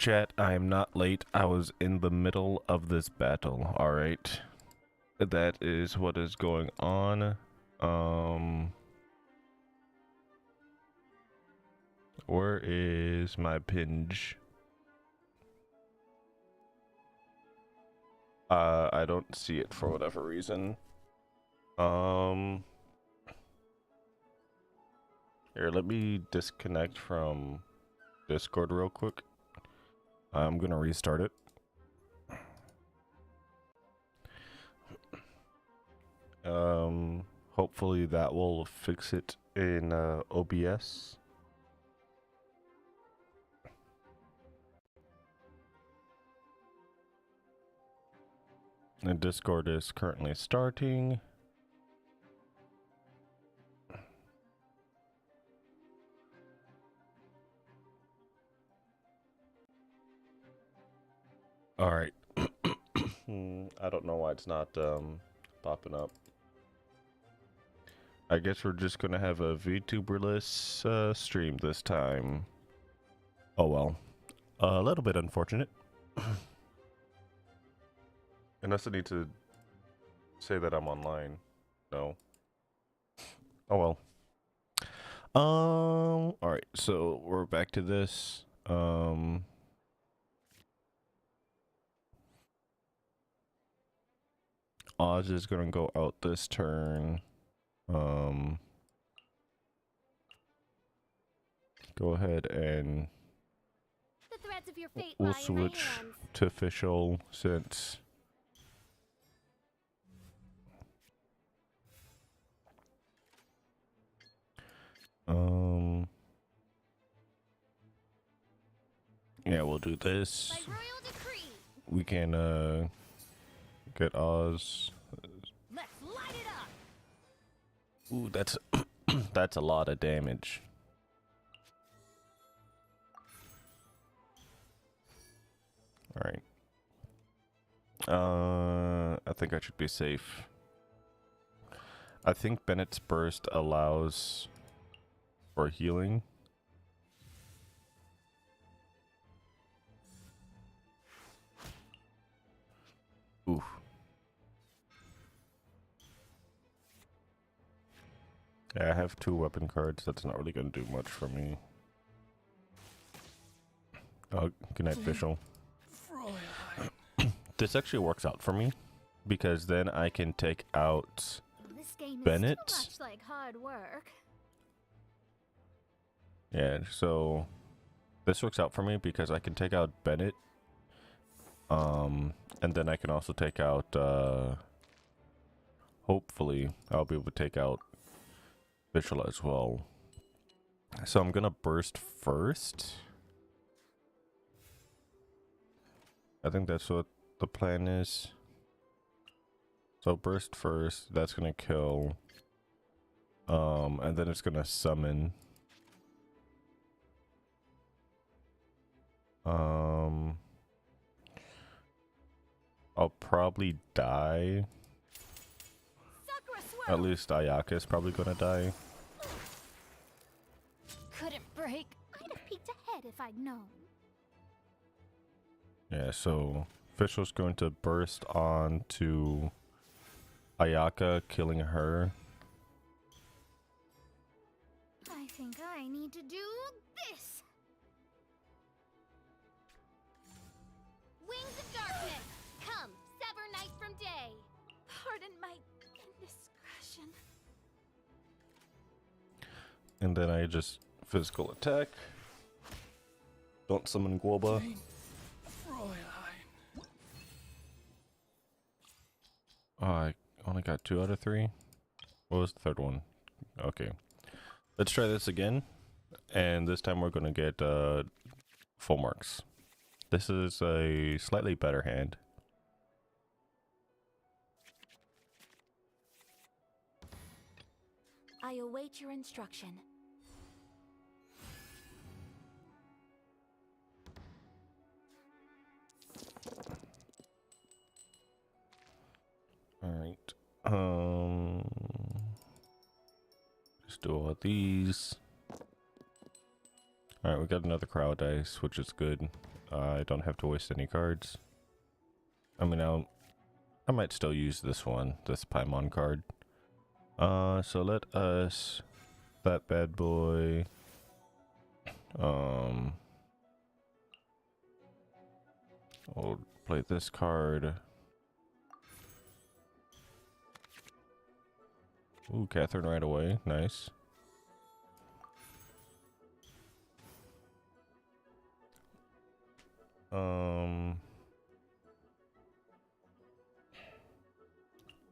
Chat, I am not late. I was in the middle of this battle. Alright. That is what is going on. Where is my pinge? I don't see it for whatever reason. Here, let me disconnect from Discord real quick. I'm gonna restart it. Hopefully that will fix it in OBS. And Discord is currently starting. All right. I don't know why it's not popping up. I guess we're just gonna have a VTuberless stream this time. Oh well, a little bit unfortunate. Unless I need to say that I'm online. No. Oh well. All right. So we're back to this. Oz is gonna go out this turn. Go ahead and The threads of your fate we'll lie in my switch hands. to official since yeah, we'll do this. By royal decree, We can get Oz. let's light it up. Ooh, that's that's a lot of damage. All right. I think I should be safe. I think Bennett's burst allows for healing. Oof. Yeah, I have 2 weapon cards. That's not really going to do much for me. Oh, good night, Fischl. This actually works out for me because then I can take out This game Bennett. is too much like hard work. Yeah, so this works out for me because I can take out Bennett. And then I can also take out hopefully I'll be able to take out Fischl as well. So I'm gonna burst first. I think that's what the plan is. So burst first, that's gonna kill. And then it's gonna summon. I'll probably die. At least Ayaka is probably gonna die. Couldn't break. I'd have peeked ahead if I'd known. Yeah, so Fischl's going to burst on to Ayaka, killing her. I think I need to do this. Wings of darkness, come, sever night from day. Pardon my indiscretion. And then I just physical attack. Don't summon Guoba. Oh, I only got 2 out of 3. What was the third one? Okay. Let's try this again. And this time we're going to get full marks. This is a slightly better hand. I await your instruction. Alright. Just do all these. Alright, we got another crowd dice, which is good. I don't have to waste any cards. I mean, I might still use this one, this Paimon card. So let us, that bad boy, we'll play this card. Ooh, Catherine right away, nice.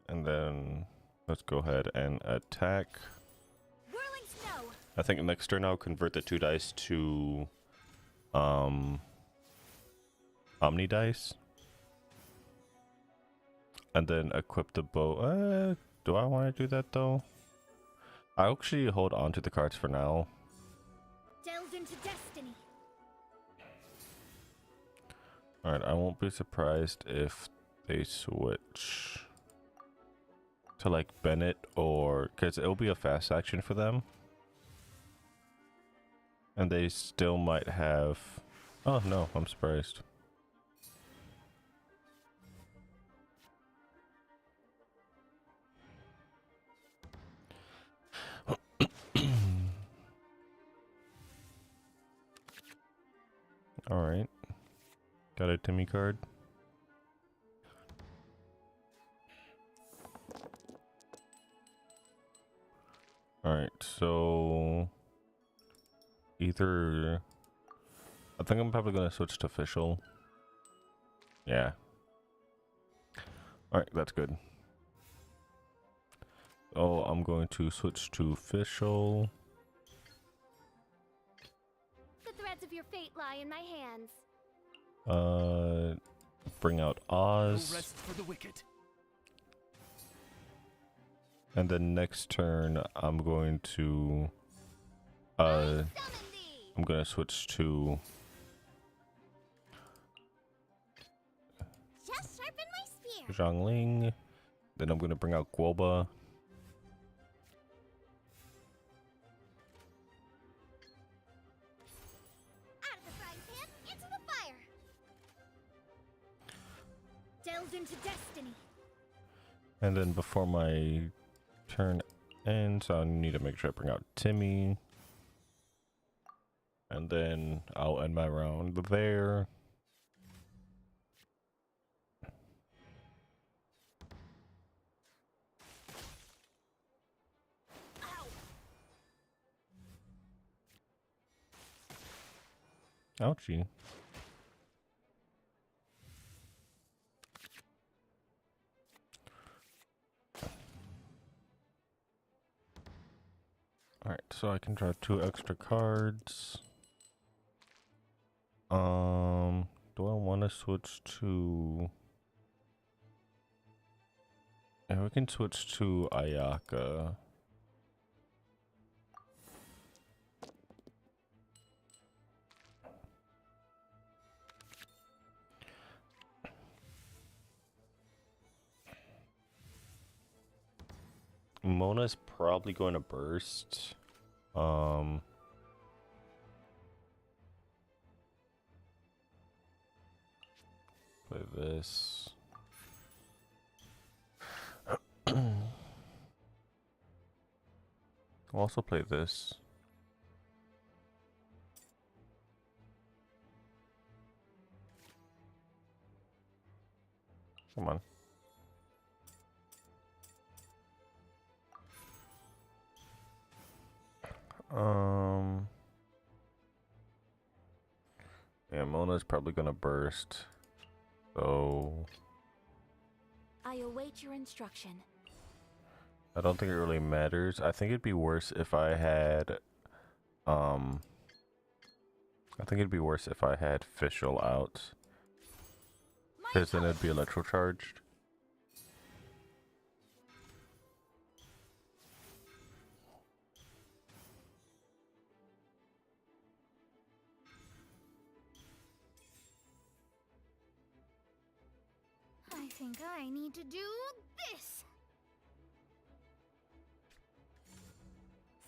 And then let's go ahead and attack. Whirling snow. I think next turn I'll convert the 2 dice to Omni dice. And then equip the bow. Do I want to do that though? I'll actually hold on to the cards for now. Delved into destiny. Alright, I won't be surprised if they switch to like Bennett, or because it'll be a fast action for them. And they still might have... Oh no, I'm surprised. Alright. Got a Timmy card. Alright, so... Either... I think I'm probably gonna switch to official. Yeah. Alright, that's good. Oh, I'm going to switch to official. The threads of your fate lie in my hands. Bring out No Oz. rest for the wicked. And then next turn, I'm going to... Summon thee. I'm gonna switch to... Just sharpen my spear. Zhongling. Then I'm gonna bring out Guoba. Out of the frying pan, into the fire. Delved into destiny. And then before my turn ends, I need to make sure I bring out Timmy. And then I'll end my round there. Ouchie. Alright, so I can draw 2 extra cards. Do I want to switch to... Yeah, we can switch to Ayaka. Mona's probably going to burst. Play this. I'll also play this. Come on. Yeah, Mona's probably gonna burst. So I await your instruction. I don't think it really matters. I think it'd be worse if I had I think it'd be worse if I had Fischl out. Because then it'd be electrocharged. I think I need to do this.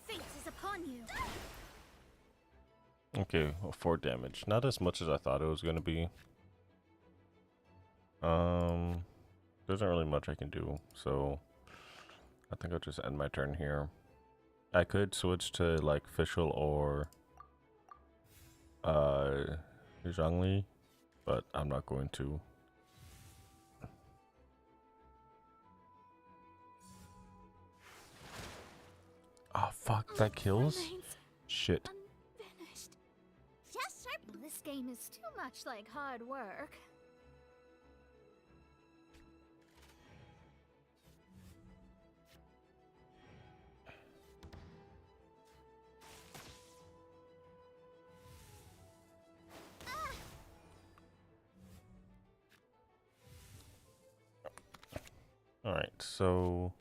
Fate is upon you. Okay, well, 4 damage. Not as much as I thought it was gonna be. There's not really much I can do, so I think I'll just end my turn here. I could switch to like Fischl or Zhongli, but I'm not going to. Oh fuck, that kills? Remains Shit. unfinished. Just sharp. This game is too much like hard work. Alright, so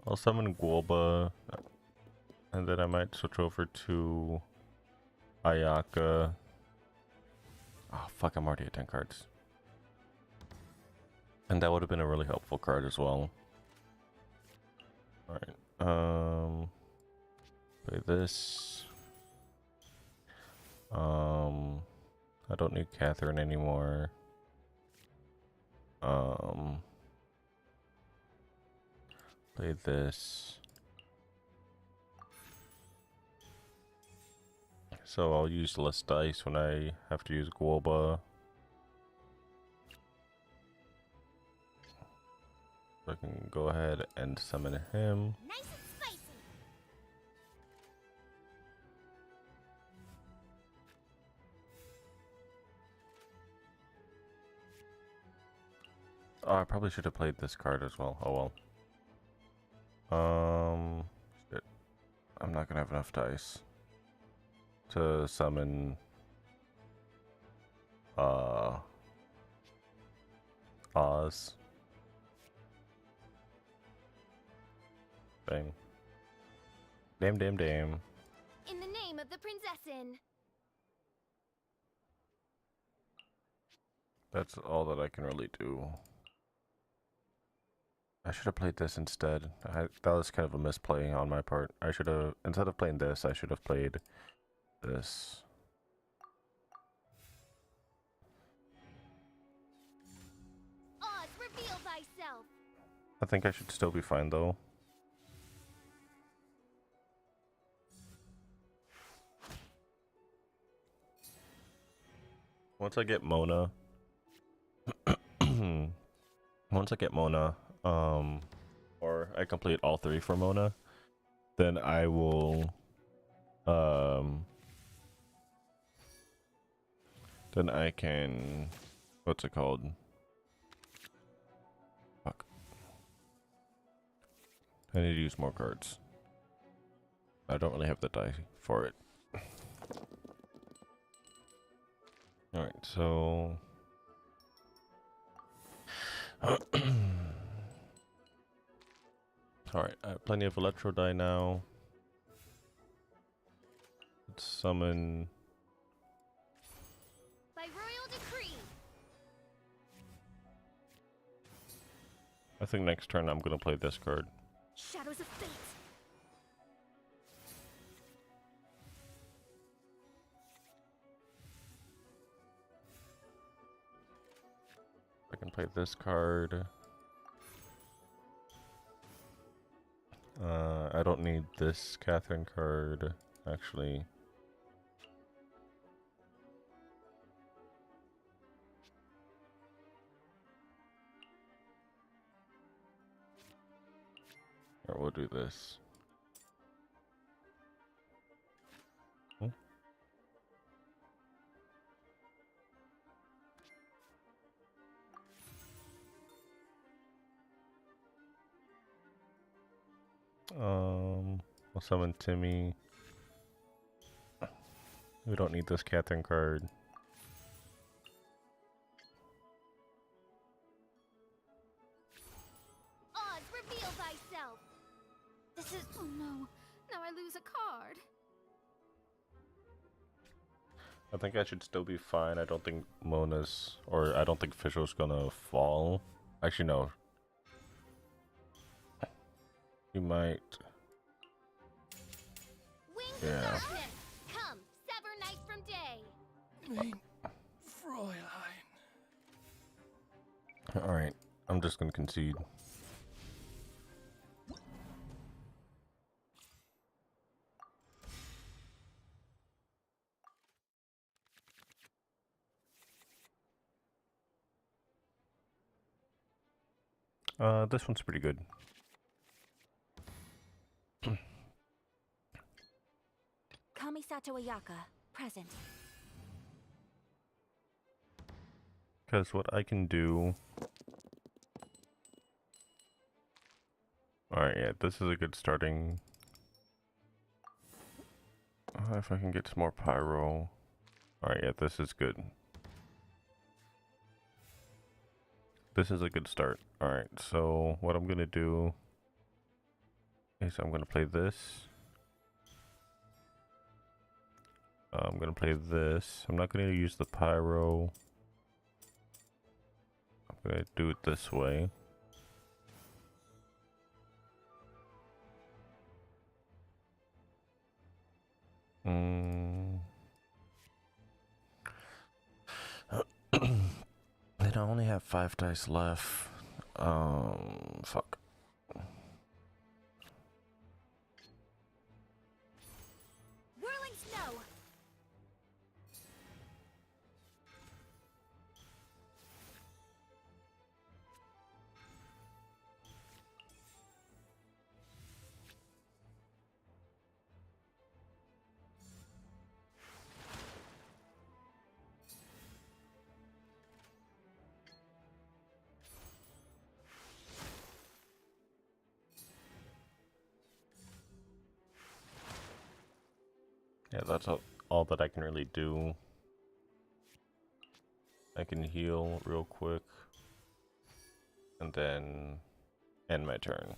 I'll summon Guoba, and then I might switch over to Ayaka. Oh fuck, I'm already at 10 cards. And that would have been a really helpful card as well. Alright, play this. I don't need Catherine anymore. Play this. So I'll use less dice when I have to use Guoba. So I can go ahead and summon him. Nice and spicy. Oh, I probably should have played this card as well. Oh well. Shit. I'm not gonna have enough dice to summon Oz. Bang. Damn, damn, damn. In the name of the princessin. That's all that I can really do. I should have played this instead. That was kind of a misplay on my part. I should have, instead of playing this, I should have played this. Oz, reveal thyself. I think I should still be fine though. Once I get Mona, once I get Mona, or I complete all 3 for Mona, then I will, then I can, what's it called? Fuck. I need to use more cards. I don't really have the die for it. Alright, so... Alright, I have plenty of Electro die now. Let's summon... By royal decree. I think next turn I'm gonna play this card. Shadows of fate. I can play this card. I don't need this Catherine card, actually. Or we'll do this. Hmm? We'll summon Timmy. We don't need this Catherine card. Oz, reveal thyself. This is I think I should still be fine. I don't think Mona's, or I don't think Fishel's gonna fall. Actually, no. He might. Wings Yeah. of darkness, come, sever night from day. Mein Fräulein. Alright, I'm just gonna concede. This one's pretty good. Kamisato Ayaka, present. Because what I can do... Alright, yeah, this is a good starting... if I can get some more pyro... Alright, yeah, this is good. This is a good start. Alright, so what I'm gonna do... is I'm gonna play this. I'm gonna play this. I'm not gonna use the pyro. I'm gonna do it this way. Then I only have 5 dice left. Fuck. Whirling snow. Yeah, that's all that I can really do. I can heal real quick. And then end my turn.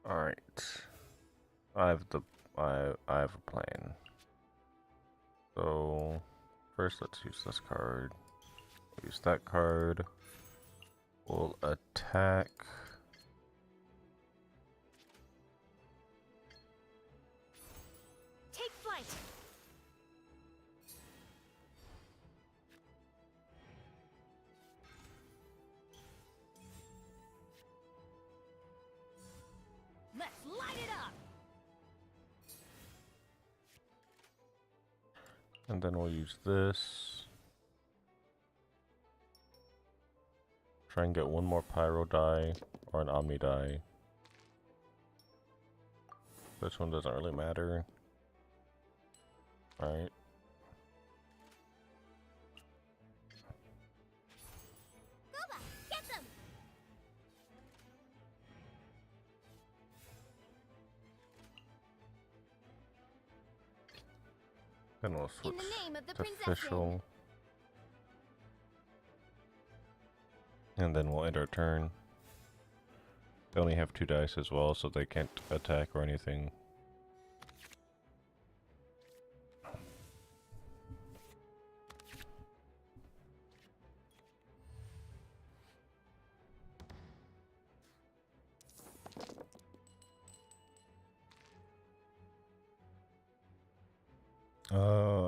Alright. I have a plan. So first let's use this card. Use that card. We'll attack. Take flight. Let's light it up. And then we'll use this. Try and get one more pyro die or an omni die. This one doesn't really matter. Alright. Booba, get them. Then we'll In switch the name of the to princess. official. And then we'll end our turn. They only have 2 dice as well, so they can't attack or anything.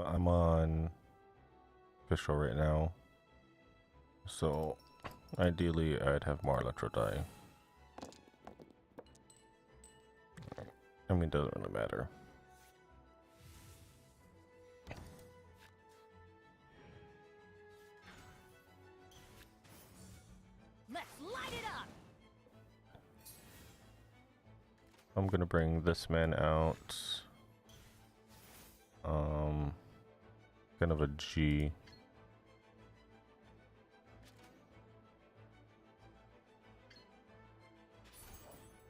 I'm on official right now. So ideally I'd have more electro die. I mean, it doesn't really matter. Let's light it up. I'm gonna bring this man out. Kind of a G.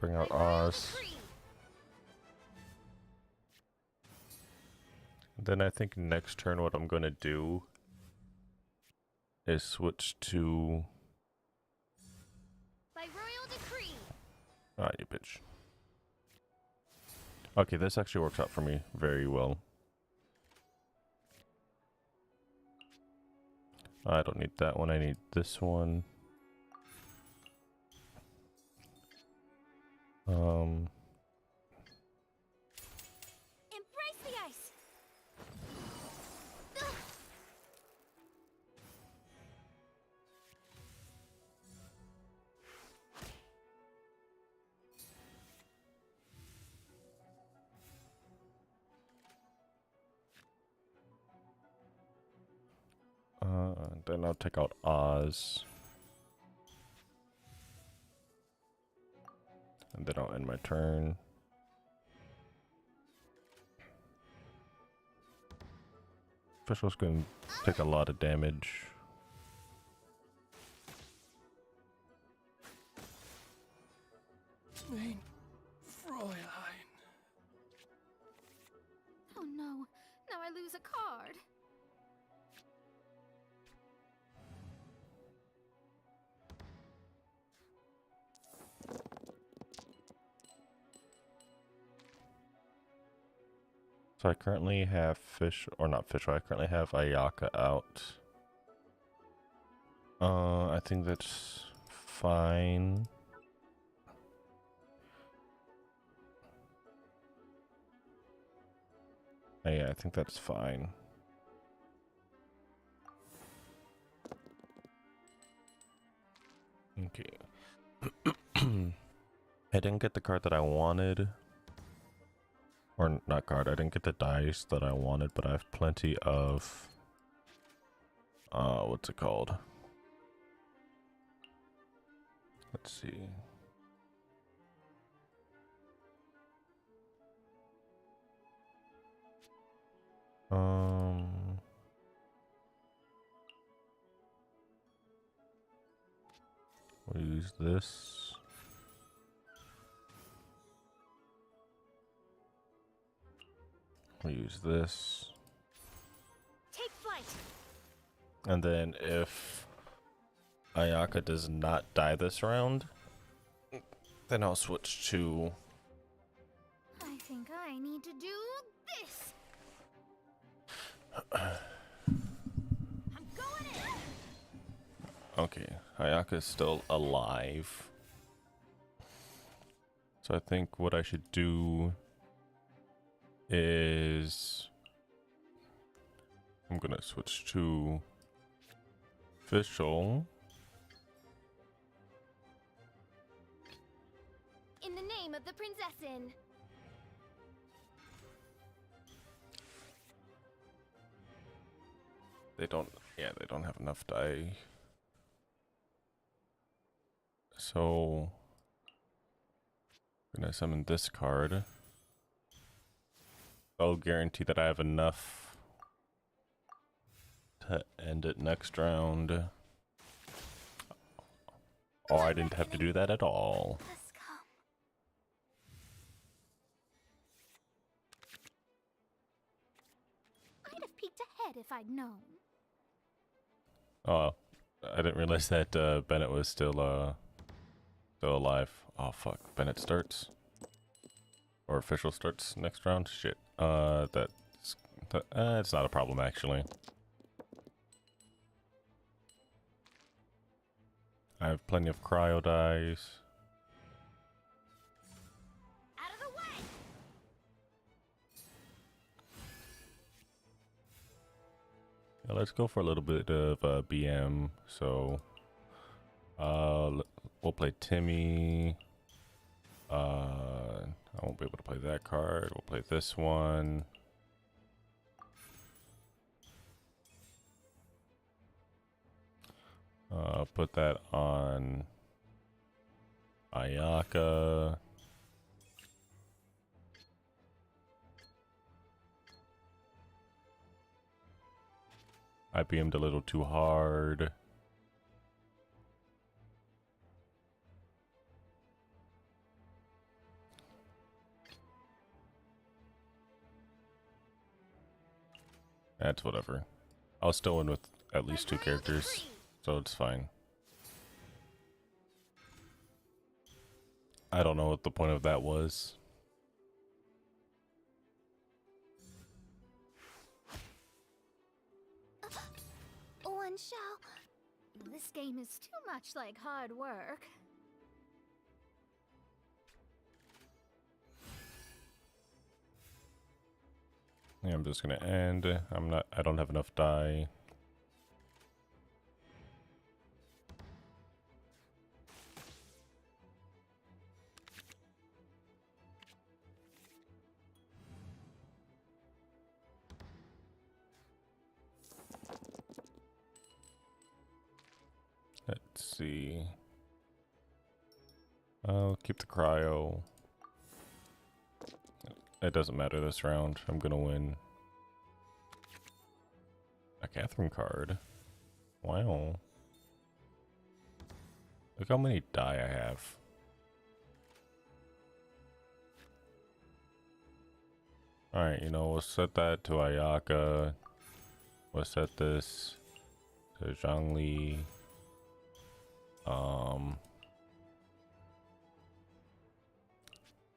Bring out By royal Oz. decree. Then I think next turn what I'm gonna do is switch to By royal decree. ah, you bitch. Okay, this actually works out for me very well. I don't need that one, I need this one. Embrace the ice. Ugh. Then I'll take out Oz. And then I'll end my turn. Official's gonna take a lot of damage. Mein Fräulein. Oh no. Now I lose a card. So I currently have or not fish, I currently have Ayaka out. I think that's fine. Yeah, I think that's fine. Okay. I didn't get the card that I wanted. Or not card, I didn't get the dice that I wanted, but I have plenty of what's it called? Let's see. We'll use this. We'll use this. Take flight. And then if Ayaka does not die this round, then I'll switch to I think I need to do this. I'm going in. okay, Ayaka is still alive. So I think what I should do is I'm gonna switch to official. In the name of the Princessin. They don't have enough die. So I'm gonna summon this card. I'll guarantee that I have enough to end it next round. Oh, I didn't have to do that at all. Let's come. I'd have peeked ahead if I'd known. Oh, I didn't realize that Bennett was still alive. Oh fuck, Bennett starts. Or official starts next round. Shit. It's not a problem actually. I have plenty of cryo dice. Out of the way. Yeah, let's go for a little bit of BM. So, we'll play Timmy. I won't be able to play that card. We'll play this one. Put that on Ayaka. I BM'd a little too hard. That's whatever. I'll still win with at least 2 characters, so it's fine. I don't know what the point of that was. One shall. This game is too much like hard work. Yeah, I'm just gonna end. I don't have enough die. Let's see. I'll keep the cryo. It doesn't matter this round. I'm gonna win. A Catherine card. Wow. Look how many die I have. Alright, you know, we'll set that to Ayaka. We'll set this to Zhangli.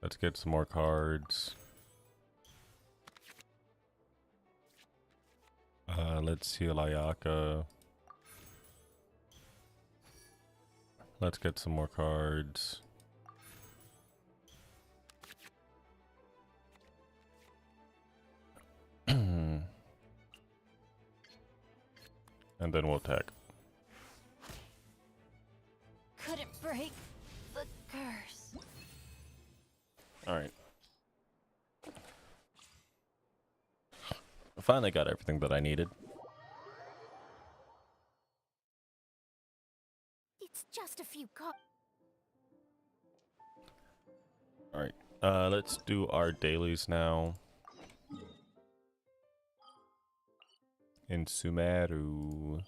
Let's get some more cards. Let's heal Ayaka. Let's get some more cards. And then we'll attack. Couldn't break the curse. Alright. I finally got everything that I needed. It's just a few cards. Alright. Let's do our dailies now. In Sumeru.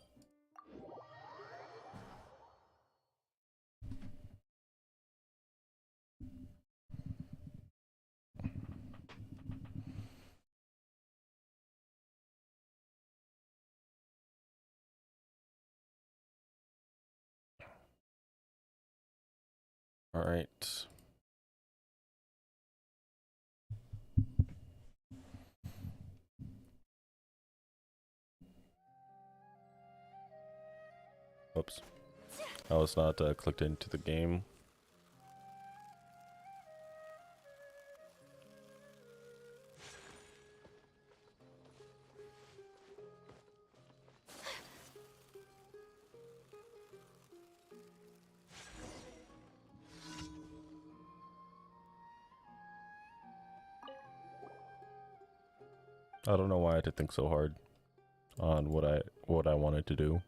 All right. Oops. I was not clicked into the game. I don't know why I had to think so hard on what I wanted to do.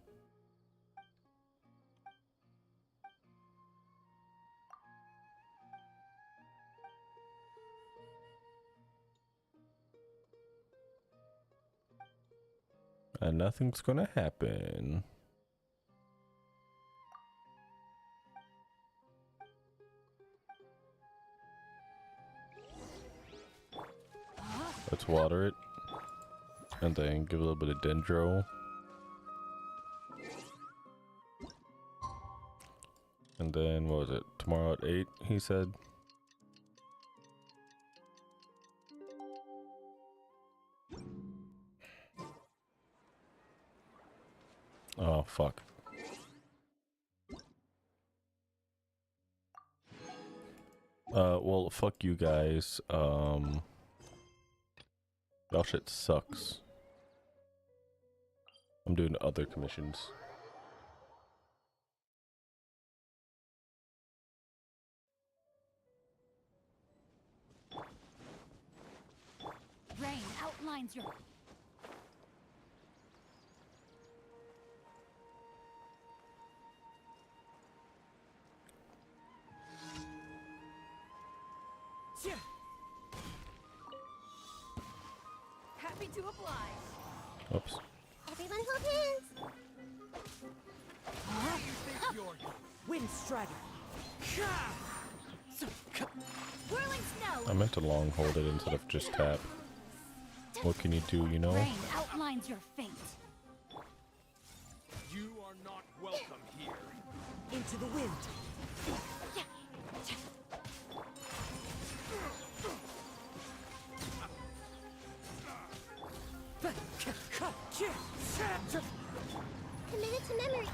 And nothing's gonna happen. Let's water it. And then give a little bit of dendro. And then, what was it? Tomorrow at 8, he said. Oh, fuck. Well, fuck you guys. Y'all shit sucks. I'm doing other commissions. Rain outlines your... Happy to oblige. Oops. Everyone hold hands. Wind Strider. Whirling snow. I meant to long hold it instead of just tap. What can you do, you know? Rain outlines your fate. You are not welcome here. Into the wind. Committed to memory.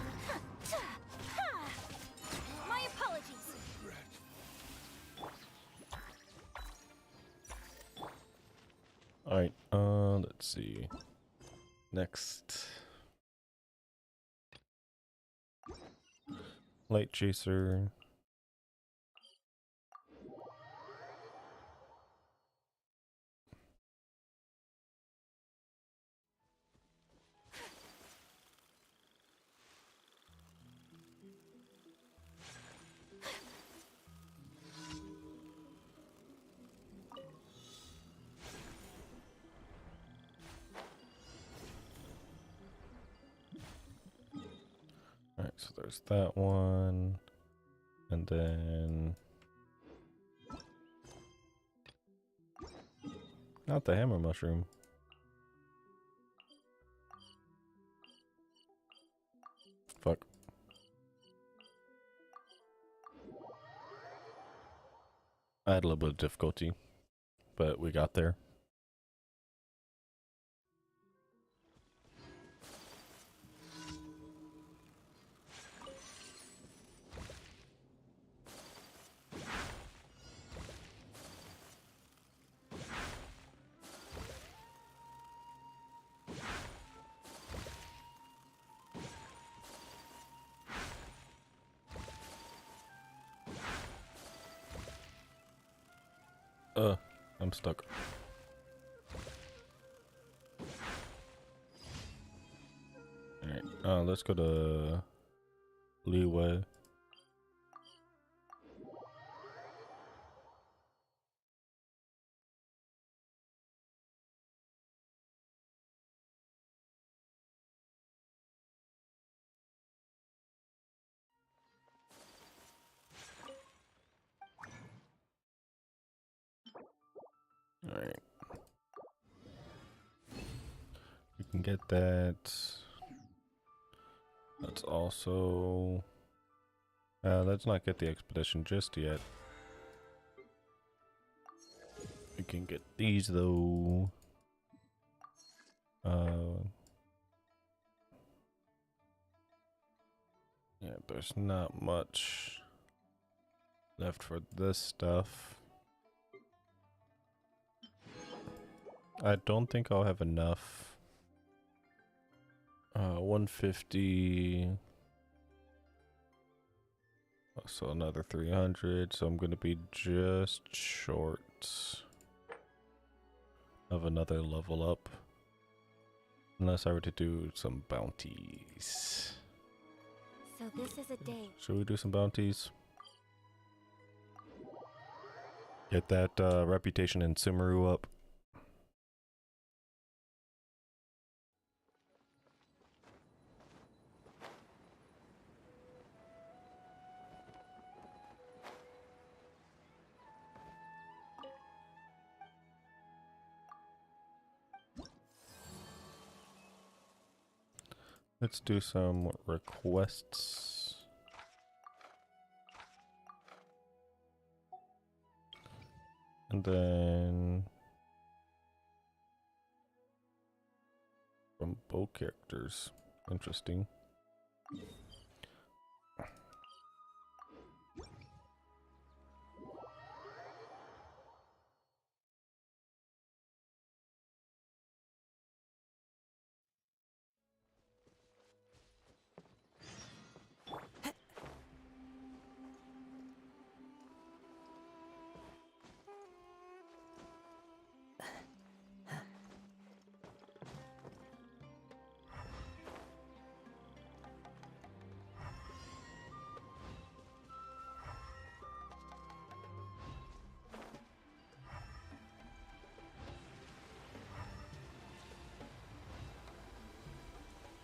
My apologies. Alright, let's see. Next. Light Chaser. Alright, so there's that one. And then... not the hammer mushroom. Fuck. I had a little bit of difficulty, but we got there. I'm stuck. Alright, let's go to Leeway. Alright. You can get that. Let's also... let's not get the expedition just yet. We can get these though. Yeah, there's not much left for this stuff. I don't think I'll have enough. 150. So another 300. So I'm going to be just short of another level up. Unless I were to do some bounties. So this is a day. Should we do some bounties? Get that reputation in Sumeru up. Let's do some requests. And then from bow characters. Interesting.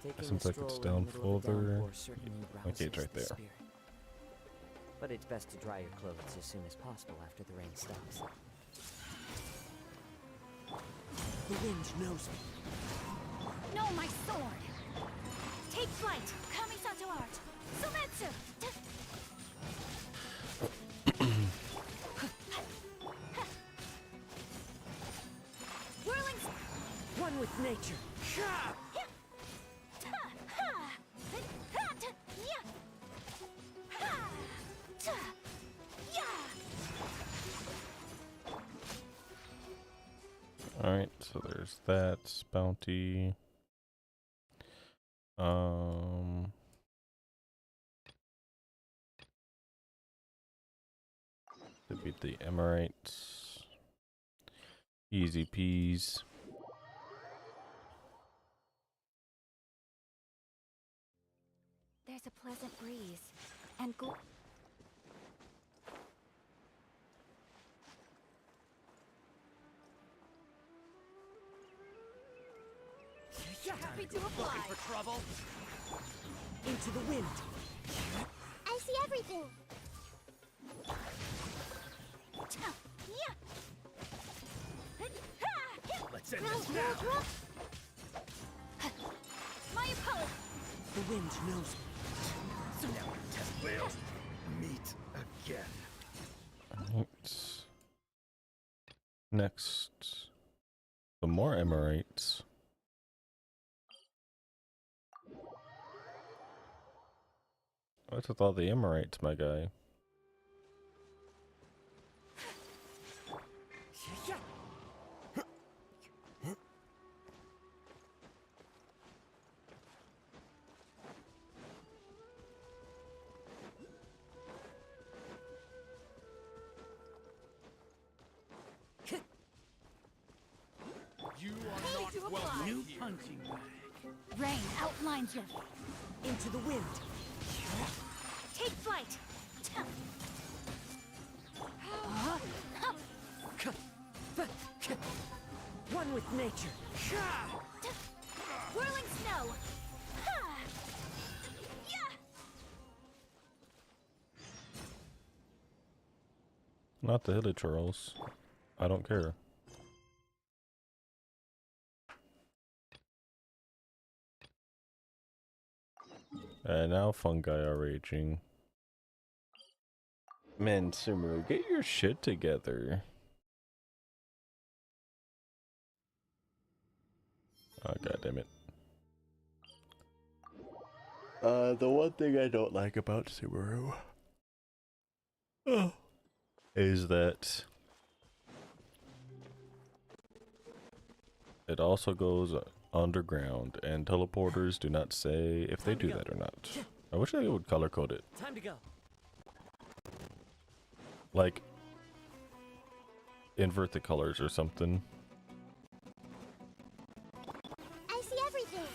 Taking Seems a like it's stroll in the middle of a down further. downpour certainly Okay, it's rouses right the there. spirit. But it's best to dry your clothes as soon as possible after the rain stops. The wind knows me. No, my sword! Take flight! Kamisato art! Sumetsu! Whirling... One with nature. Alright, so there's that bounty. To beat the Emirates. Easy peas. There's a pleasant breeze, and happy to apply. For trouble? Into the wind. I see everything. Let's end this now. My apologies. The wind knows me. So now we test wheels. Meet again. Alright. Next. Some more Emirates. What's with all the Emirates, my guy? You are Ready not to apply. welcome New here. Punching bag. Rain outlines your... Into the wind. Take flight. One with nature. Whirling snow. Not the hilly Charles. I don't care. And now fungi are raging. Man, Sumeru, get your shit together. Oh, god damn it. The one thing I don't like about Sumeru is that it also goes underground, and teleporters do not say if they do that or not. I wish they would color code it. Time to go. Like, invert the colors or something. I see everything.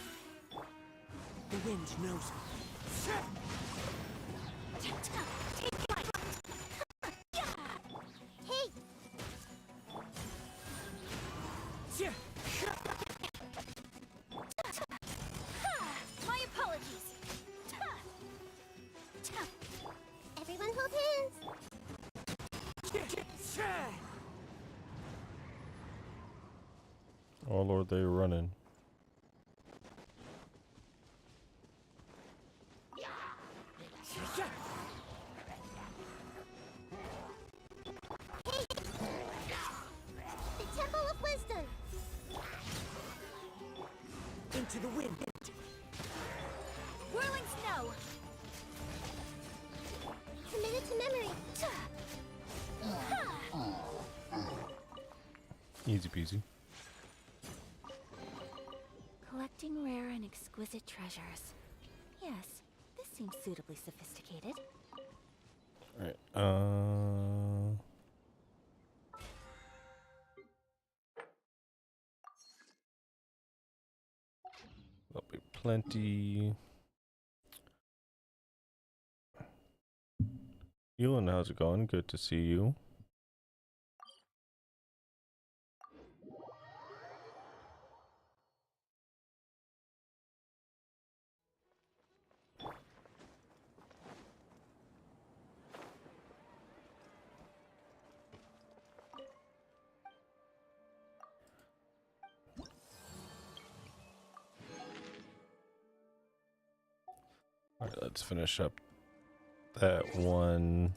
The wind knows me. Take flight. Hey, my apologies. Everyone hold hands. Oh lord, they're running. The Temple of Wisdom. Into the wind. Whirling snow. Committed to memory. Easy peasy. Collecting rare and exquisite treasures. Yes, this seems suitably sophisticated. Alright, there'll be plenty. Ewan, how's it going? Good to see you. Let's finish up that one.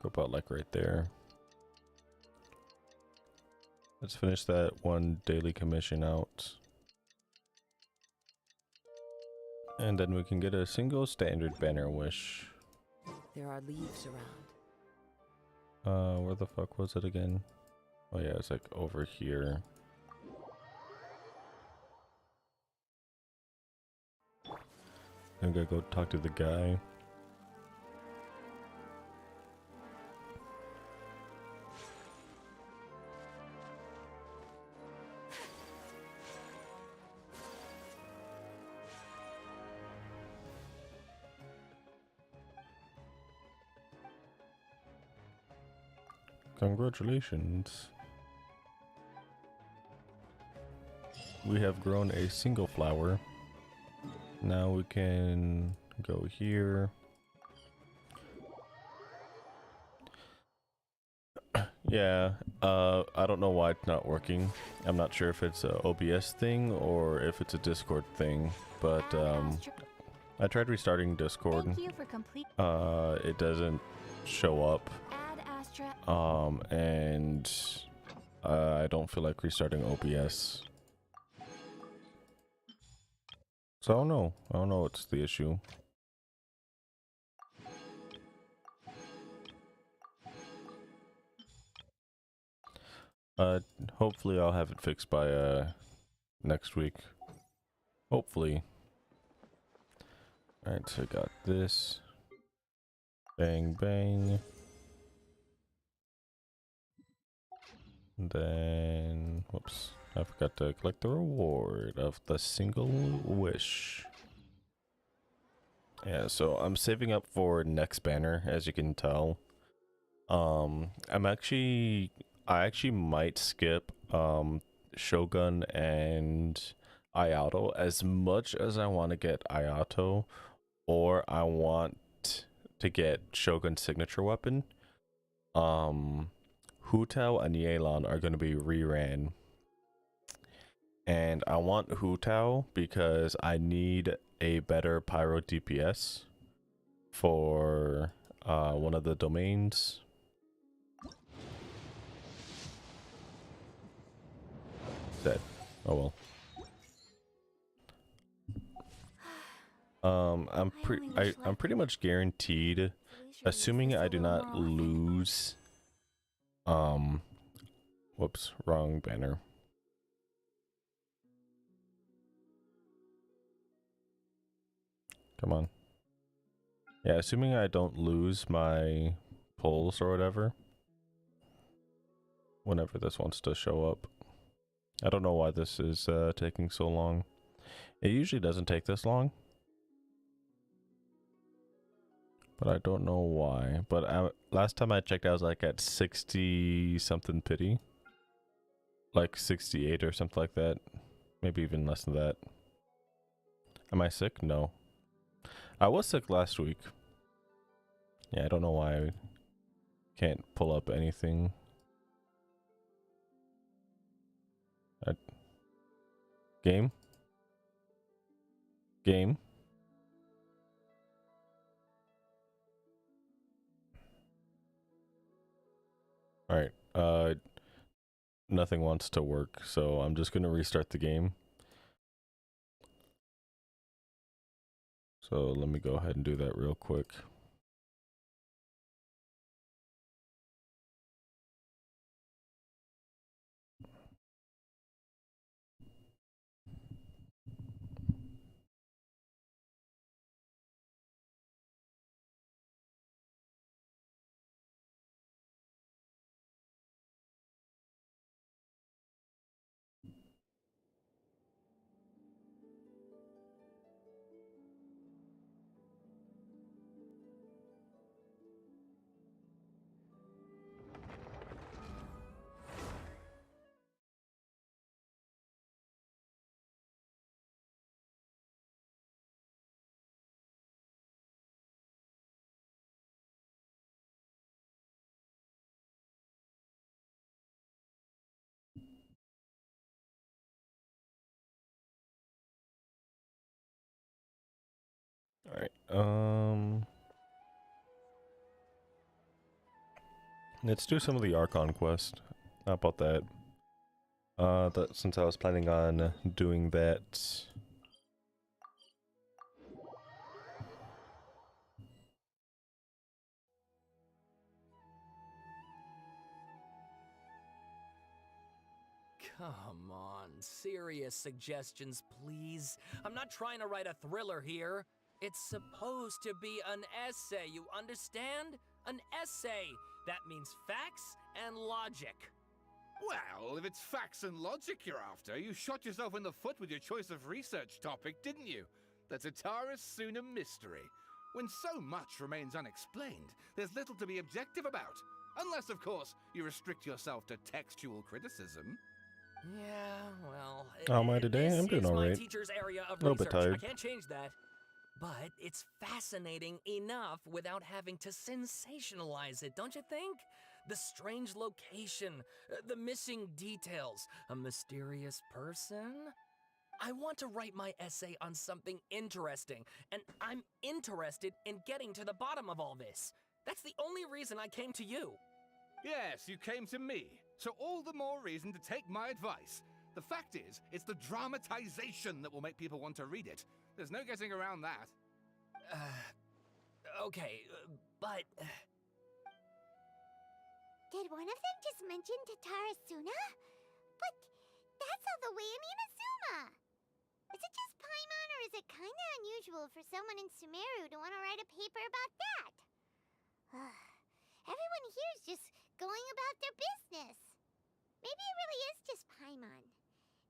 Go about like right there. Let's finish that one daily commission out. And then we can get a single standard banner wish. There are leaves around. Where the fuck was it again? Oh yeah, it's like over here. I'm gonna go talk to the guy. Congratulations. We have grown a single flower. Now we can go here. Yeah, I don't know why it's not working. I'm not sure if it's a OBS thing or if it's a Discord thing, but I tried restarting Discord. Thank you for complete. It doesn't show up. Add Astra. And I don't feel like restarting OBS. So I don't know. I don't know what's the issue. Hopefully I'll have it fixed by next week. Hopefully. Alright, so I got this. Bang bang. And then whoops. I forgot to collect the reward of the single wish. Yeah, so I'm saving up for next banner, as you can tell. I actually might skip Shogun and Ayato as much as I want to get Ayato, or I want to get Shogun's signature weapon. Hu Tao and Yelan are going to be reran. And I want Hu Tao because I need a better pyro DPS for one of the domains. Dead. Oh well. I'm pretty much guaranteed, assuming I do not lose. Whoops, wrong banner. Come on. Yeah, assuming I don't lose my pulls or whatever. Whenever this wants to show up. I don't know why this is taking so long. It usually doesn't take this long. But I don't know why. But last time I checked, I was like at 60 something pity. Like 68 or something like that. Maybe even less than that. Am I sick? No. I was sick last week. Yeah, I don't know why I can't pull up anything. Game? Game? Alright, nothing wants to work, so I'm just gonna restart the game. So let me go ahead and do that real quick. All right. Let's do some of the Archon quest. How about that? Since I was planning on doing that. Come on, serious suggestions, please. I'm not trying to write a thriller here. It's supposed to be an essay, you understand? An essay! That means facts and logic. Well, if it's facts and logic you're after, you shot yourself in the foot with your choice of research topic, didn't you? The Tatara Suna mystery. When so much remains unexplained, there's little to be objective about. Unless, of course, you restrict yourself to textual criticism. Yeah, well... How am I today? This I'm doing is my alright. teacher's area of A little bit research. tired. I can't change that. But it's fascinating enough without having to sensationalize it, don't you think? The strange location, the missing details, a mysterious person. I want to write my essay on something interesting, and I'm interested in getting to the bottom of all this. That's the only reason I came to you. Yes, you came to me, so all the more reason to take my advice. The fact is, it's the dramatization that will make people want to read it. There's no getting around that. Okay, but... Did one of them just mention Tatara Suna? But that's all the way in Inazuma! Is it just Paimon, or is it kinda unusual for someone in Sumeru to want to write a paper about that? Everyone here is just going about their business. Maybe it really is just Paimon.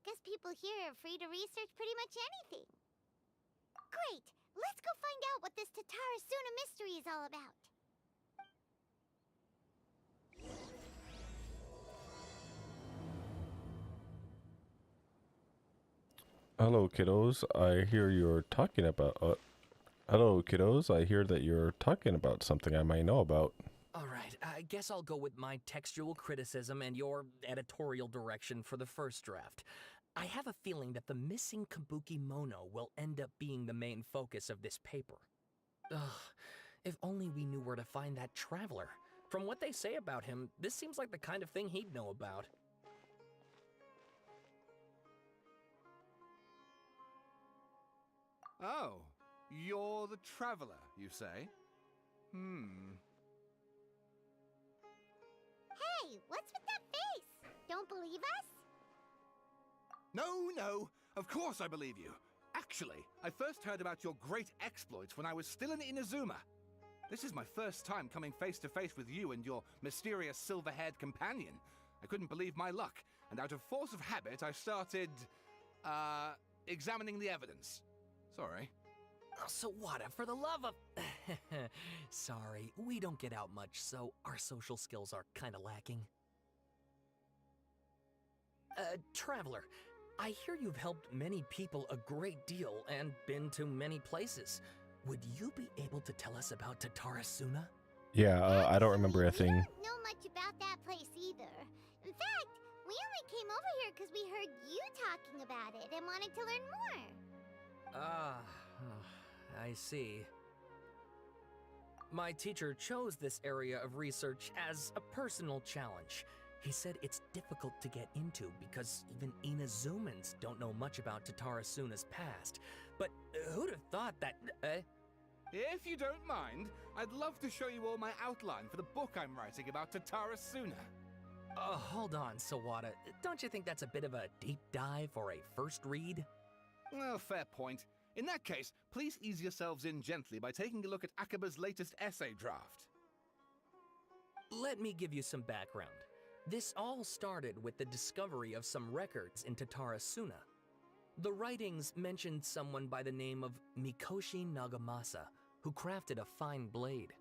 Guess people here are free to research pretty much anything. Great! Let's go find out what this Tatara Suna mystery is all about. Hello, kiddos. I hear you're talking about. Hello, kiddos. I hear that you're talking about something I might know about. Alright, I guess I'll go with my textual criticism and your editorial direction for the first draft. I have a feeling that the missing Kabuki Mono will end up being the main focus of this paper. Ugh, if only we knew where to find that traveler. From what they say about him, this seems like the kind of thing he'd know about. Oh, you're the traveler, you say? Hey, what's with that face? Don't believe us? No, of course I believe you. Actually, I first heard about your great exploits when I was still in Inazuma. This is my first time coming face to face with you and your mysterious silver-haired companion. I couldn't believe my luck, and out of force of habit, I started, examining the evidence. Sorry. Oh, Sawada, for the love of... Sorry, we don't get out much, so our social skills are kinda lacking. Traveler, I hear you've helped many people a great deal and been to many places. Would you be able to tell us about Tatara Suna? Yeah, I don't remember a Actually, thing. we don't know much about that place either. In fact, we only came over here because we heard you talking about it and wanted to learn more. Ah, I see. My teacher chose this area of research as a personal challenge. He said it's difficult to get into because even Inazumans don't know much about Tatara Suna's past. But who'd have thought that... If you don't mind, I'd love to show you all my outline for the book I'm writing about Tatara Suna. Hold on, Sawada. Don't you think that's a bit of a deep dive or a first read? Well, fair point. In that case, please ease yourselves in gently by taking a look at Akaba's latest essay draft. Let me give you some background. This all started with the discovery of some records in Tatara Suna. The writings mentioned someone by the name of Mikoshi Nagamasa, who crafted a fine blade.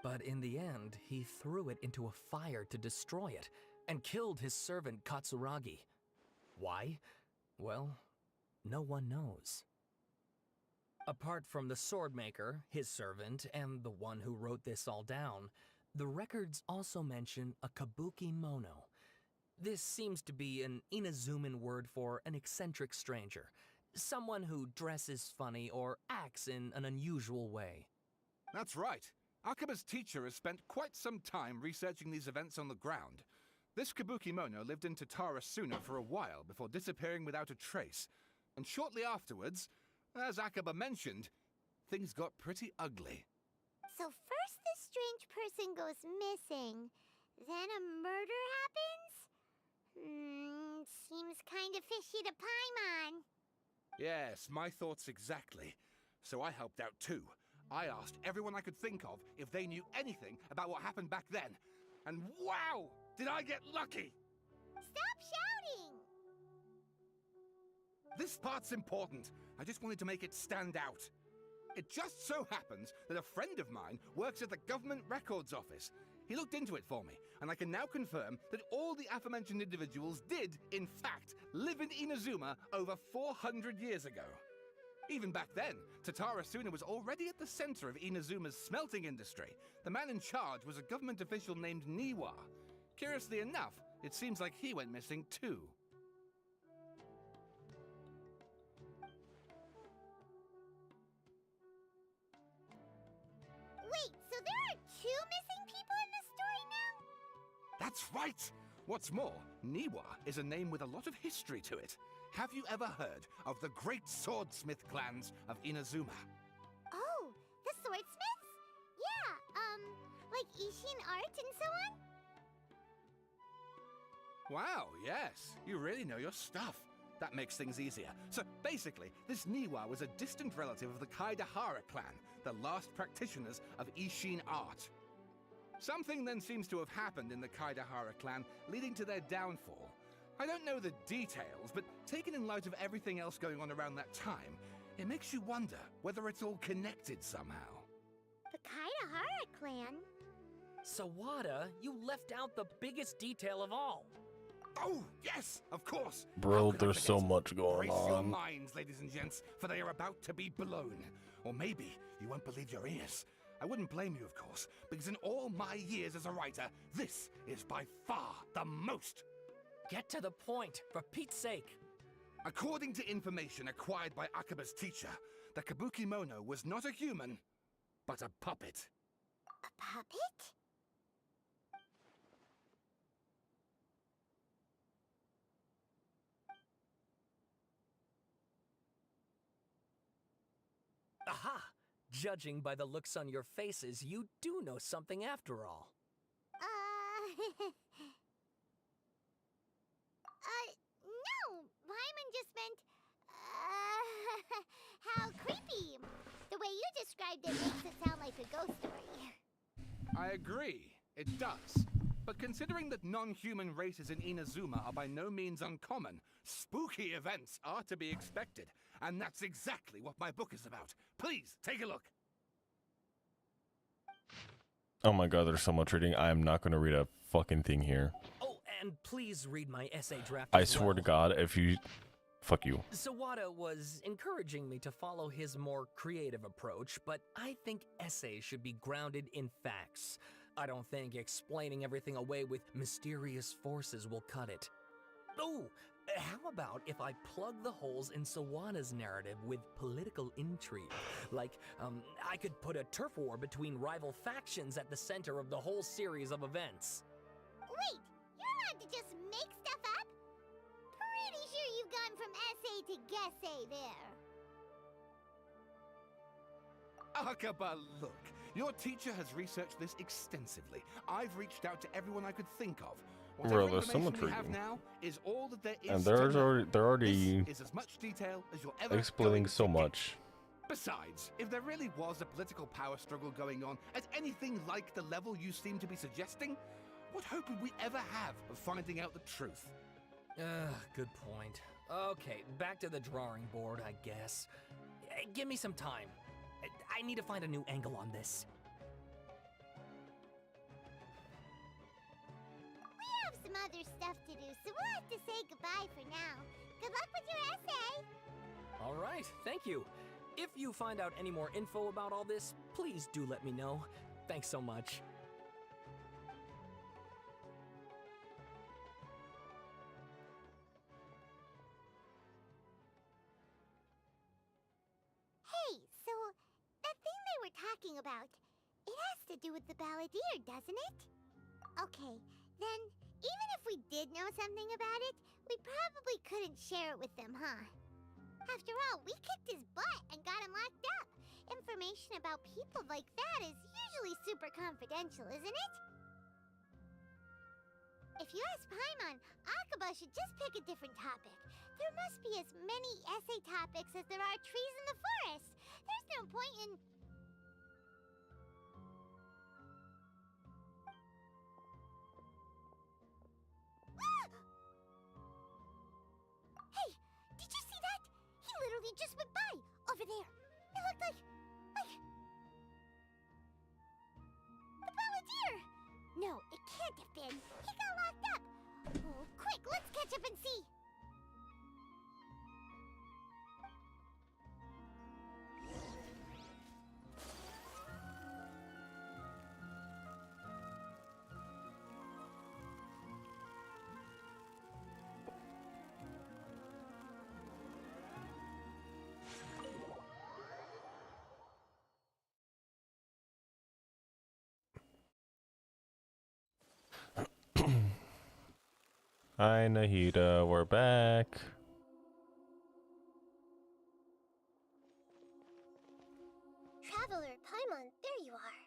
But in the end, he threw it into a fire to destroy it, and killed his servant Katsuragi. Why? Well, no one knows. Apart from the swordmaker, his servant, and the one who wrote this all down, the records also mention a Kabuki Mono. This seems to be an Inazuman word for an eccentric stranger, Someone who dresses funny or acts in an unusual way. That's right. Akaba's teacher has spent quite some time researching these events on the ground. This Kabukimono lived in Tatarasuna for a while before disappearing without a trace. And shortly afterwards, as Akaba mentioned, things got pretty ugly. So first this strange person goes missing, then a murder happens? Seems kinda fishy to Paimon. Yes, my thoughts exactly. So I helped out too. I asked everyone I could think of if they knew anything about what happened back then. And wow! Did I get lucky! Stop shouting! This part's important. I just wanted to make it stand out. It just so happens that a friend of mine works at the Government Records Office. He looked into it for me, and I can now confirm that all the aforementioned individuals did, in fact, live in Inazuma over 400 years ago. Even back then, Tatarasuna was already at the center of Inazuma's smelting industry. The man in charge was a government official named Niwa. Curiously enough, it seems like he went missing too. Wait, so there are 2 missing people in this story now? That's right! What's more, Niwa is a name with a lot of history to it. Have you ever heard of the great swordsmith clans of Inazuma? Oh, the swordsmiths? Yeah, like Ishin art and so on? Wow, yes, you really know your stuff. That makes things easier. So basically, this Niwa was a distant relative of the Kaidahara clan, the last practitioners of Ishin art. Something then seems to have happened in the Kaidahara clan, leading to their downfall. I don't know the details, but taken in light of everything else going on around that time, it makes you wonder whether it's all connected somehow. The Kaidahara clan? Sawada, you left out the biggest detail of all. Oh, yes, of course! Bro, How could I there's so forget? much going Brace your on. minds, ladies and gents, for they are about to be blown. Or maybe you won't believe your ears. I wouldn't blame you, of course, because in all my years as a writer, this is by far the most. Get to the point, for Pete's sake. According to information acquired by Akaba's teacher, the Kabukimono was not a human, but a puppet. A puppet? Aha! Judging by the looks on your faces, you do know something after all. No! Paimon just meant, how creepy! The way you described it makes it sound like a ghost story. I agree, it does. But considering that non-human races in Inazuma are by no means uncommon, spooky events are to be expected. And that's exactly what my book is about. Please, take a look. Oh my god, there's so much reading. I am not going to read a fucking thing here. Oh, and please read my essay draft I as swear to well. god, if you... Fuck you. Sawada was encouraging me to follow his more creative approach, but I think essays should be grounded in facts. I don't think explaining everything away with mysterious forces will cut it. Oh, how about if I plug the holes in Sawada's narrative with political intrigue? Like, I could put a turf war between rival factions at the center of the whole series of events. Wait, you're allowed to just make stuff up? Pretty sure you've gone from essay to guessay there. Akaba, look. Your teacher has researched this extensively. I've reached out to everyone I could think of. Whatever Bro, there's so information much we have reading. now is all that there is And to know. they're already This is as much detail as you're ever explaining going so to get. much. Besides, if there really was a political power struggle going on at anything like the level you seem to be suggesting, what hope would we ever have of finding out the truth? Good point. Okay, back to the drawing board, I guess. Give me some time. I need to find a new angle on this. We have some other stuff to do, so we'll have to say goodbye for now. Good luck with your essay! All right, thank you. If you find out any more info about all this, please do let me know. Thanks so much. we're talking about. It has to do with the balladeer, doesn't it? Okay, then, even if we did know something about it, we probably couldn't share it with them, huh? After all, we kicked his butt and got him locked up. Information about people like that is usually super confidential, isn't it? If you ask Paimon, Akaba should just pick a different topic. There must be as many essay topics as there are trees in the forest. There's no point in... Hey, did you see that? He literally just went by, over there. It looked like... the balladeer! No, it can't have been. He got locked up. Oh, quick, let's catch up and see. Hi, Nahida, we're back. Traveler, Paimon, there you are.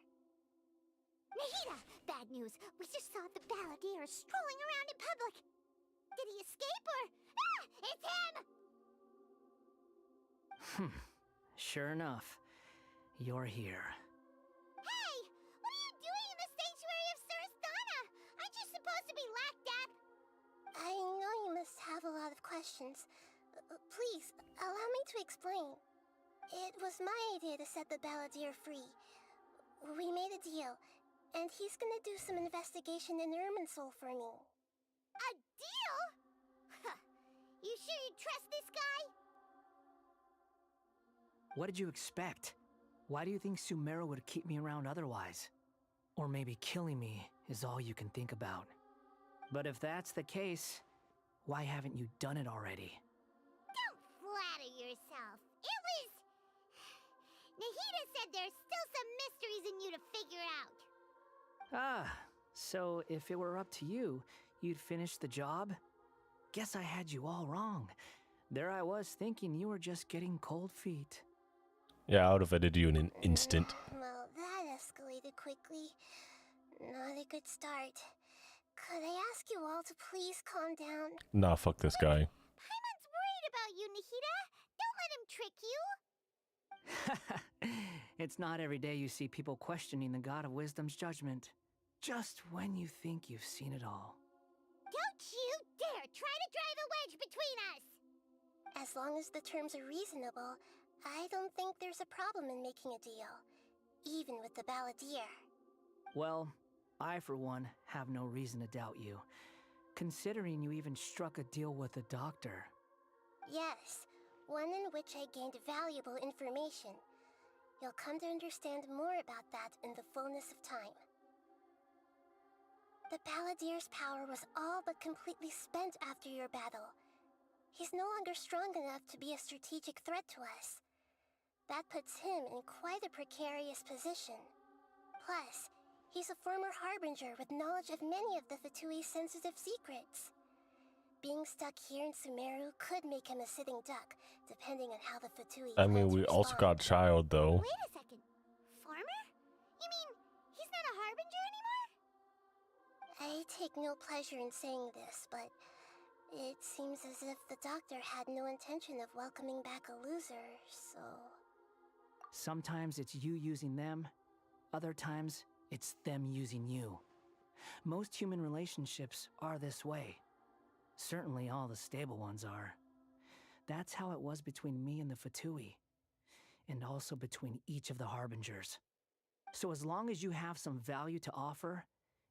Nahida! Bad news. We just saw the balladeer strolling around in public. Did he escape or... Ah! It's him! Sure enough, you're here. Hey! What are you doing in the sanctuary of Surasthana? Aren't you supposed to be locked up? I know you must have a lot of questions. Please, allow me to explain. It was my idea to set the balladeer free. We made a deal, and he's gonna do some investigation in Irminsul for me. A deal? Huh. You sure you trust this guy? What did you expect? Why do you think Sumeru would keep me around otherwise? Or maybe killing me is all you can think about. But if that's the case, why haven't you done it already? Don't flatter yourself. It was... Nahida said there's still some mysteries in you to figure out. Ah, so if it were up to you, you'd finish the job? Guess I had you all wrong. There I was thinking you were just getting cold feet. Yeah, I would have edited you in an instant. Well, that escalated quickly. Not a good start. Could I ask you all to please calm down? Nah, fuck this guy. Paimon's worried about you, Nahida. Don't let him trick you. It's not every day you see people questioning the God of Wisdom's judgment. Just when you think you've seen it all. Don't you dare try to drive a wedge between us! As long as the terms are reasonable, I don't think there's a problem in making a deal. Even with the balladeer. Well, I for one have no reason to doubt you, considering you even struck a deal with the doctor. Yes, one in which I gained valuable information. You'll come to understand more about that in the fullness of time. The balladeer's power was all but completely spent after your battle. He's no longer strong enough to be a strategic threat to us. That puts him in quite a precarious position. Plus, he's a former harbinger with knowledge of many of the Fatui's sensitive secrets. Being stuck here in Sumeru could make him a sitting duck, depending on how the Fatui I plan mean, to we also respond. got Child, though. Wait a second. Farmer? You mean he's not a harbinger anymore? I take no pleasure in saying this, but it seems as if the doctor had no intention of welcoming back a loser, so... Sometimes it's you using them, other times it's them using you. Most human relationships are this way. Certainly all the stable ones are. That's how it was between me and the Fatui, and also between each of the harbingers. So as long as you have some value to offer,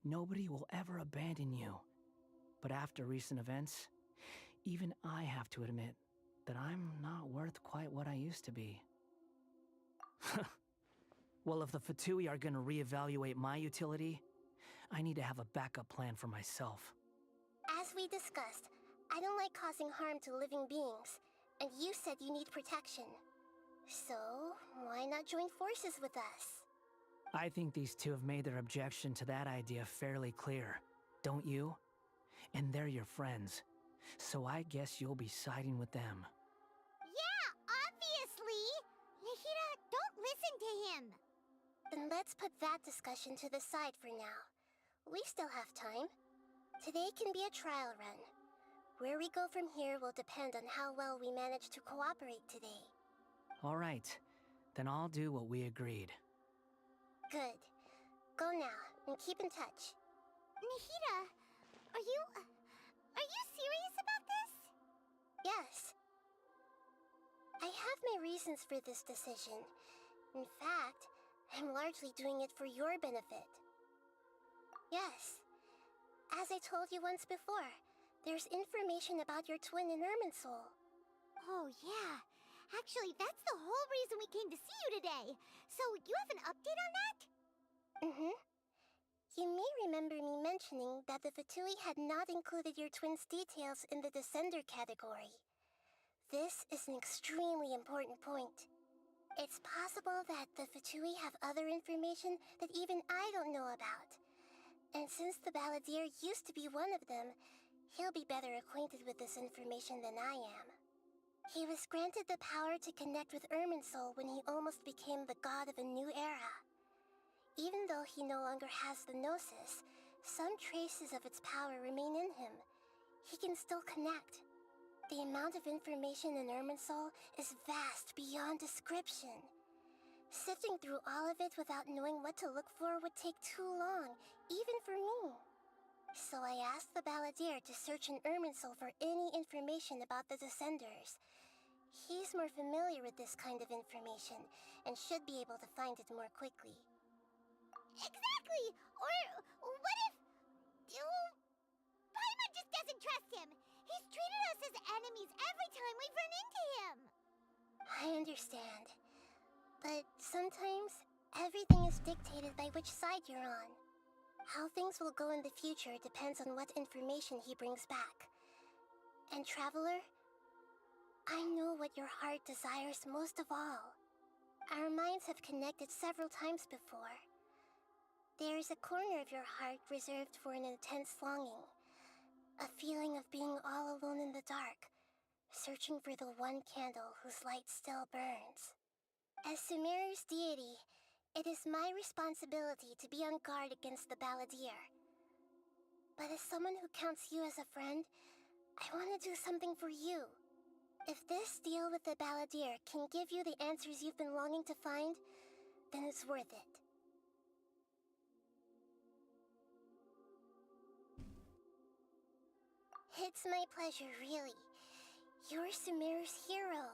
nobody will ever abandon you. But after recent events, even I have to admit that I'm not worth quite what I used to be. Well, if the Fatui are gonna reevaluate my utility, I need to have a backup plan for myself. As we discussed, I don't like causing harm to living beings, and you said you need protection. So, why not join forces with us? I think these two have made their objection to that idea fairly clear, don't you? And they're your friends, so I guess you'll be siding with them. Yeah, obviously! Nahida, don't listen to him! Then let's put that discussion to the side for now. We still have time. Today can be a trial run. Where we go from here will depend on how well we manage to cooperate today. All right, then I'll do what we agreed. Good. Go now, and keep in touch. Nahida, are you serious about this? Yes. I have my reasons for this decision. In fact, I'm largely doing it for your benefit. Yes. As I told you once before, there's information about your twin in Irminsul. Oh, yeah. Actually, that's the whole reason we came to see you today. So, you have an update on that? Mm-hmm. You may remember me mentioning that the Fatui had not included your twin's details in the Descender category. This is an extremely important point. It's possible that the Fatui have other information that even I don't know about. And since the Balladeer used to be one of them, he'll be better acquainted with this information than I am. He was granted the power to connect with Irminsul when he almost became the god of a new era. Even though he no longer has the Gnosis, some traces of its power remain in him. He can still connect. The amount of information in Irminsul is vast beyond description. Sifting through all of it without knowing what to look for would take too long, even for me. So I asked the Balladeer to search in Irminsul for any information about the Descenders. He's more familiar with this kind of information, and should be able to find it more quickly. Exactly! Or what if... Paimon just doesn't trust him! He's treated us as enemies every time we've run into him! I understand. But sometimes, everything is dictated by which side you're on. How things will go in the future depends on what information he brings back. And Traveler, I know what your heart desires most of all. Our minds have connected several times before. There is a corner of your heart reserved for an intense longing. A feeling of being all alone in the dark, searching for the one candle whose light still burns. As Sumeru's deity, it is my responsibility to be on guard against the Balladeer. But as someone who counts you as a friend, I want to do something for you. If this deal with the Balladeer can give you the answers you've been longing to find, then it's worth it. It's my pleasure, really. You're Sumeru's hero.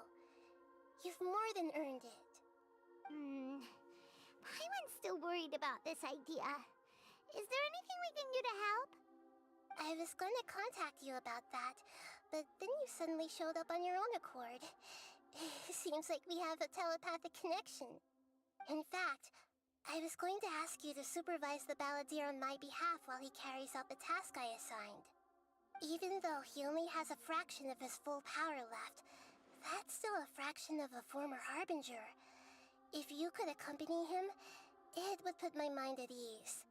You've more than earned it. Paimon's still worried about this idea. Is there anything we can do to help? I was gonna contact you about that, but then you suddenly showed up on your own accord. Seems like we have a telepathic connection. In fact, I was going to ask you to supervise the Balladeer on my behalf while he carries out the task I assigned. Even though he only has a fraction of his full power left, that's still a fraction of a former Harbinger. If you could accompany him, it would put my mind at ease.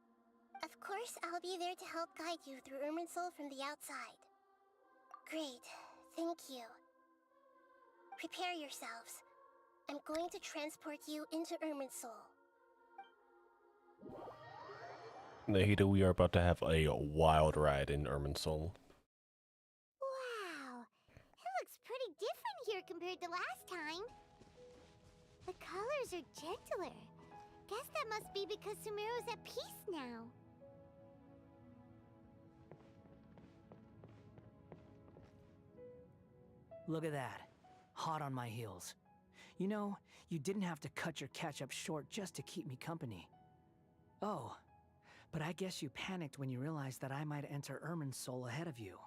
Of course, I'll be there to help guide you through Irminsul from the outside. Great, thank you. Prepare yourselves. I'm going to transport you into Irminsul. Nahida, we are about to have a wild ride in Irminsul. Wow, it looks pretty different here compared to last time. The colors are gentler. Guess that must be because Sumeru's at peace now. Look at that. Hot on my heels. You know, you didn't have to cut your catch-up short just to keep me company. Oh, but I guess you panicked when you realized that I might enter Irminsul ahead of you.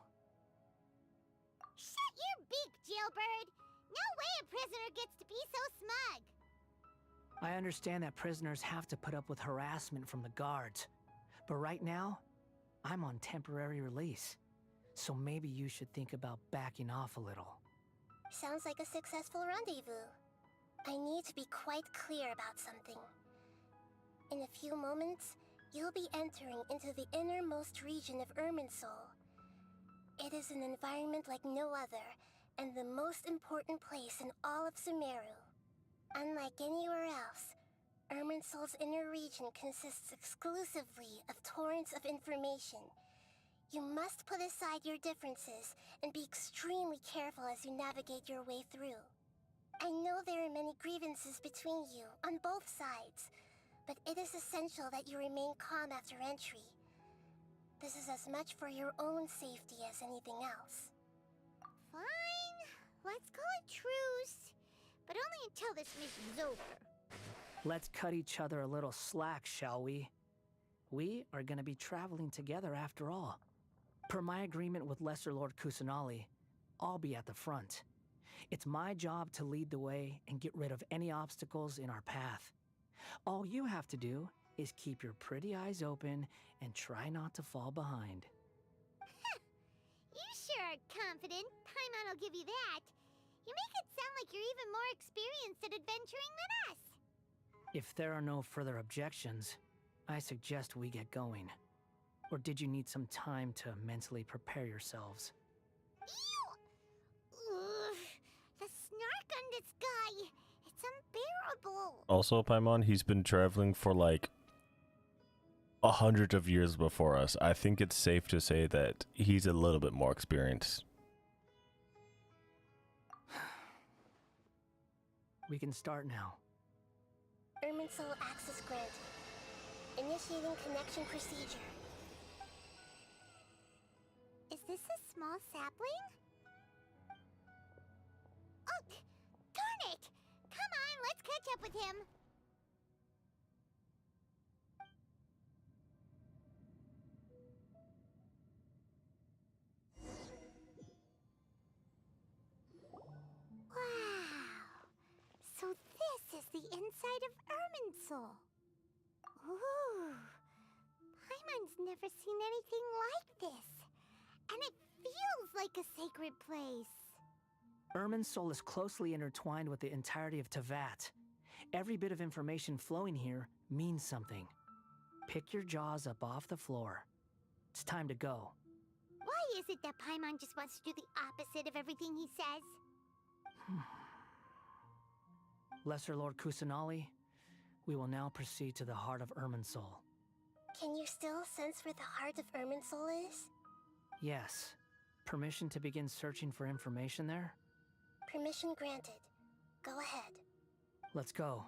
Shut your beak, jailbird! No way a prisoner gets to be so smug! I understand that prisoners have to put up with harassment from the guards, but right now, I'm on temporary release, so maybe you should think about backing off a little. Sounds like a successful rendezvous. I need to be quite clear about something. In a few moments, you'll be entering into the innermost region of Irminsul. It is an environment like no other, and the most important place in all of Sumeru. Unlike anywhere else, Irminsul's inner region consists exclusively of torrents of information. You must put aside your differences and be extremely careful as you navigate your way through. I know there are many grievances between you, on both sides, but it is essential that you remain calm after entry. This is as much for your own safety as anything else. Fine. Let's call it truce. But only until this mission's over. Let's cut each other a little slack, shall we? We are gonna be traveling together after all. Per my agreement with Lesser Lord Kusanali, I'll be at the front. It's my job to lead the way and get rid of any obstacles in our path. All you have to do is keep your pretty eyes open and try not to fall behind. You sure are confident. Paimon will give you that. You make it sound like you're even more experienced at adventuring than us. If there are no further objections, I suggest we get going. Or did you need some time to mentally prepare yourselves? Ew! Ugh, the snark on this guy. It's unbearable. Also, Paimon, he's been traveling for like 100 of years before us. I think it's safe to say that he's a little bit more experienced. We can start now. Irminsul access granted. Initiating connection procedure. Is this a small sapling? Oh, darn it! Come on, let's catch up with him. Wow. So this is the inside of Irminsul. Ooh. Paimon's never seen anything like this. And it feels like a sacred place. Irminsul is closely intertwined with the entirety of Tevat. Every bit of information flowing here means something. Pick your jaws up off the floor. It's time to go. Why is it that Paimon just wants to do the opposite of everything he says? Lesser Lord Kusanali, we will now proceed to the heart of Irminsul. Can you still sense where the heart of Irminsul is? Yes. Permission to begin searching for information there? Permission granted. Go ahead. Let's go.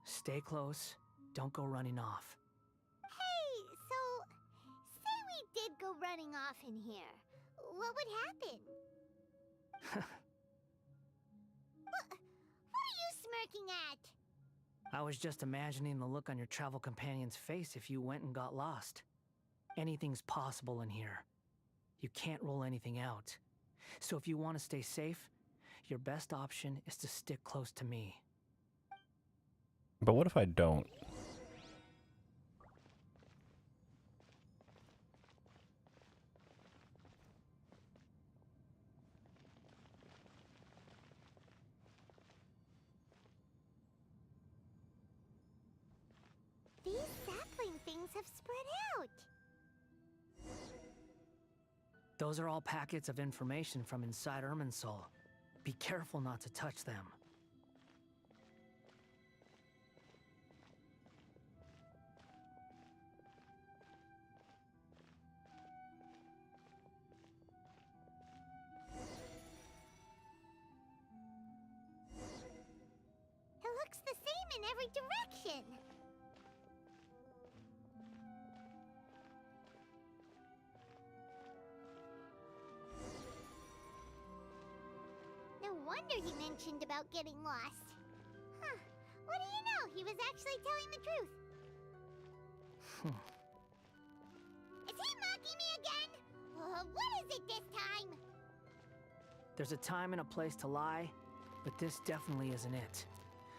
Stay close. Don't go running off. Hey, so, say we did go running off in here. What would happen? What are you smirking at? I was just imagining the look on your travel companion's face if you went and got lost. Anything's possible in here. You can't rule anything out. So if you want to stay safe, your best option is to stick close to me. But what if I don't? These sapling things have spread out. Those are all packets of information from inside Irminsul. Be careful not to touch them. It looks the same in every direction. No wonder he mentioned about getting lost. Huh. What do you know? He was actually telling the truth. Is he mocking me again? What is it this time? There's a time and a place to lie, but this definitely isn't it.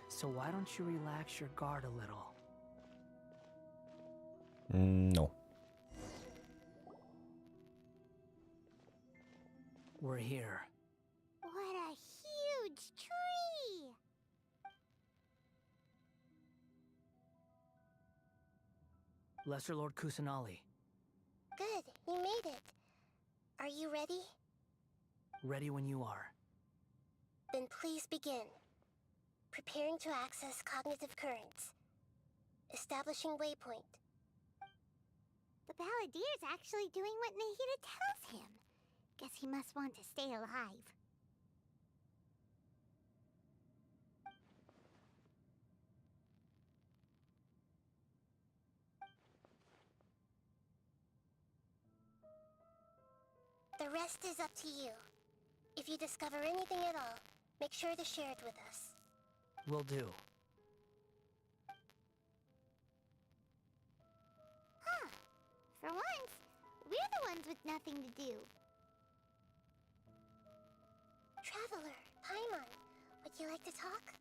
So why don't you relax your guard a little? No. We're here. What a huge tree! Lesser Lord Kusanali. Good, you made it. Are you ready? Ready when you are. Then please begin. Preparing to access cognitive currents. Establishing waypoint. The Balladeer's actually doing what Nahida tells him. Guess he must want to stay alive. The rest is up to you. If you discover anything at all, make sure to share it with us. Will do. Huh. For once, we're the ones with nothing to do. Traveler, Paimon, would you like to talk?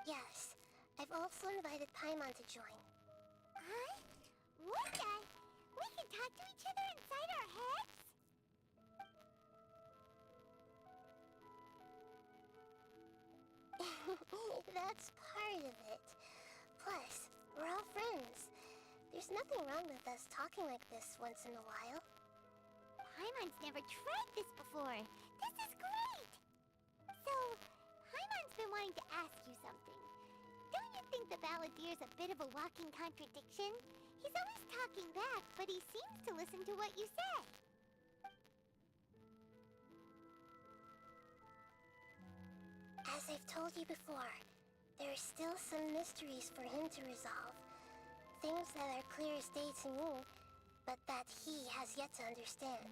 Yes, I've also invited Paimon to join. Huh? What the? We can talk to each other inside our heads? That's part of it. Plus, we're all friends. There's nothing wrong with us talking like this once in a while. Paimon's never tried this before. This is great! So, Paimon's been wanting to ask you something. Don't you think the Balladeer's a bit of a walking contradiction? He's always talking back, but he seems to listen to what you say. As I've told you before, there are still some mysteries for him to resolve. Things that are clear as day to me, but that he has yet to understand.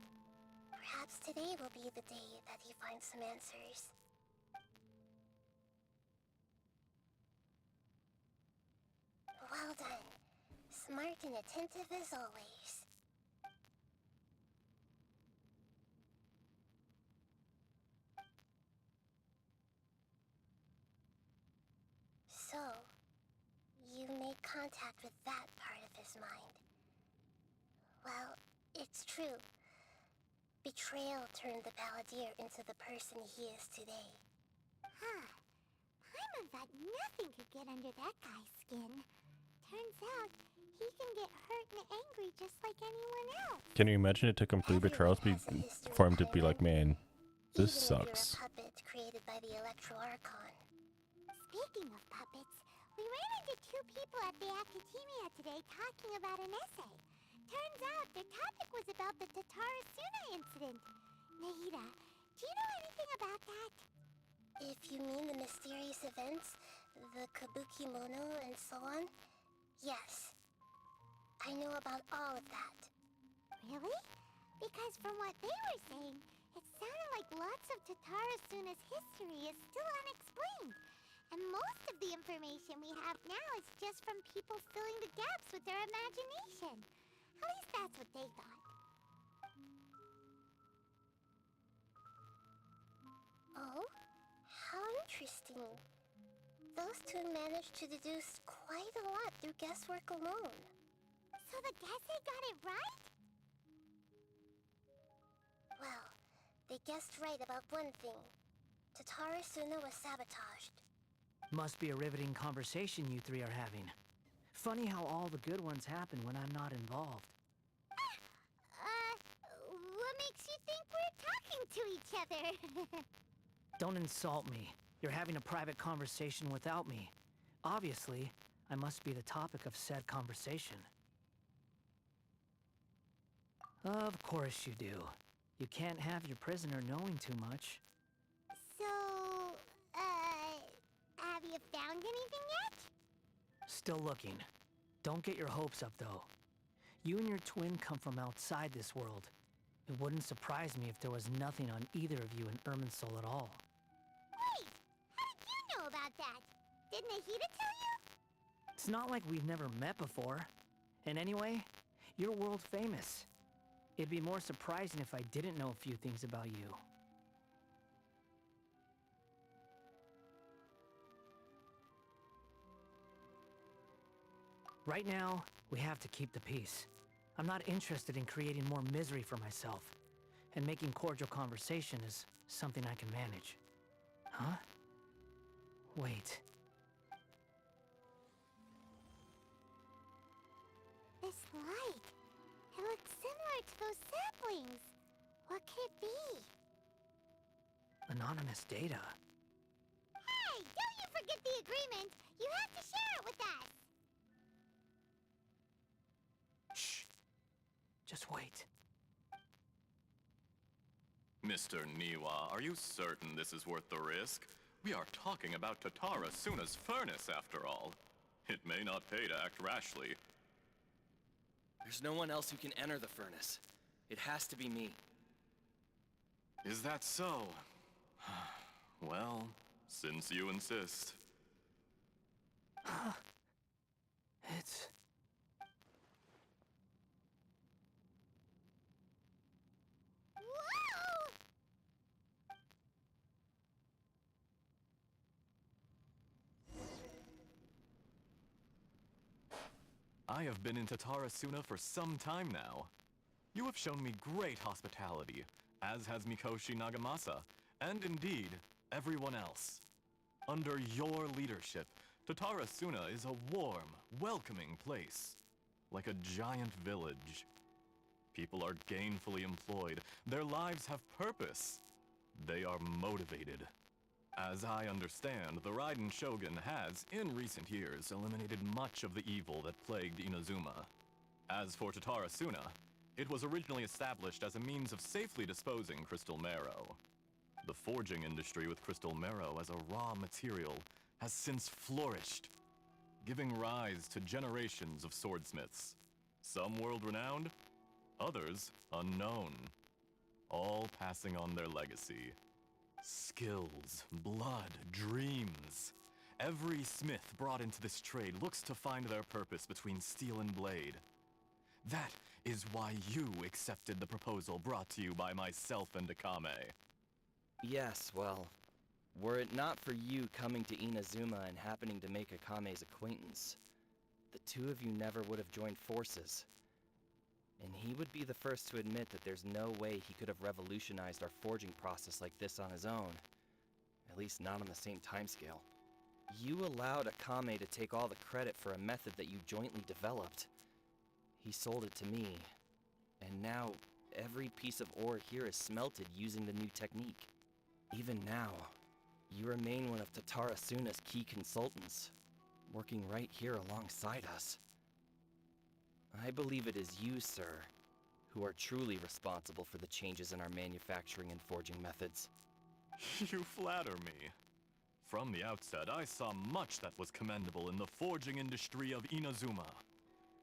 Perhaps today will be the day that he finds some answers. Well done. Smart and attentive as always. So, you made contact with that part of his mind. Well, it's true. Betrayal turned the Balladeer into the person he is today. Huh. Paimon thought nothing could get under that guy's skin. Turns out, he can get hurt and angry just like anyone else. Can you imagine it took him 3 betrayals Everyone has a history, for him to be like, Paimon. man, this Even sucks. if you're a puppet created by the Electro Archon. Speaking of puppets, we ran into 2 people at the Academia today talking about an essay. Turns out their topic was about the Tatarasuna incident. Nahida, do you know anything about that? If you mean the mysterious events, the Kabuki Mono and so on, yes. I know about all of that. Really? Because from what they were saying, it sounded like lots of Tatarasuna's history is still unexplained. And most of the information we have now is just from people filling the gaps with their imagination. At least that's what they thought. Oh? How interesting. Those two managed to deduce quite a lot through guesswork alone. So the Gese got it right? Well, they guessed right about one thing. Tatarasuna was sabotaged. Must be a riveting conversation you 3 are having. Funny how all the good ones happen when I'm not involved. What makes you think we're talking to each other? Don't insult me. You're having a private conversation without me. Obviously, I must be the topic of said conversation. Of course you do. You can't have your prisoner knowing too much. So, have you found anything yet? Still looking. Don't get your hopes up, though. You and your twin come from outside this world. It wouldn't surprise me if there was nothing on either of you in Irminsul at all. Wait! How did you know about that? Did Nahida tell you? It's not like we've never met before. And anyway, you're world famous. It'd be more surprising if I didn't know a few things about you. Right now, we have to keep the peace. I'm not interested in creating more misery for myself. And making cordial conversation is something I can manage. Huh? Wait. This light. It looks similar to those saplings. What could it be? Anonymous data. Hey, don't you forget the agreement! You have to share it with us! Shh. Just wait. Mr. Niwa, are you certain this is worth the risk? We are talking about Tatara Suna's furnace, after all. It may not pay to act rashly. There's no one else who can enter the furnace. It has to be me. Is that so? Well, since you insist. It's... Whoa! I have been in Tatara Suna for some time now. You have shown me great hospitality, as has Mikoshi Nagamasa, and indeed, everyone else. Under your leadership, Tatara Suna is a warm, welcoming place, like a giant village. People are gainfully employed, their lives have purpose. They are motivated. As I understand, the Raiden Shogun has, in recent years, eliminated much of the evil that plagued Inazuma. As for Tatara Suna, it was originally established as a means of safely disposing crystal marrow. The forging industry with crystal marrow as a raw material has since flourished, giving rise to generations of swordsmiths. Some world-renowned, others unknown, all passing on their legacy. Skills, blood, dreams. Every smith brought into this trade looks to find their purpose between steel and blade. That is why you accepted the proposal brought to you by myself and Akame. Yes, well, were it not for you coming to Inazuma and happening to make Akame's acquaintance, the two of you never would have joined forces. And he would be the first to admit that there's no way he could have revolutionized our forging process like this on his own. At least not on the same timescale. You allowed Akame to take all the credit for a method that you jointly developed. He sold it to me, and now every piece of ore here is smelted using the new technique. Even now, you remain one of Tatara Suna's key consultants, working right here alongside us. I believe it is you, sir, who are truly responsible for the changes in our manufacturing and forging methods. You flatter me. From the outset, I saw much that was commendable in the forging industry of Inazuma.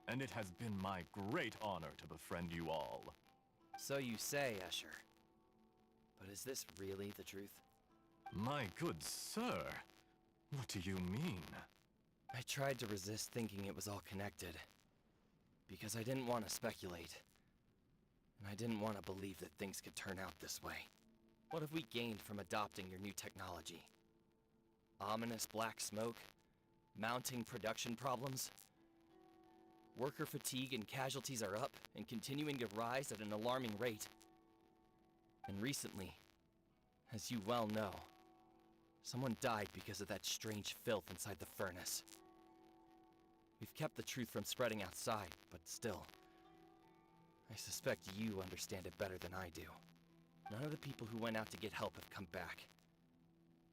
And it has been my great honor to befriend you all. So you say, Escher. But is this really the truth? My good sir, what do you mean? I tried to resist thinking it was all connected. Because I didn't want to speculate. And I didn't want to believe that things could turn out this way. What have we gained from adopting your new technology? Ominous black smoke? Mounting production problems? Worker fatigue and casualties are up and continuing to rise at an alarming rate. And recently, as you well know, someone died because of that strange filth inside the furnace. We've kept the truth from spreading outside, but still, I suspect you understand it better than I do. None of the people who went out to get help have come back.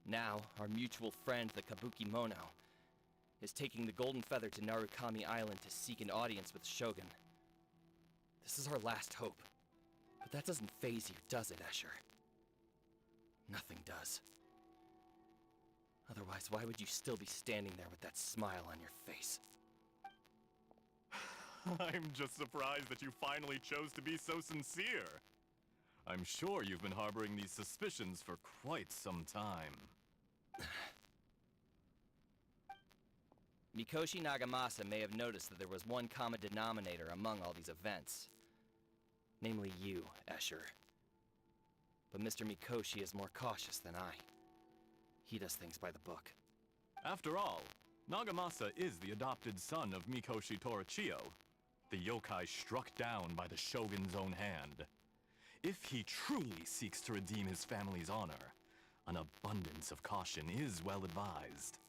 Now, our mutual friend, the Kabuki Mono, is taking the Golden Feather to Narukami Island to seek an audience with Shogun. This is our last hope. But that doesn't faze you, does it, Escher? Nothing does. Otherwise, why would you still be standing there with that smile on your face? I'm just surprised that you finally chose to be so sincere. I'm sure you've been harboring these suspicions for quite some time. Mikoshi Nagamasa may have noticed that there was one common denominator among all these events. Namely you, Escher. But Mr. Mikoshi is more cautious than I. He does things by the book. After all, Nagamasa is the adopted son of Mikoshi Torichio, the yokai struck down by the Shogun's own hand. If he truly seeks to redeem his family's honor, an abundance of caution is well advised.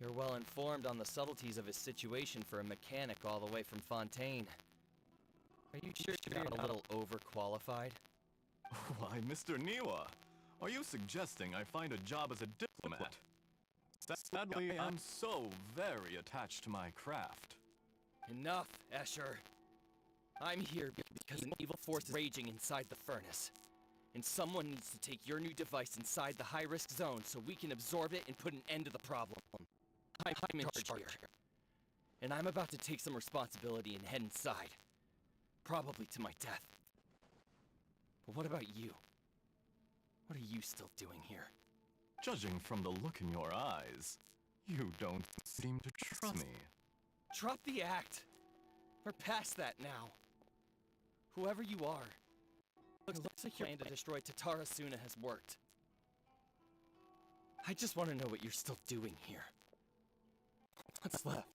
You're well informed on the subtleties of his situation for a mechanic all the way from Fontaine. Are you sure you're not a little overqualified? Why, Mr. Niwa, are you suggesting I find a job as a diplomat? Sadly, I'm so very attached to my craft. Enough, Escher. I'm here because an evil force is raging inside the furnace. And someone needs to take your new device inside the high-risk zone so we can absorb it and put an end to the problem. I'm in charge here. And I'm about to take some responsibility and head inside. Probably to my death. But what about you? What are you still doing here? Judging from the look in your eyes, you don't seem to trust me. Drop the act. We're past that now. Whoever you are, looks like your plan to destroy Tatarasuna has worked. I just want to know what you're still doing here. What's left?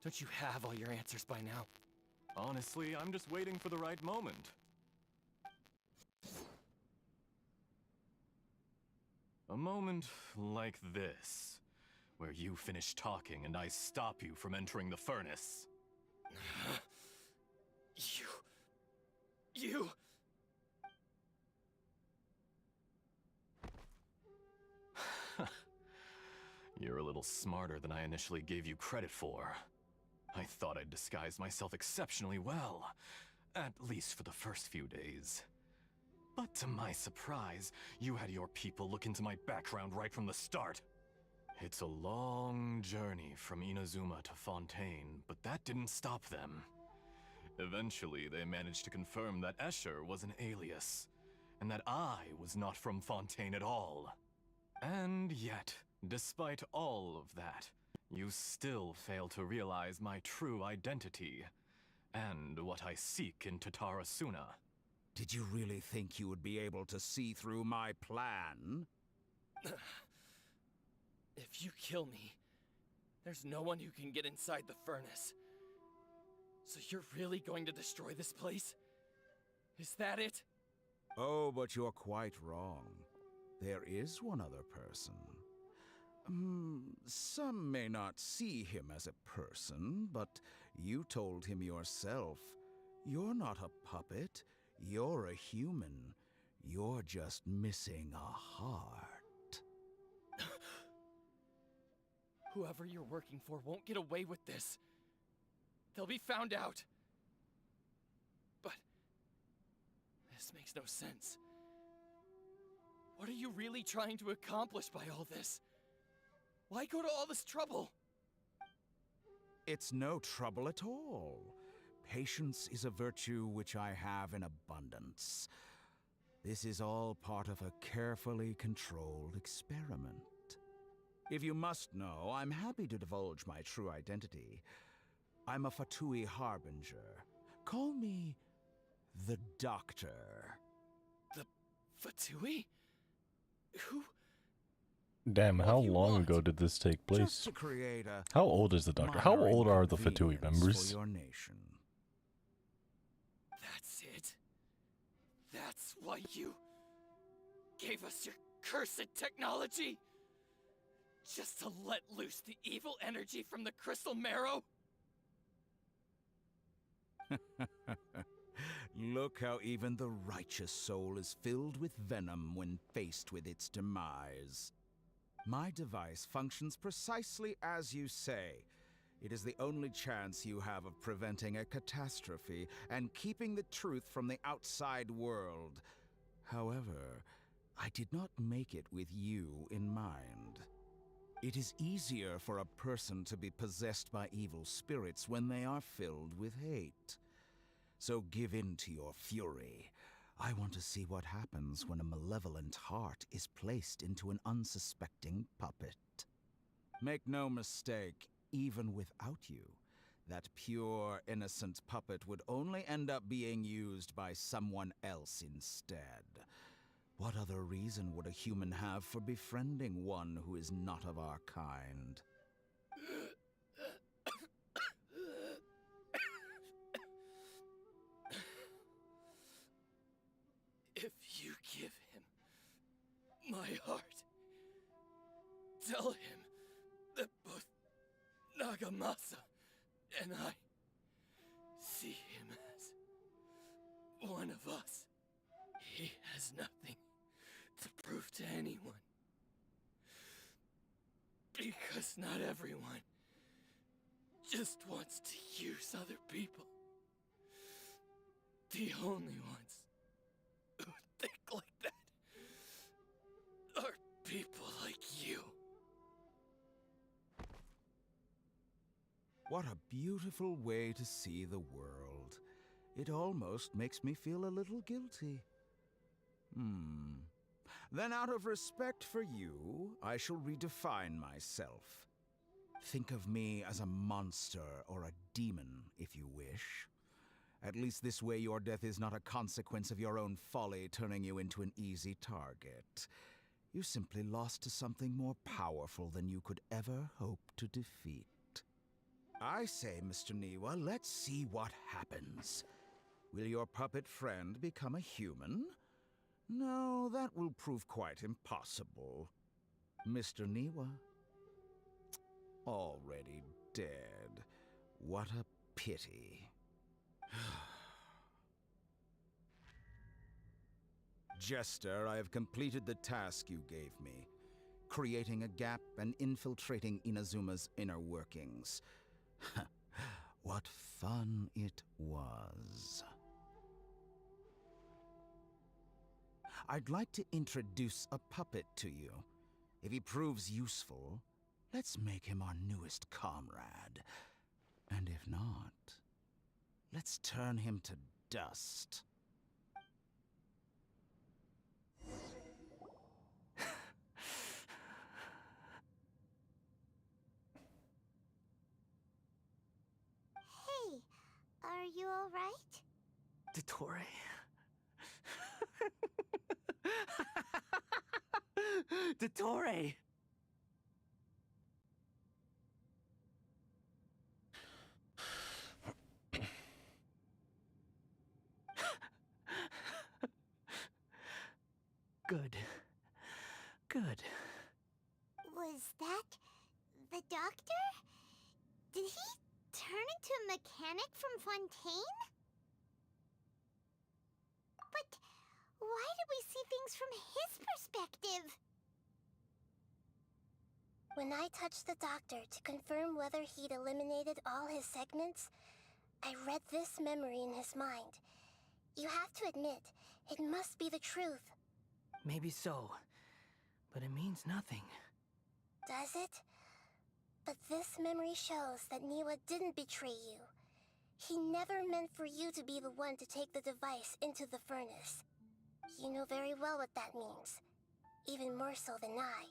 Don't you have all your answers by now? Honestly, I'm just waiting for the right moment. A moment like this, where you finish talking and I stop you from entering the furnace. You... You're a little smarter than I initially gave you credit for. I thought I'd disguised myself exceptionally well, at least for the first few days. But to my surprise, you had your people look into my background right from the start. It's a long journey from Inazuma to Fontaine, but that didn't stop them. Eventually, they managed to confirm that Escher was an alias, and that I was not from Fontaine at all. And yet, despite all of that, you still fail to realize my true identity, and what I seek in Tatarasuna. Did you really think you would be able to see through my plan? If you kill me, there's no one who can get inside the furnace. So you're really going to destroy this place? Is that it? Oh, but you're quite wrong. There is one other person. Some may not see him as a person, but you told him yourself. You're not a puppet. You're a human. You're just missing a heart. Whoever you're working for won't get away with this. They'll be found out. But this makes no sense. What are you really trying to accomplish by all this? Why go to all this trouble? It's no trouble at all. Patience is a virtue which I have in abundance. This is all part of a carefully controlled experiment. If you must know, I'm happy to divulge my true identity. I'm a Fatui Harbinger. Call me the Doctor. The Fatui? Who? Damn, how What do you long want? ago did this take Just place? to create a How old is the Doctor? How minor old are the Fatui inconvenience members? for your nation. That's it? That's why you gave us your cursed technology? Just to let loose the evil energy from the crystal marrow? Look how even the righteous soul is filled with venom when faced with its demise. My device functions precisely as you say. It is the only chance you have of preventing a catastrophe and keeping the truth from the outside world. However, I did not make it with you in mind. It is easier for a person to be possessed by evil spirits when they are filled with hate. So give in to your fury. I want to see what happens when a malevolent heart is placed into an unsuspecting puppet. Make no mistake, even without you, that pure, innocent puppet would only end up being used by someone else instead. What other reason would a human have for befriending one who is not of our kind? If you give him my heart, tell him the Nagamasa, and I see him as one of us. He has nothing to prove to anyone. Because not everyone just wants to use other people. The only ones who think like that are people like you. What a beautiful way to see the world. It almost makes me feel a little guilty. Then out of respect for you, I shall redefine myself. Think of me as a monster or a demon, if you wish. At least this way your death is not a consequence of your own folly turning you into an easy target. You simply lost to something more powerful than you could ever hope to defeat. I say, Mr. Niwa, let's see what happens. Will your puppet friend become a human? No, that will prove quite impossible. Mr. Niwa? Already dead. What a pity. Jester, I have completed the task you gave me. Creating a gap and infiltrating Inazuma's inner workings. What fun it was. I'd like to introduce a puppet to you. If he proves useful, let's make him our newest comrade. And if not, let's turn him to dust. Hey, are you alright? Dottore? Dottore! Good. Good. Was that the doctor? Did he turn into a mechanic from Fontaine? But why did we see things from his perspective? When I touched the doctor to confirm whether he'd eliminated all his segments, I read this memory in his mind. You have to admit, it must be the truth. Maybe so, but it means nothing. Does it? But this memory shows that Niwa didn't betray you. He never meant for you to be the one to take the device into the furnace. You know very well what that means. Even more so than I.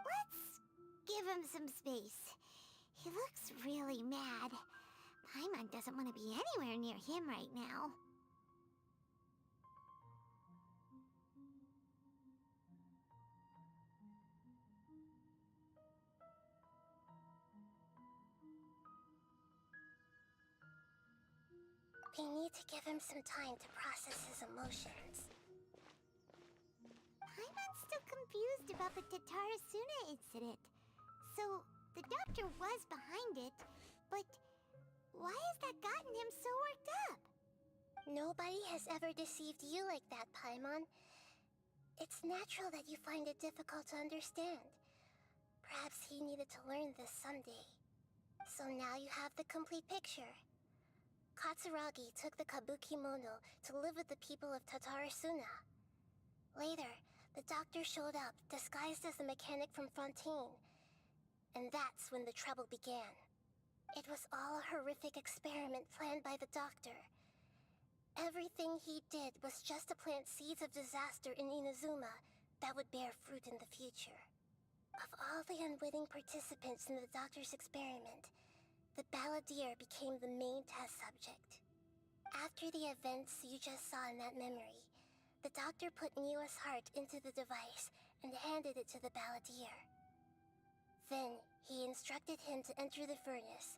Let's give him some space. He looks really mad. Paimon doesn't want to be anywhere near him right now. We need to give him some time to process his emotions. Paimon's still confused about the Tatarasuna incident. So, the doctor was behind it, but why has that gotten him so worked up? Nobody has ever deceived you like that, Paimon. It's natural that you find it difficult to understand. Perhaps he needed to learn this someday. So now you have the complete picture. Katsuragi took the Kabuki Mono to live with the people of Tatarasuna. Later, the doctor showed up, disguised as a mechanic from Fontaine. And that's when the trouble began. It was all a horrific experiment planned by the doctor. Everything he did was just to plant seeds of disaster in Inazuma that would bear fruit in the future. Of all the unwitting participants in the doctor's experiment, the balladeer became the main test subject. After the events you just saw in that memory, the doctor put Niwa's heart into the device and handed it to the balladeer. Then, he instructed him to enter the furnace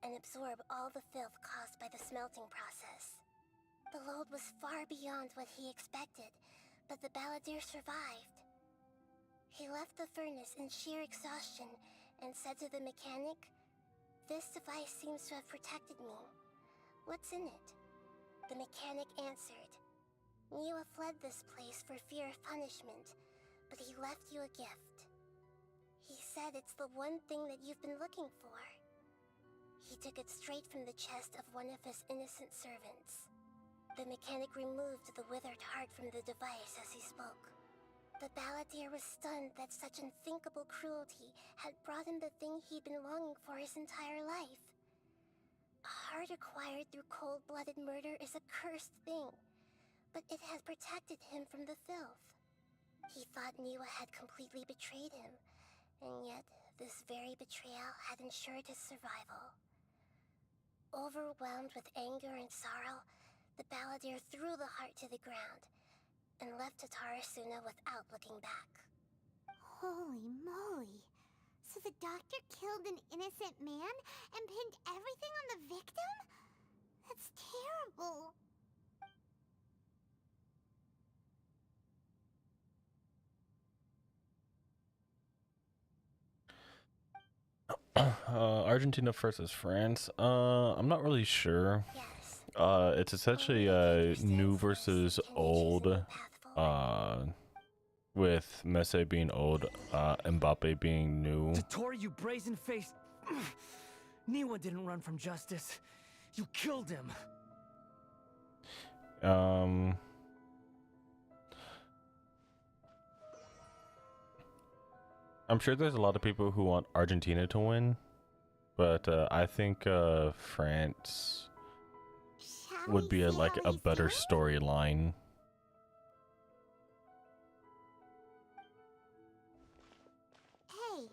and absorb all the filth caused by the smelting process. The load was far beyond what he expected, but the balladeer survived. He left the furnace in sheer exhaustion and said to the mechanic, "This device seems to have protected me. What's in it?" The mechanic answered, "Niwa fled this place for fear of punishment, but he left you a gift. He said it's the one thing that you've been looking for." He took it straight from the chest of one of his innocent servants. The mechanic removed the withered heart from the device as he spoke. The balladeer was stunned that such unthinkable cruelty had brought him the thing he'd been longing for his entire life. A heart acquired through cold-blooded murder is a cursed thing, but it has protected him from the filth. He thought Niwa had completely betrayed him, and yet this very betrayal had ensured his survival. Overwhelmed with anger and sorrow, the balladeer threw the heart to the ground and left Tatarasuna without looking back. Holy moly. So the doctor killed an innocent man and pinned everything on the victim? That's terrible. Argentina versus France. I'm not really sure. Yes. It's essentially new versus old. With Messi being old, Mbappe being new. Tori, you brazen-faced... Niwa didn't run from justice. You killed him. I'm sure there's a lot of people who want Argentina to win, but I think France would be like a better storyline. Hey,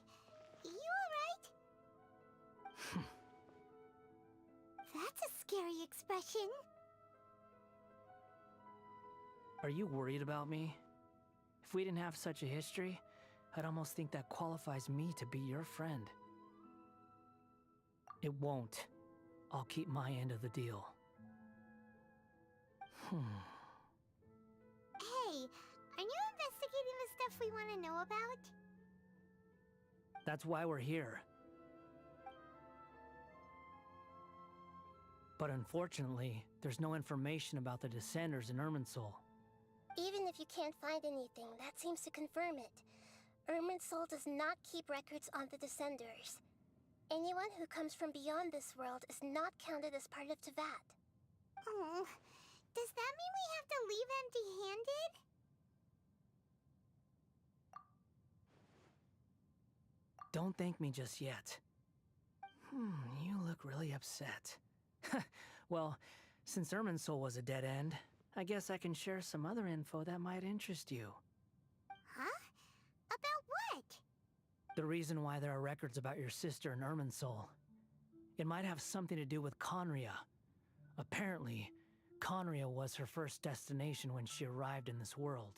you alright? That's a scary expression. Are you worried about me? If we didn't have such a history, I'd almost think that qualifies me to be your friend. It won't. I'll keep my end of the deal. Hey, are you investigating the stuff we want to know about? That's why we're here. But unfortunately, there's no information about the Descenders in Irminsul. Even if you can't find anything, that seems to confirm it. Irminsul does not keep records on the Descenders. Anyone who comes from beyond this world is not counted as part of Tevat. Oh, does that mean we have to leave empty-handed? Don't thank me just yet. You look really upset. Well, since Irminsul was a dead end, I guess I can share some other info that might interest you. Huh? About what? The reason why there are records about your sister in Irminsul. It might have something to do with Conria. Apparently, Conria was her first destination when she arrived in this world.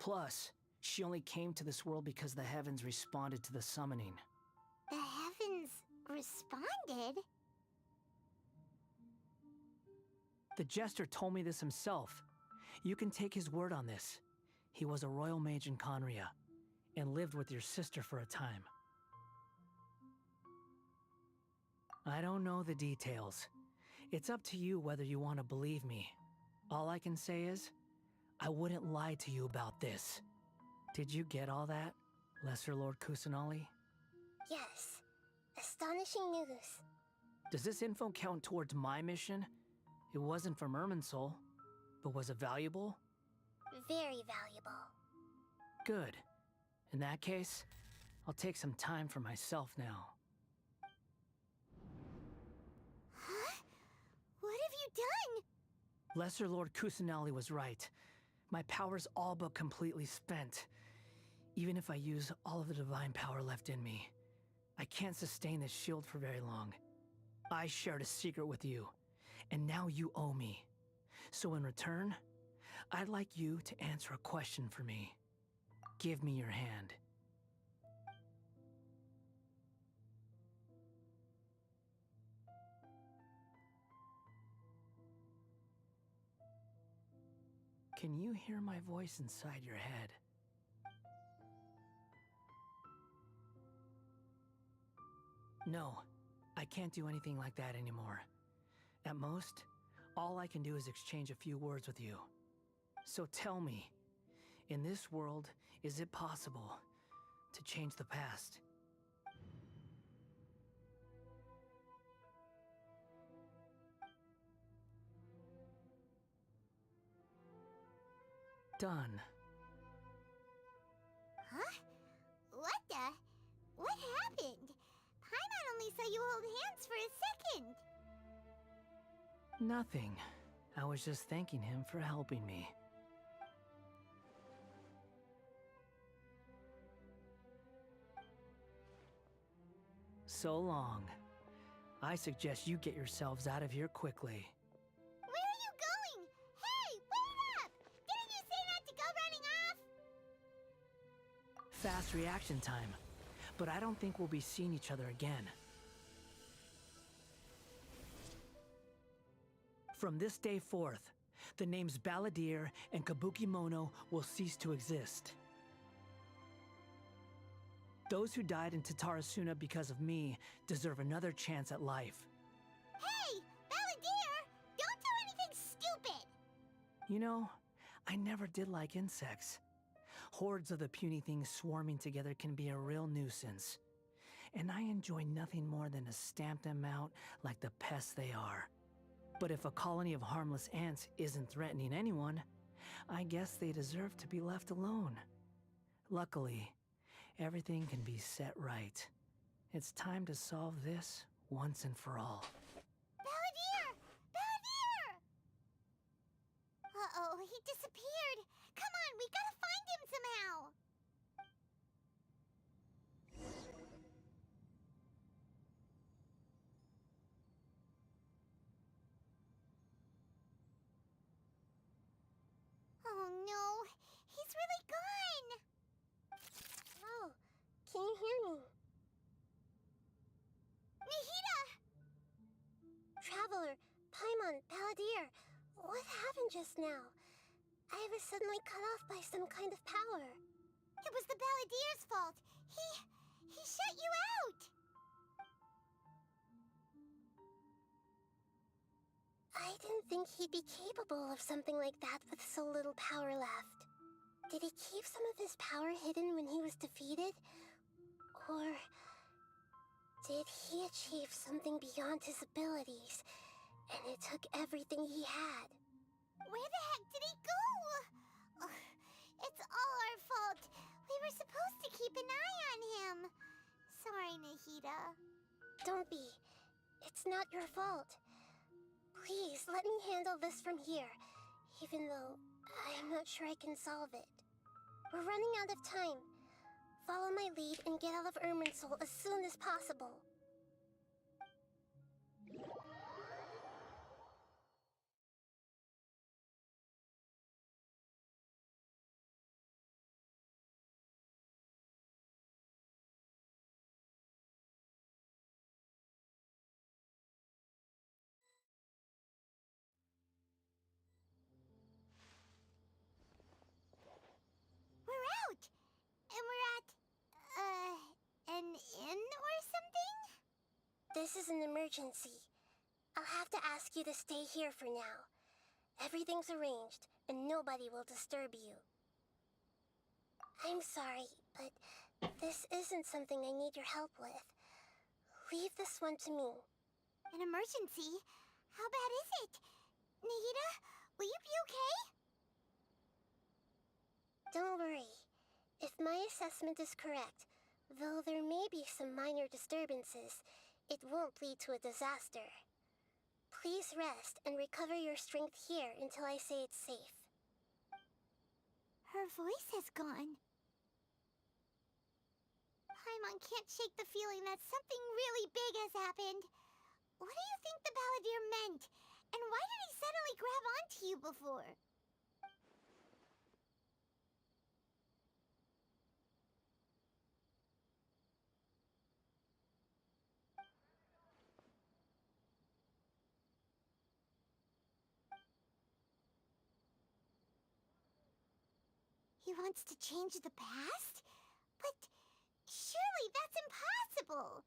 Plus, she only came to this world because the heavens responded to the summoning. The heavens responded? The Jester told me this himself. You can take his word on this. He was a royal mage in Conria, and lived with your sister for a time. I don't know the details. It's up to you whether you want to believe me. All I can say is, I wouldn't lie to you about this. Did you get all that, Lesser Lord Kusanali? Yes. Astonishing news. Does this info count towards my mission? It wasn't from Irminsul, but was it valuable? Very valuable. Good. In that case, I'll take some time for myself now. Huh? What have you done? Lesser Lord Kusanali was right. My power's all but completely spent. Even if I use all of the divine power left in me, I can't sustain this shield for very long. I shared a secret with you, and now you owe me. So in return, I'd like you to answer a question for me. Give me your hand. Can you hear my voice inside your head? No, I can't do anything like that anymore. At most, all I can do is exchange a few words with you. So tell me, in this world, is it possible to change the past? Done. Huh? What the? What happened? Paimon only saw you hold hands for a second. Nothing. I was just thanking him for helping me. So long. I suggest you get yourselves out of here quickly. Where are you going? Hey, wait up! Didn't you say not to go running off? Fast reaction time. But I don't think we'll be seeing each other again. From this day forth, the names Balladeer and Kabukimono will cease to exist. Those who died in Tatarasuna because of me deserve another chance at life. Hey, Balladeer! Don't do anything stupid! You know, I never did like insects. Hordes of the puny things swarming together can be a real nuisance. And I enjoy nothing more than to stamp them out like the pests they are. But if a colony of harmless ants isn't threatening anyone, I guess they deserve to be left alone. Luckily, everything can be set right. It's time to solve this once and for all. Balladeer! Balladeer! Uh-oh, he disappeared. Come on, we gotta find him somehow. Oh no, he's really gone. Oh, can you hear me? Nahida! Traveler, Paimon, Balladeer, what happened just now? I was suddenly cut off by some kind of power. It was the Balladeer's fault. He shut you out. I didn't think he'd be capable of something like that with so little power left. Did he keep some of his power hidden when he was defeated? Or did he achieve something beyond his abilities, and it took everything he had? Where the heck did he go? Ugh, it's all our fault. We were supposed to keep an eye on him. Sorry, Nahida. Don't be. It's not your fault. Please, let me handle this from here, even though I'm not sure I can solve it. We're running out of time. Follow my lead and get out of Irminsul as soon as possible. We're out! And we're at, an inn or something? This is an emergency. I'll have to ask you to stay here for now. Everything's arranged, and nobody will disturb you. I'm sorry, but this isn't something I need your help with. Leave this one to me. An emergency? How bad is it? Nahida, will you be okay? Don't worry. If my assessment is correct, though there may be some minor disturbances, it won't lead to a disaster. Please rest and recover your strength here until I say it's safe. Her voice has gone. Paimon can't shake the feeling that something really big has happened. What do you think the Balladeer meant? And why did he suddenly grab onto you before? He wants to change the past? But surely that's impossible!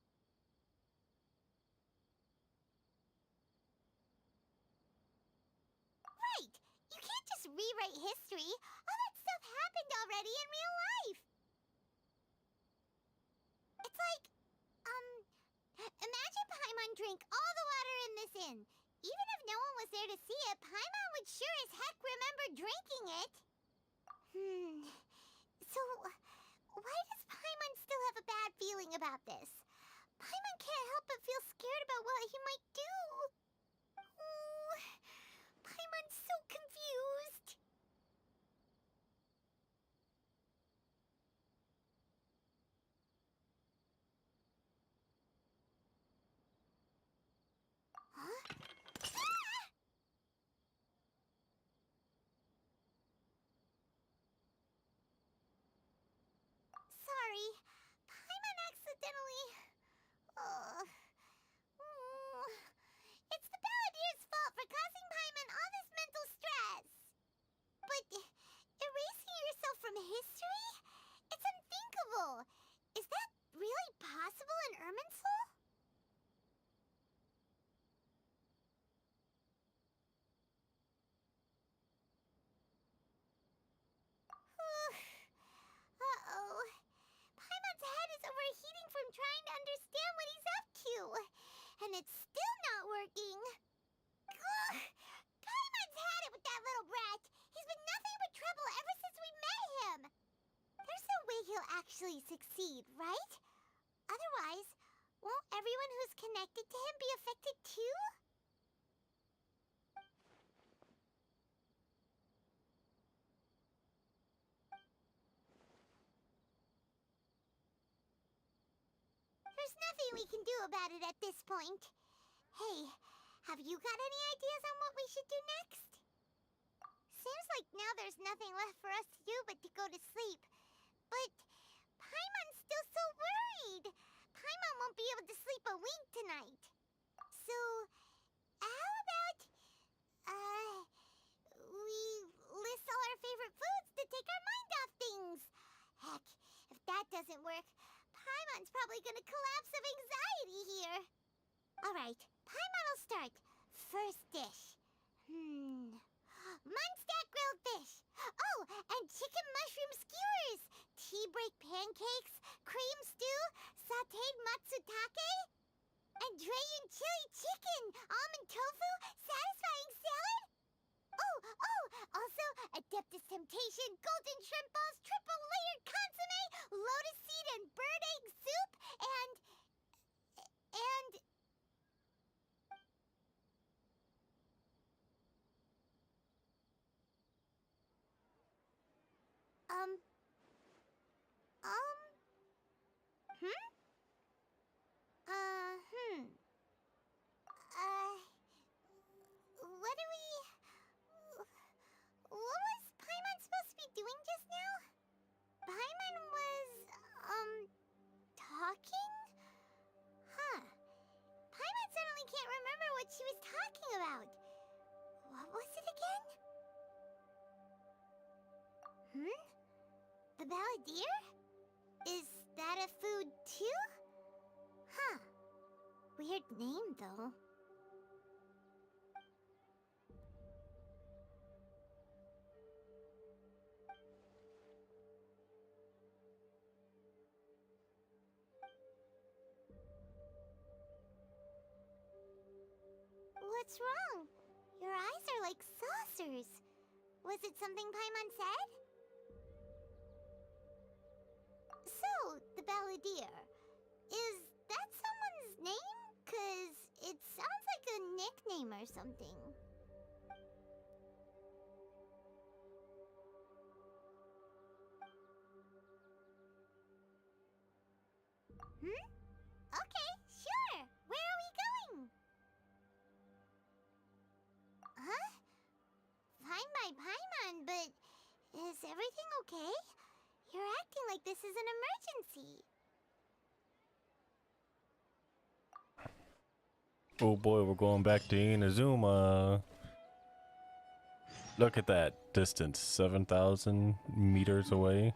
Right! You can't just rewrite history! All that stuff happened already in real life! It's like, imagine Paimon drank all the water in this inn. Even if no one was there to see it, Paimon would sure as heck remember drinking it. So, why does Paimon still have a bad feeling about this? Paimon can't help but feel scared about what he might do. Oh, Paimon's so confused. Huh? Ah! Sorry, Paimon accidentally... Ugh. Mm. It's the Balladeer's fault for causing Paimon all this mental stress. But erasing yourself from history? It's unthinkable. Is that really possible in Irminsul? Uh-oh. Paimon's head is overheating from trying to understand what he's up to. And it's still not working. Ugh. Paimon's had it with that little brat. He's been nothing but trouble ever since we met him. There's no way he'll actually succeed, right? Otherwise, won't everyone who's connected to him be affected too? There's nothing we can do about it at this point. Hey, have you got any ideas on what we should do next? Seems like now there's nothing left for us to do but to go to sleep. But Paimon's still so worried. Paimon won't be able to sleep a wink tonight. So, how about, we list all our favorite foods to take our mind off things? Heck, if that doesn't work, Paimon's probably gonna collapse of anxiety here. Alright, Paimon will start. First dish. Munstack grilled fish. Oh, and chicken mushroom skewers. Tea break pancakes. Cream stew. Sauteed matsutake. And Dragon chili chicken. Almond tofu. Satisfying salad. Oh, also Adeptus Temptation. Golden shrimp balls. Triple layered consomme. Lotus seed and bird egg soup. And... What do we... What was Paimon supposed to be doing just now? Paimon was, talking? Huh. Paimon suddenly can't remember what she was talking about. What was it again? The Balladeer? Is that a food too? Huh. Weird name, though. What's wrong? Your eyes are like saucers. Was it something Paimon said? So, the Balladeer. Is that someone's name? 'Cause it sounds like a nickname or something. Okay, sure. Where are we going? Huh? Fine by Paimon, but is everything okay? You're acting like this is an emergency. Oh boy, we're going back to Inazuma. Look at that distance, 7,000 meters away.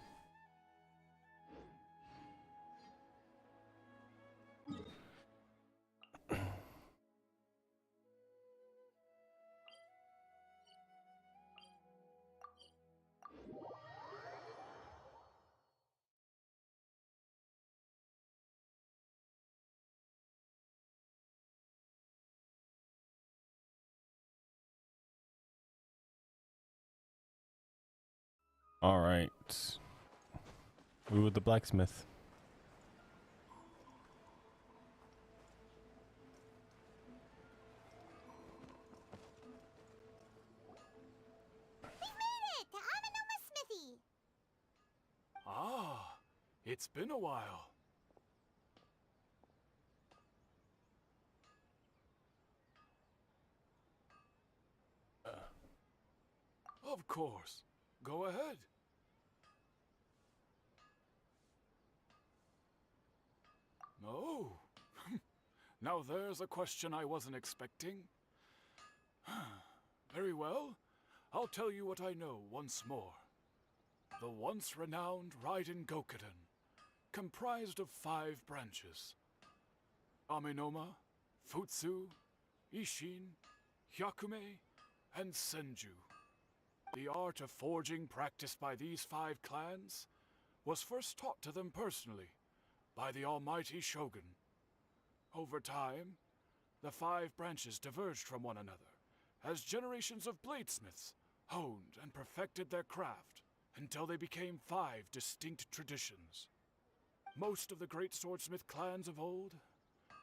All right. We with the blacksmith. We made it to Amanoma Smithy. Ah, it's been a while. Of course. Go ahead. Oh. Now there's a question I wasn't expecting. Very well. I'll tell you what I know once more. The once renowned Raiden Gokuden, comprised of 5 branches. Amenoma, Futsu, Ishin, Hyakume, and Senju. The art of forging practiced by these 5 clans was first taught to them personally by the almighty Shogun. Over time, the 5 branches diverged from one another as generations of bladesmiths honed and perfected their craft until they became 5 distinct traditions. Most of the great swordsmith clans of old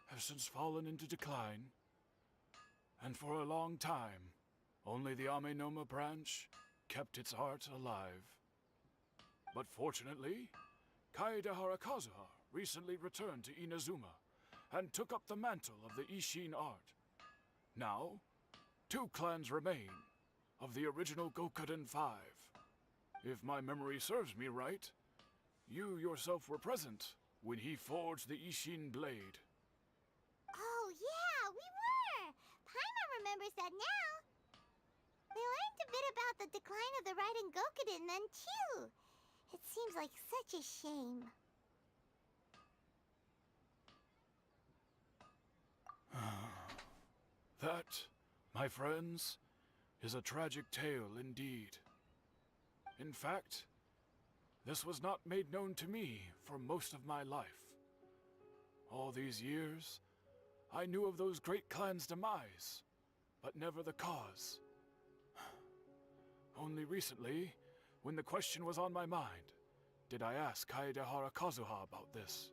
have since fallen into decline, and for a long time, only the Amenoma branch kept its art alive. But fortunately, Kaedehara Kazuha recently returned to Inazuma and took up the mantle of the Ishin art. Now, 2 clans remain of the original Gokuden 5. If my memory serves me right, you yourself were present when he forged the Ishin blade. Oh, yeah, we were! Paimon remembers that now. We learned a bit about the decline of the Raiden Gokuden then, too. It seems like such a shame. That, my friends, is a tragic tale indeed. In fact, this was not made known to me for most of my life. All these years, I knew of those great clans' demise, but never the cause. Only recently, when the question was on my mind, did I ask Kaedehara Kazuha about this.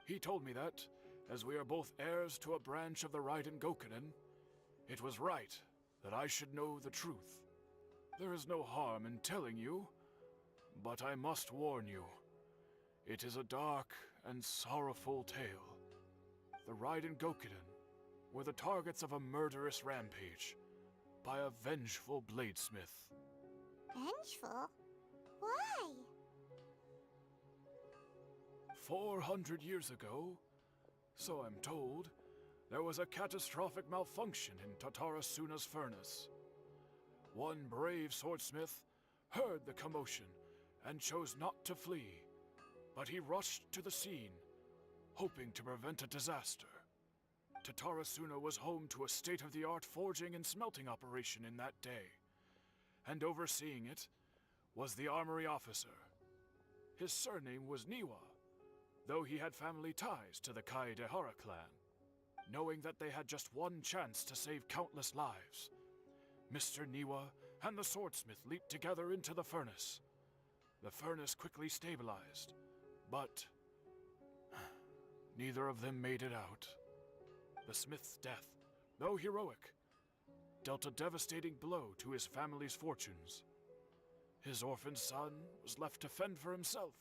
He told me that, as we are both heirs to a branch of the Raiden Gokuden, it was right that I should know the truth. There is no harm in telling you, but I must warn you. It is a dark and sorrowful tale. The Raiden Gokuden were the targets of a murderous rampage by a vengeful bladesmith. Vengeful? Why? 400 years ago, so I'm told, there was a catastrophic malfunction in Tatarasuna's furnace. One brave swordsmith heard the commotion and chose not to flee, but he rushed to the scene, hoping to prevent a disaster. Tatarasuna was home to a state-of-the-art forging and smelting operation in that day, and overseeing it was the armory officer. His surname was Niwa, though he had family ties to the Kaedehara clan. Knowing that they had just one chance to save countless lives, Mr. Niwa and the swordsmith leaped together into the furnace. The furnace quickly stabilized, but neither of them made it out. The smith's death, though heroic, dealt a devastating blow to his family's fortunes. His orphaned son was left to fend for himself,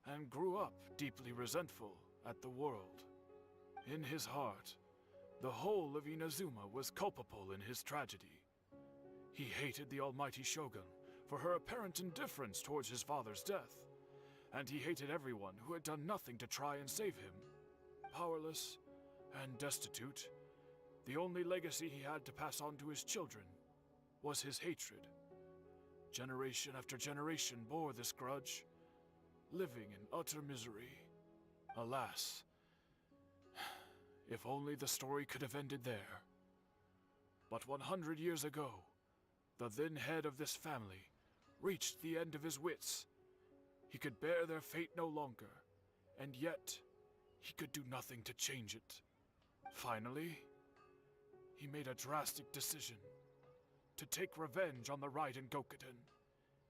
and grew up deeply resentful at the world. In his heart, the whole of Inazuma was culpable in his tragedy. He hated the almighty Shogun for her apparent indifference towards his father's death, and he hated everyone who had done nothing to try and save him. Powerless and destitute, the only legacy he had to pass on to his children was his hatred. Generation after generation bore this grudge, living in utter misery. Alas, if only the story could have ended there. But 100 years ago, the then head of this family reached the end of his wits. He could bear their fate no longer, and yet he could do nothing to change it. Finally, he made a drastic decision to take revenge on the Raiden Gokuden.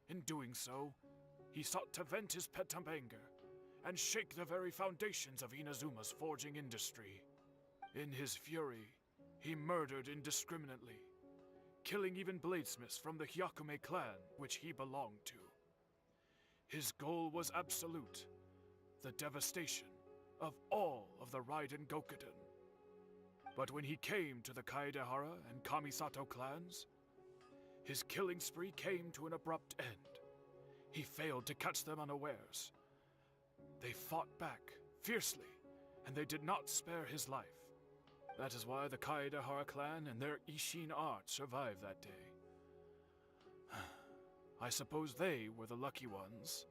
In doing so, he sought to vent his pent up anger and shake the very foundations of Inazuma's forging industry. In his fury, he murdered indiscriminately, killing even bladesmiths from the Hyakume clan which he belonged to. His goal was absolute, the devastation of all of the Raiden Gokuden. But when he came to the Kaedehara and Kamisato clans, his killing spree came to an abrupt end. He failed to catch them unawares. They fought back fiercely, and they did not spare his life. That is why the Kaedehara clan and their Ishin art survived that day. I suppose they were the lucky ones,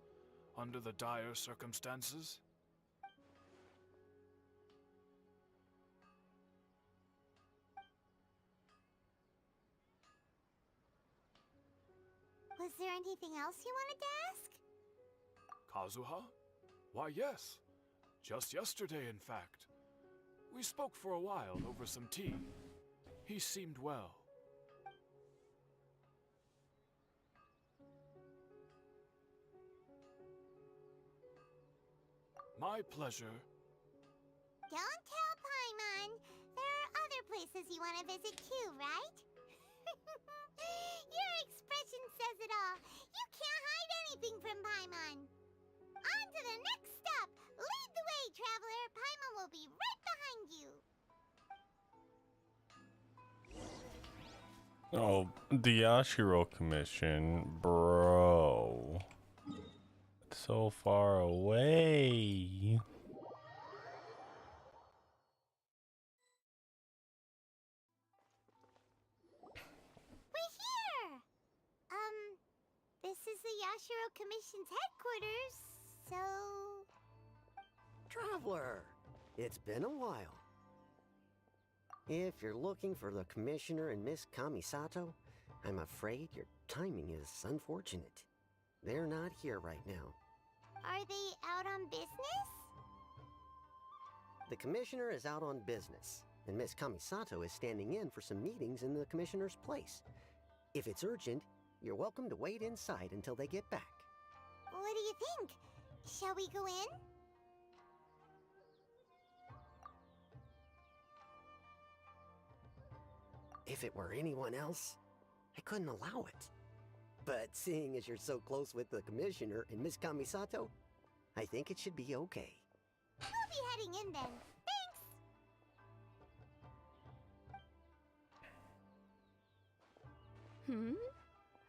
under the dire circumstances. Was there anything else you wanted to ask? Kazuha? Why, yes. Just yesterday, in fact. We spoke for a while over some tea. He seemed well. My pleasure. Don't tell Paimon. There are other places you want to visit too, right? Your expression says it all. You can't hide anything from Paimon. On to the next stop. Lead the way, traveler. Paimon will be right behind you. Oh, the Yashiro Commission, bro. It's so far away. We're here. This is the Yashiro Commission's headquarters, so... Traveler, it's been a while. If you're looking for the Commissioner and Miss Kamisato, I'm afraid your timing is unfortunate. They're not here right now. Are they out on business? The Commissioner is out on business, and Miss Kamisato is standing in for some meetings in the Commissioner's place. If it's urgent, you're welcome to wait inside until they get back. What do you think? Shall we go in? If it were anyone else, I couldn't allow it. But seeing as you're so close with the Commissioner and Miss Kamisato, I think it should be okay. We'll be heading in then. Thanks!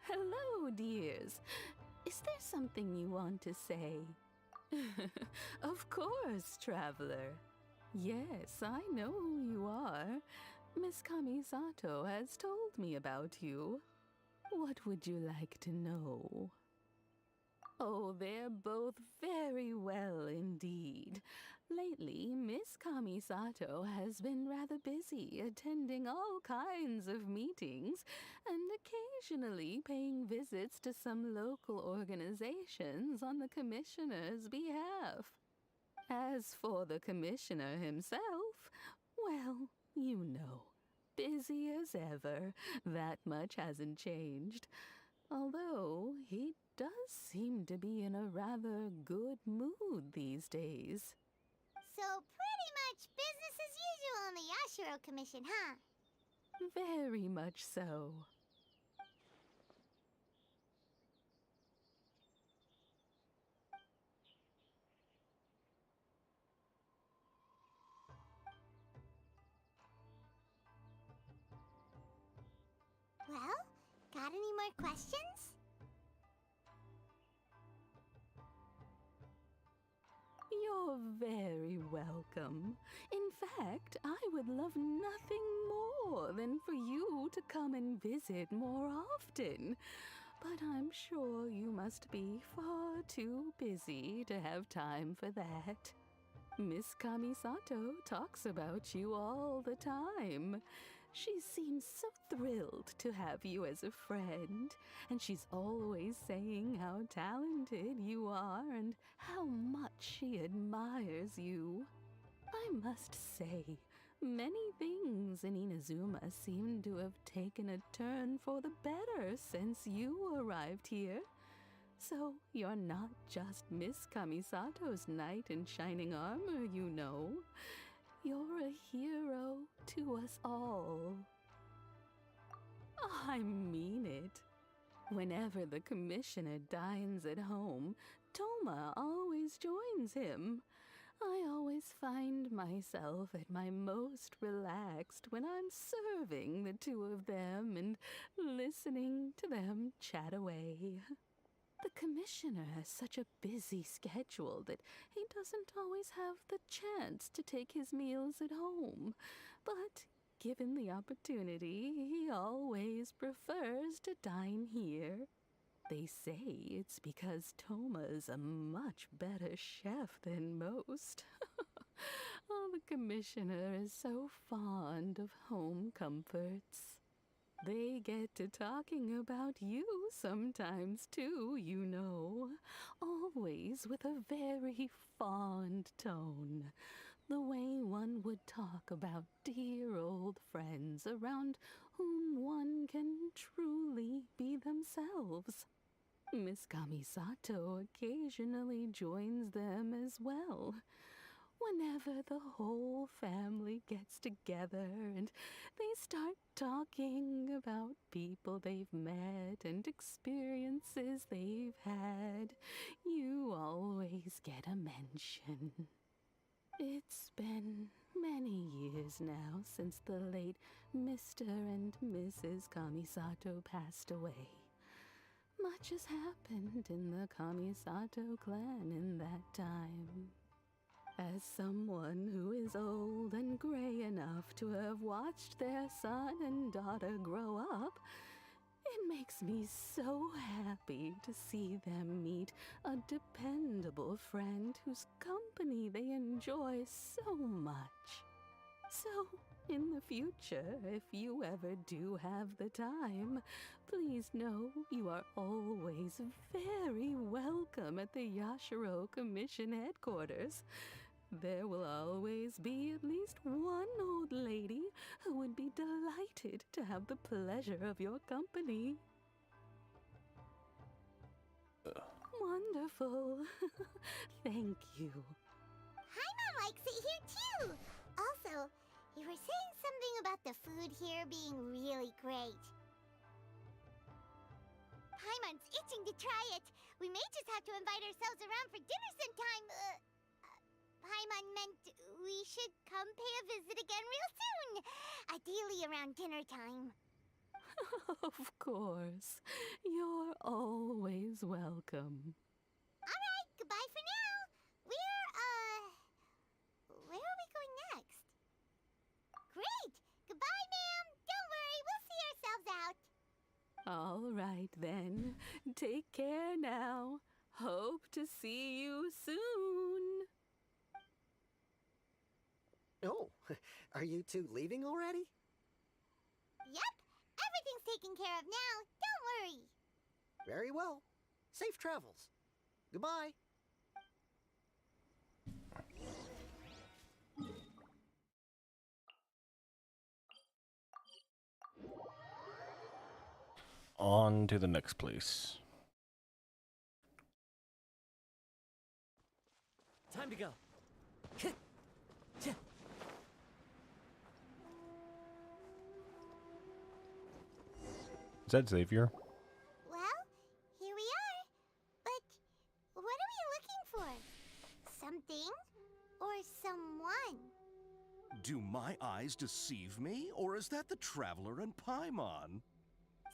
Hello, dears. Is there something you want to say? Of course, traveler. Yes, I know who you are. Miss Kamisato has told me about you. What would you like to know? Oh, they're both very well indeed. Lately, Miss Kamisato has been rather busy attending all kinds of meetings and occasionally paying visits to some local organizations on the Commissioner's behalf. As for the Commissioner himself, well, you know, busy as ever. That much hasn't changed. Although he does seem to be in a rather good mood these days. So pretty much business as usual in the Yashiro Commission, huh? Very much so. Well, got any more questions? You're very welcome. In fact, I would love nothing more than for you to come and visit more often. But I'm sure you must be far too busy to have time for that. Miss Kamisato talks about you all the time. She seems so thrilled to have you as a friend, and she's always saying how talented you are and how much she admires you. I must say, many things in Inazuma seem to have taken a turn for the better since you arrived here. So you're not just Miss Kamisato's knight in shining armor, you know. You're a hero to us all. I mean it. Whenever the commissioner dines at home, Toma always joins him. I always find myself at my most relaxed when I'm serving the two of them and listening to them chat away. The commissioner has such a busy schedule that he doesn't always have the chance to take his meals at home. But given the opportunity, he always prefers to dine here. They say it's because Toma's a much better chef than most. Oh, the commissioner is so fond of home comforts. They get to talking about you sometimes too, you know. Always with a very fond tone. The way one would talk about dear old friends around whom one can truly be themselves. Miss Kamisato occasionally joins them as well. Whenever the whole family gets together and they start talking about people they've met and experiences they've had, you always get a mention. It's been many years now since the late Mr. and Mrs. Kamisato passed away. Much has happened in the Kamisato clan in that time. As someone who is old and gray enough to have watched their son and daughter grow up, it makes me so happy to see them meet a dependable friend whose company they enjoy so much. So, in the future, if you ever do have the time, please know you are always very welcome at the Yashiro Commission headquarters. There will always be at least one old lady who would be delighted to have the pleasure of your company. Wonderful. Thank you. Paimon likes it here too. Also, you were saying something about the food here being really great. Paimon's itching to try it. We may just have to invite ourselves around for dinner sometime. Paimon meant we should come pay a visit again real soon. Ideally around dinner time. Of course. You're always welcome. Alright, goodbye for now. Where are we going next? Great! Goodbye, ma'am! Don't worry, we'll see ourselves out. All right, then. Take care now. Hope to see you soon. Oh, are you two leaving already? Yep, everything's taken care of now. Don't worry. Very well. Safe travels. Goodbye. On to the next place. Time to go. Is that Xavier? Well, here we are. But what are we looking for? Something or someone? Do my eyes deceive me, or is that the Traveler and Paimon?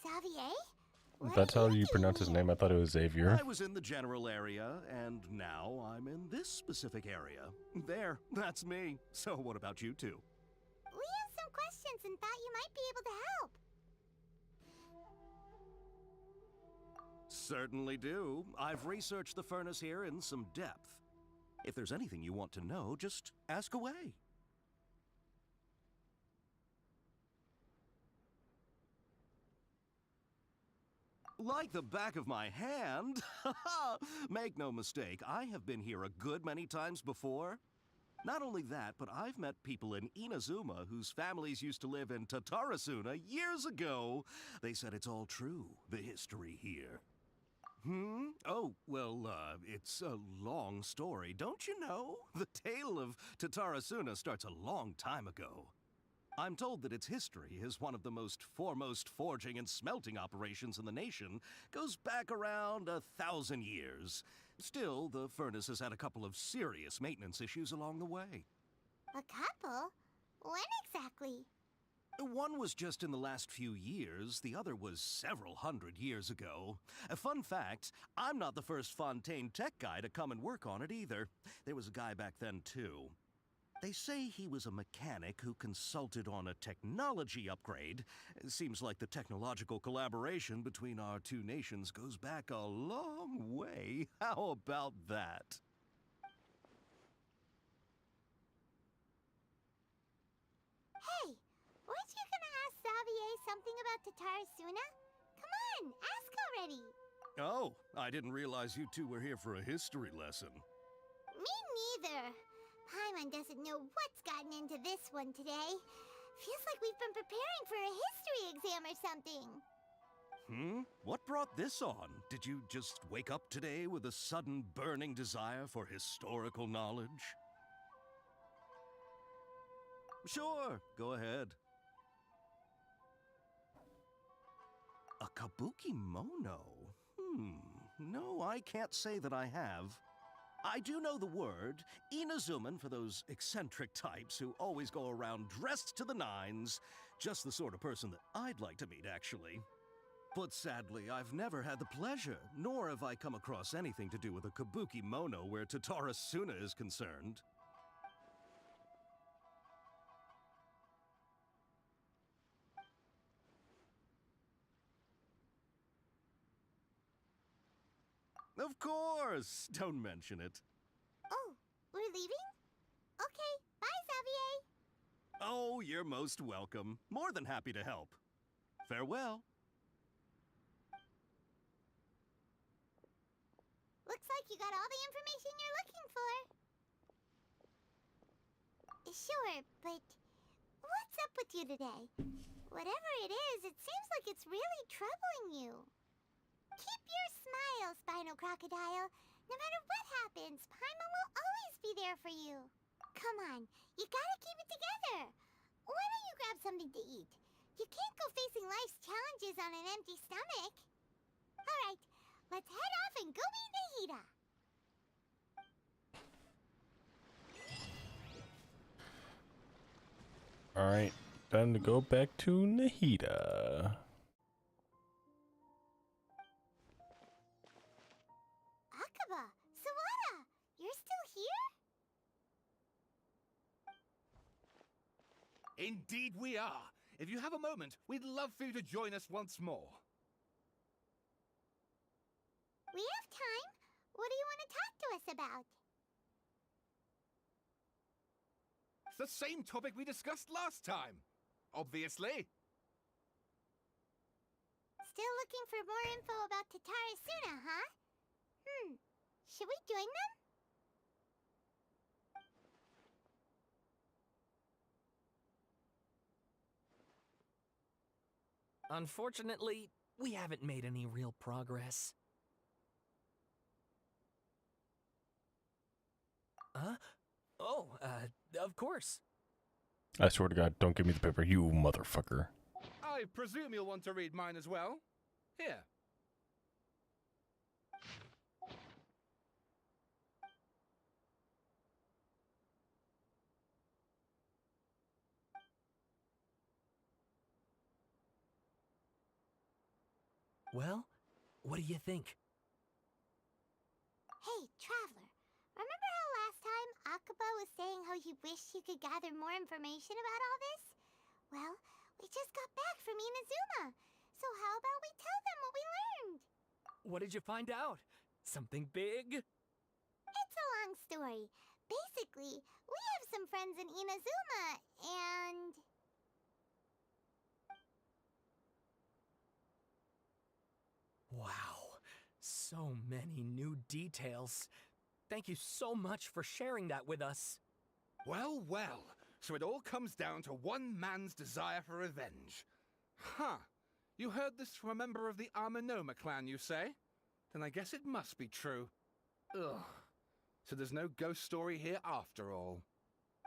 Xavier? That's how you pronounce his name. I thought it was Xavier. I was in the general area, and now I'm in this specific area. There, that's me. So what about you two? We have some questions and thought you might be able to help. Certainly do. I've researched the furnace here in some depth. If there's anything you want to know, just ask away. Like the back of my hand. Make no mistake, I have been here a good many times before. Not only that, but I've met people in Inazuma whose families used to live in Tatarasuna years ago. They said it's all true, the history here. Oh, well, it's a long story, don't you know? The tale of Tatarasuna starts a long time ago. I'm told that its history is one of the most foremost forging and smelting operations in the nation, goes back around 1,000 years. Still, the furnace has had a couple of serious maintenance issues along the way. A couple? When exactly? One was just in the last few years, the other was several hundred years ago. A fun fact, I'm not the first Fontaine tech guy to come and work on it either. There was a guy back then too. They say he was a mechanic who consulted on a technology upgrade. It seems like the technological collaboration between our two nations goes back a long way. How about that? Hey, weren't you gonna ask Xavier something about Tatarasuna? Come on, ask already. Oh, I didn't realize you two were here for a history lesson. Me neither. Paimon doesn't know what's gotten into this one today. Feels like we've been preparing for a history exam or something. What brought this on? Did you just wake up today with a sudden burning desire for historical knowledge? Sure, go ahead. A kabuki mono? No, I can't say that I have. I do know the word, Inazuman for those eccentric types who always go around dressed to the nines. Just the sort of person that I'd like to meet, actually. But sadly, I've never had the pleasure, nor have I come across anything to do with a kabuki mono where Tatarasuna is concerned. Of course! Don't mention it. Oh, we're leaving? Okay, bye, Xavier. Oh, you're most welcome. More than happy to help. Farewell. Looks like you got all the information you're looking for. Sure, but what's up with you today? Whatever it is, it seems like it's really troubling you. Keep your smile, Spinal Crocodile. No matter what happens, Paimon will always be there for you. Come on, you gotta keep it together. Why don't you grab something to eat? You can't go facing life's challenges on an empty stomach. Alright, let's head off and go meet Nahida. Alright, time to go back to Nahida. Akaba, Sawada, you're still here? Indeed we are. If you have a moment, we'd love for you to join us once more. We have time. What do you want to talk to us about? It's the same topic we discussed last time. Obviously. Still looking for more info about Tatarasuna, huh? Should we join them? Unfortunately, we haven't made any real progress. Huh? Oh, of course. I swear to God, don't give me the paper, you motherfucker. I presume you'll want to read mine as well. Here. Well, what do you think? Hey, Traveler. Remember how last time Akaba was saying how he wished he could gather more information about all this? Well, we just got back from Inazuma. So how about we tell them what we learned? What did you find out? Something big? It's a long story. Basically, we have some friends in Inazuma, and... Wow, so many new details. Thank you so much for sharing that with us. Well, well. So it all comes down to one man's desire for revenge. Huh. You heard this from a member of the Amanoma clan, you say? Then I guess it must be true. Ugh. So there's no ghost story here after all.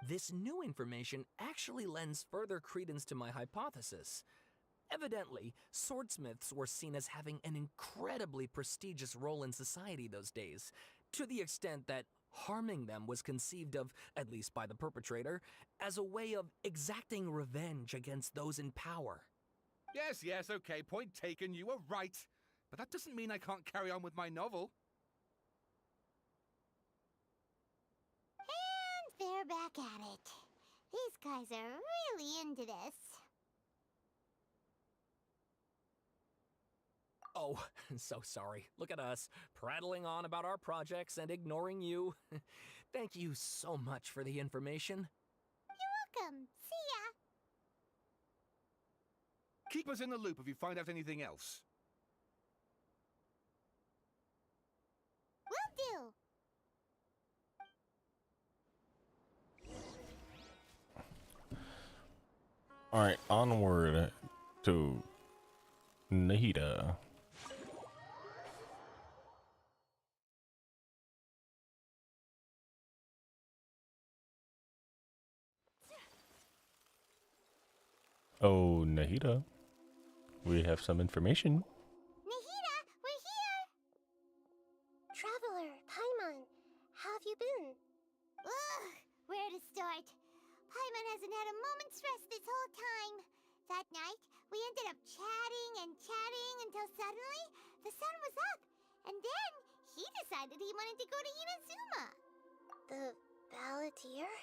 This new information actually lends further credence to my hypothesis. Evidently, swordsmiths were seen as having an incredibly prestigious role in society those days, to the extent that harming them was conceived of, at least by the perpetrator, as a way of exacting revenge against those in power. Yes, okay, point taken, you were right. But that doesn't mean I can't carry on with my novel. And they're back at it. These guys are really into this. Oh, so sorry. Look at us, prattling on about our projects and ignoring you. Thank you so much for the information. You're welcome. See ya. Keep us in the loop if you find out anything else. Will do. Alright, onward to Nahida. Oh, Nahida. We have some information. Nahida, we're here! Traveler, Paimon, how have you been? Ugh, where to start? Paimon hasn't had a moment's rest this whole time. That night, we ended up chatting and chatting until suddenly the sun was up. And then he decided he wanted to go to Inazuma. The Balladeer?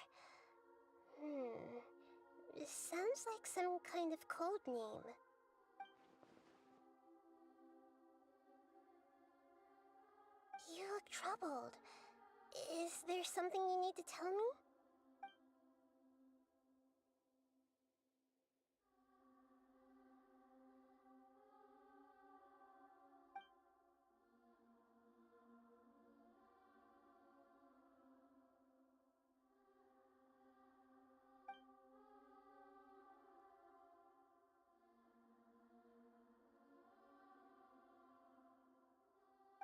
This sounds like some kind of code name. You look troubled. Is there something you need to tell me?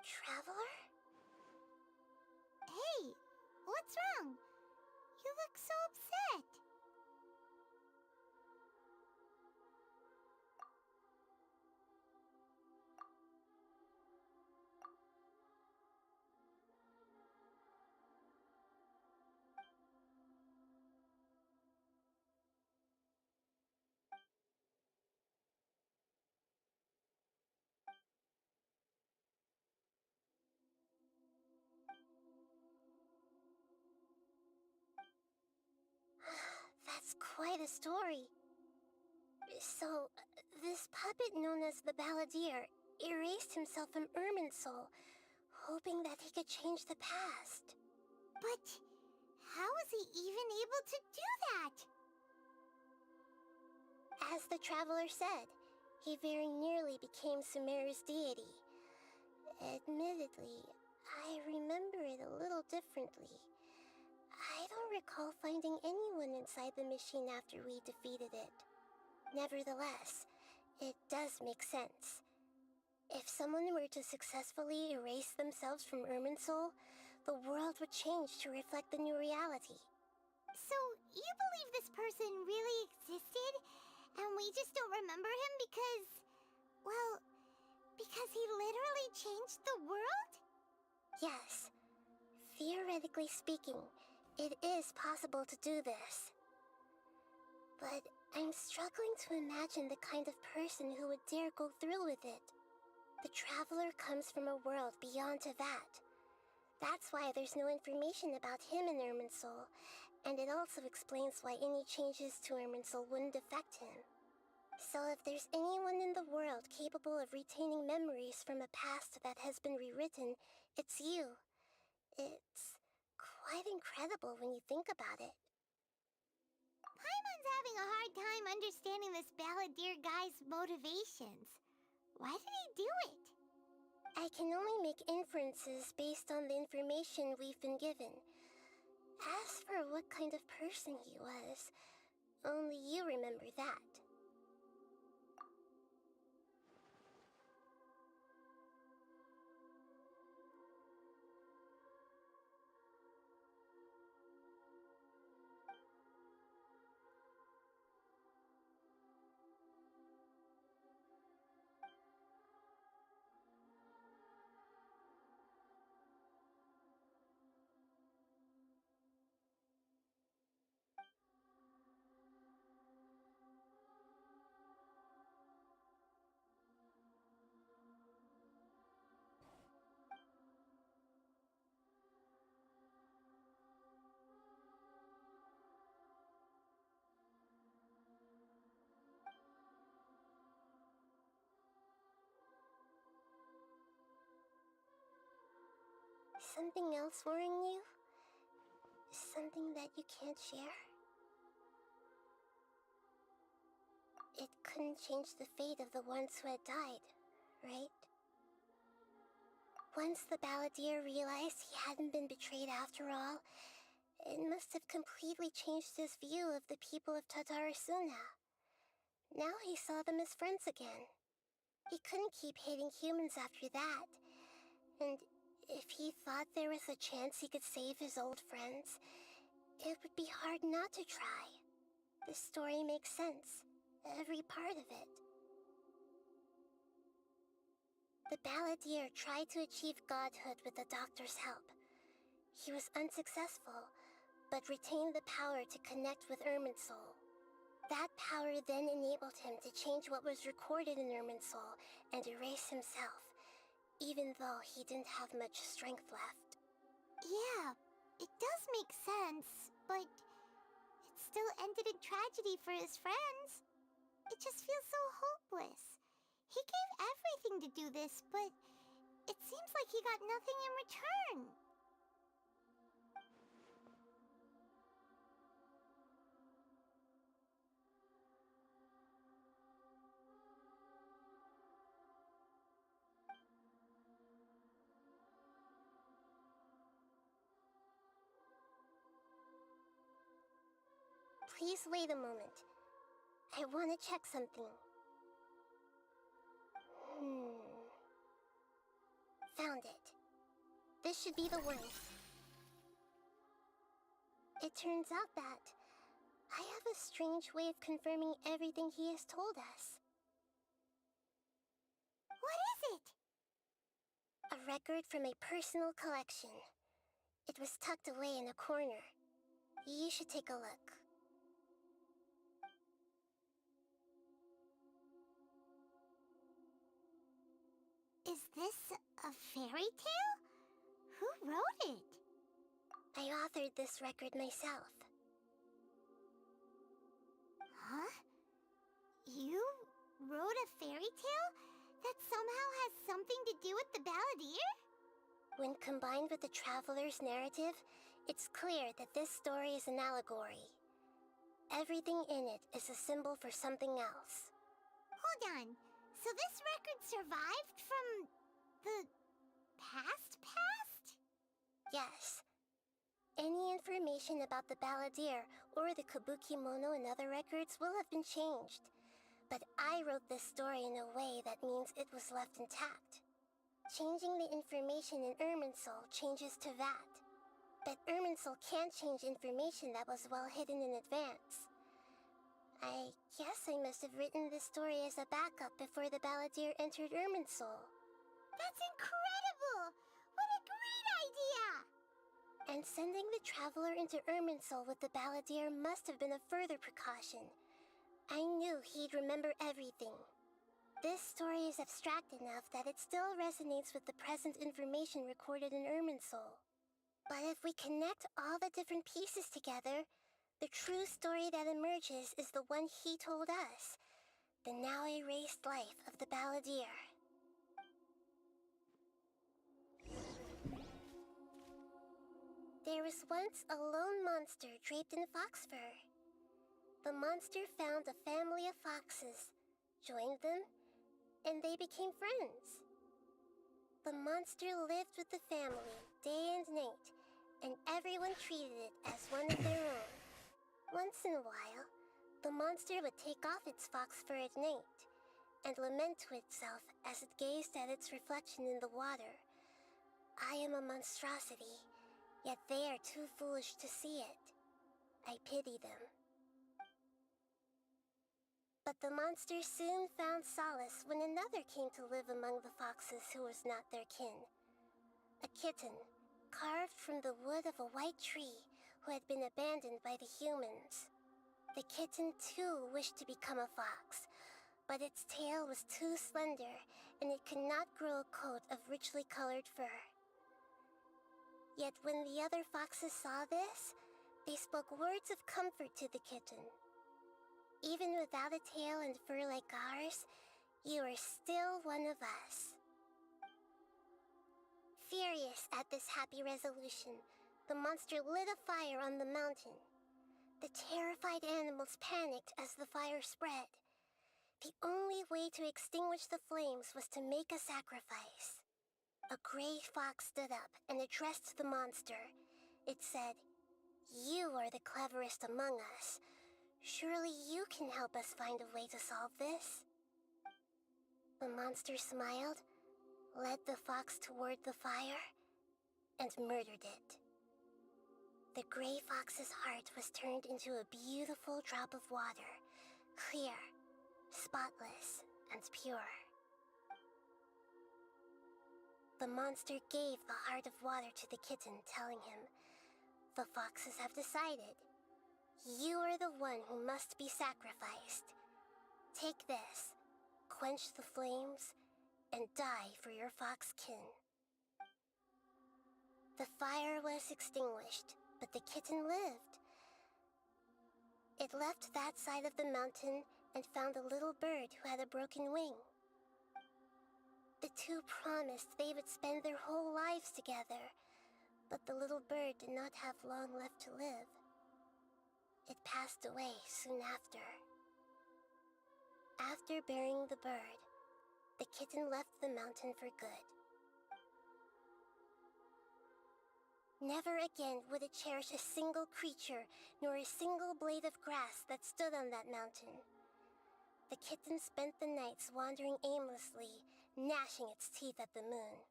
Traveler? Hey, what's wrong? You look so upset. That's quite a story. So, this puppet known as the Balladeer erased himself from Irminsul, hoping that he could change the past. But how was he even able to do that? As the Traveler said, he very nearly became Sumeru's deity. Admittedly, I remember it a little differently. I don't recall finding anyone inside the machine after we defeated it. Nevertheless, it does make sense. If someone were to successfully erase themselves from Irminsul, the world would change to reflect the new reality. So, you believe this person really existed, and we just don't remember him because... well, because he literally changed the world? Yes. Theoretically speaking, it is possible to do this. But I'm struggling to imagine the kind of person who would dare go through with it. The traveler comes from a world beyond Tavat. That's why there's no information about him in Irminsul, and it also explains why any changes to Irminsul wouldn't affect him. So if there's anyone in the world capable of retaining memories from a past that has been rewritten, it's you. It's quite incredible when you think about it. Paimon's having a hard time understanding this balladeer guy's motivations. Why did he do it? I can only make inferences based on the information we've been given. As for what kind of person he was, only you remember that. Something else worrying you? Something that you can't share? It couldn't change the fate of the ones who had died, right? Once the balladeer realized he hadn't been betrayed after all, it must have completely changed his view of the people of Tatarasuna. Now he saw them as friends again. He couldn't keep hating humans after that, and if he thought there was a chance he could save his old friends, it would be hard not to try. The story makes sense, every part of it. The balladeer tried to achieve godhood with the doctor's help. He was unsuccessful, but retained the power to connect with Irminsul. That power then enabled him to change what was recorded in Irminsul and erase himself, even though he didn't have much strength left. Yeah, it does make sense, but it still ended in tragedy for his friends. It just feels so hopeless. He gave everything to do this, but it seems like he got nothing in return. Please wait a moment. I want to check something. Found it. This should be the one. It turns out that I have a strange way of confirming everything he has told us. What is it? A record from a personal collection. It was tucked away in a corner. You should take a look. Is this a fairy tale? Who wrote it? I authored this record myself. Huh? You wrote a fairy tale that somehow has something to do with the balladeer? When combined with the traveler's narrative, it's clear that this story is an allegory. Everything in it is a symbol for something else. Hold on. So this record survived from the past? Yes. Any information about the balladeer or the kabuki mono in other records will have been changed. But I wrote this story in a way that means it was left intact. Changing the information in Irminsul changes to that. But Irminsul can't change information that was well hidden in advance. I guess I must have written this story as a backup before the balladeer entered Irminsul. That's incredible! What a great idea! And sending the traveler into Irminsul with the balladeer must have been a further precaution. I knew he'd remember everything. This story is abstract enough that it still resonates with the present information recorded in Irminsul. But if we connect all the different pieces together, the true story that emerges is the one he told us, the now erased life of the balladeer. There was once a lone monster draped in fox fur. The monster found a family of foxes, joined them, and they became friends. The monster lived with the family day and night, and everyone treated it as one of their own. Once in a while, the monster would take off its fox fur at night and lament to itself as it gazed at its reflection in the water. I am a monstrosity, yet they are too foolish to see it. I pity them. But the monster soon found solace when another came to live among the foxes who was not their kin. A kitten, carved from the wood of a white tree, who had been abandoned by the humans. The kitten too wished to become a fox, but its tail was too slender, and it could not grow a coat of richly colored fur. Yet when the other foxes saw this, they spoke words of comfort to the kitten. Even without a tail and fur like ours, you are still one of us. Furious at this happy resolution, the monster lit a fire on the mountain. The terrified animals panicked as the fire spread. The only way to extinguish the flames was to make a sacrifice. A gray fox stood up and addressed the monster. It said, "You are the cleverest among us. Surely you can help us find a way to solve this." The monster smiled, led the fox toward the fire, and murdered it. The gray fox's heart was turned into a beautiful drop of water, clear, spotless, and pure. The monster gave the heart of water to the kitten, telling him, "The foxes have decided. You are the one who must be sacrificed. Take this, quench the flames, and die for your fox kin." The fire was extinguished, but the kitten lived. It left that side of the mountain and found a little bird who had a broken wing. The two promised they would spend their whole lives together, but the little bird did not have long left to live. It passed away soon after. After burying the bird, the kitten left the mountain for good. Never again would it cherish a single creature, nor a single blade of grass that stood on that mountain. The kitten spent the nights wandering aimlessly, gnashing its teeth at the moon.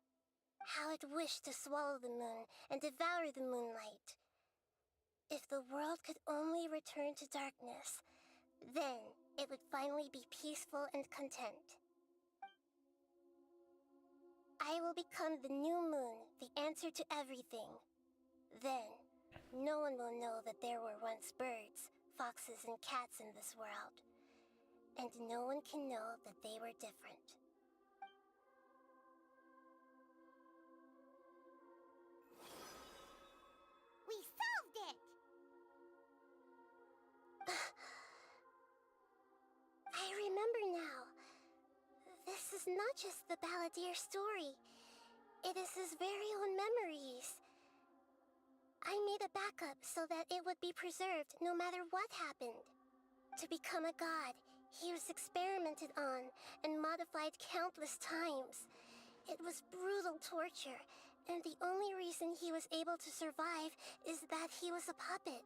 How it wished to swallow the moon and devour the moonlight. If the world could only return to darkness, then it would finally be peaceful and content. I will become the new moon, the answer to everything. Then, no one will know that there were once birds, foxes, and cats in this world. And no one can know that they were different. We solved it! I remember now. This is not just the balladeer story. It is his very own memories. I made a backup so that it would be preserved no matter what happened. To become a god, he was experimented on and modified countless times. It was brutal torture, and the only reason he was able to survive is that he was a puppet.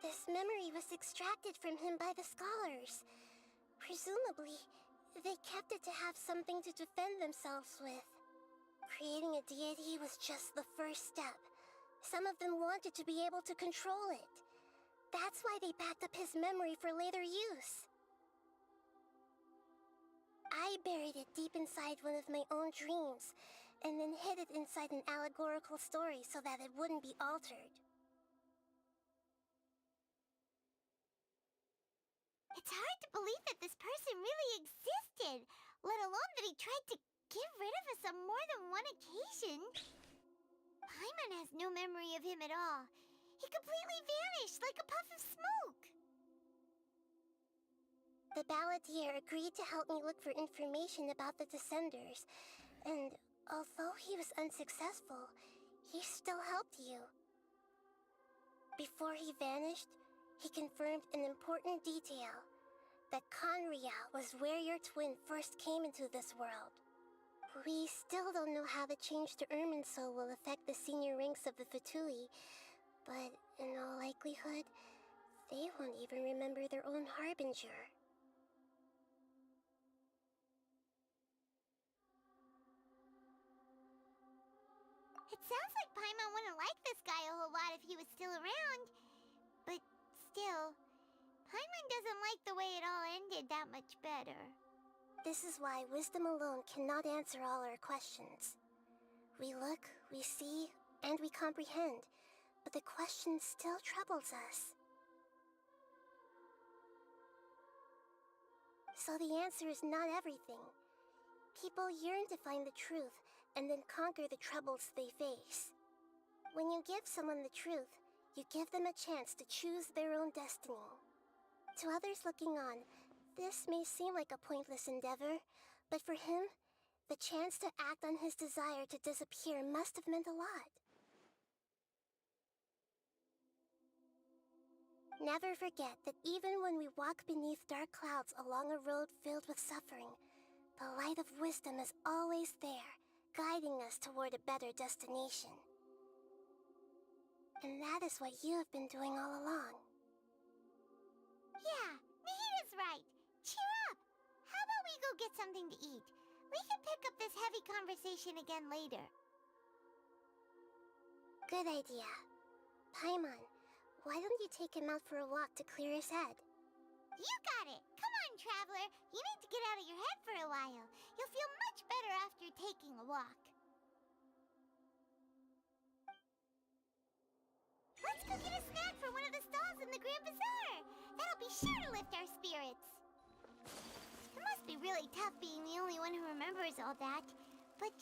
This memory was extracted from him by the scholars. Presumably, they kept it to have something to defend themselves with. Creating a deity was just the first step. Some of them wanted to be able to control it. That's why they backed up his memory for later use. I buried it deep inside one of my own dreams, and then hid it inside an allegorical story so that it wouldn't be altered. It's hard to believe that this person really existed. let alone that he tried to get rid of us on more than one occasion. Paimon has no memory of him at all. He completely vanished like a puff of smoke. The balladeer agreed to help me look for information about the Descenders, and although he was unsuccessful, he still helped you. Before he vanished, he confirmed an important detail, that Conria was where your twin first came into this world. We still don't know how the change to Irminsul will affect the senior ranks of the Fatui, but in all likelihood, they won't even remember their own Harbinger. It sounds like Paimon wouldn't like this guy a whole lot if he was still around. But still, Paimon doesn't like the way it all ended that much better. This is why wisdom alone cannot answer all our questions. We look, we see, and we comprehend, but the question still troubles us. So the answer is not everything. People yearn to find the truth and then conquer the troubles they face. When you give someone the truth, you give them a chance to choose their own destiny. To others looking on, this may seem like a pointless endeavor, but for him, the chance to act on his desire to disappear must have meant a lot. Never forget that even when we walk beneath dark clouds along a road filled with suffering, the light of wisdom is always there, guiding us toward a better destination. And that is what you have been doing all along. Yeah, Nahita's right. Cheer up! How about we go get something to eat? We can pick up this heavy conversation again later. Good idea. Paimon, why don't you take him out for a walk to clear his head? You got it! Come on, Traveler! You need to get out of your head for a while. You'll feel much better after taking a walk. Let's go get a snack from one of the stalls in the Grand Bazaar! That'll be sure to lift our spirits! It must be really tough being the only one who remembers all that. But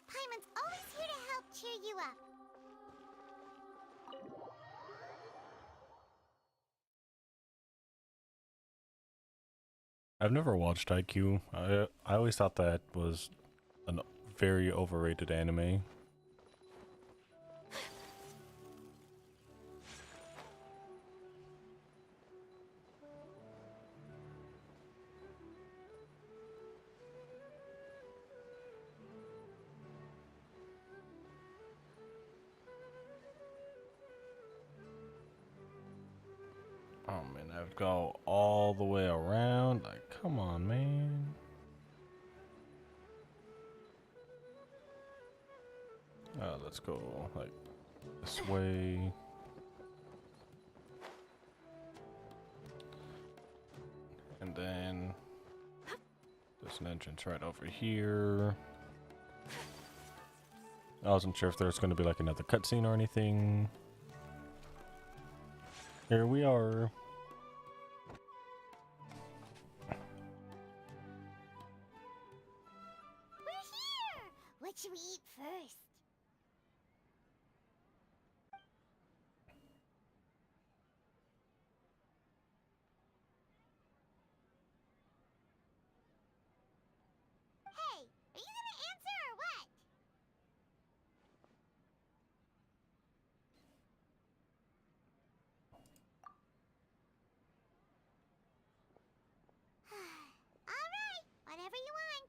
Paimon's always here to help cheer you up. I've never watched IQ. I always thought that was a very overrated anime. Oh man, I have to go all the way around. Like, come on, man. Let's go like this way. And then there's an entrance right over here. I wasn't sure if there was going to be like another cutscene or anything. Here we are. We're here! What should we eat first? Hey, are you gonna answer or what? Alright, whatever you want.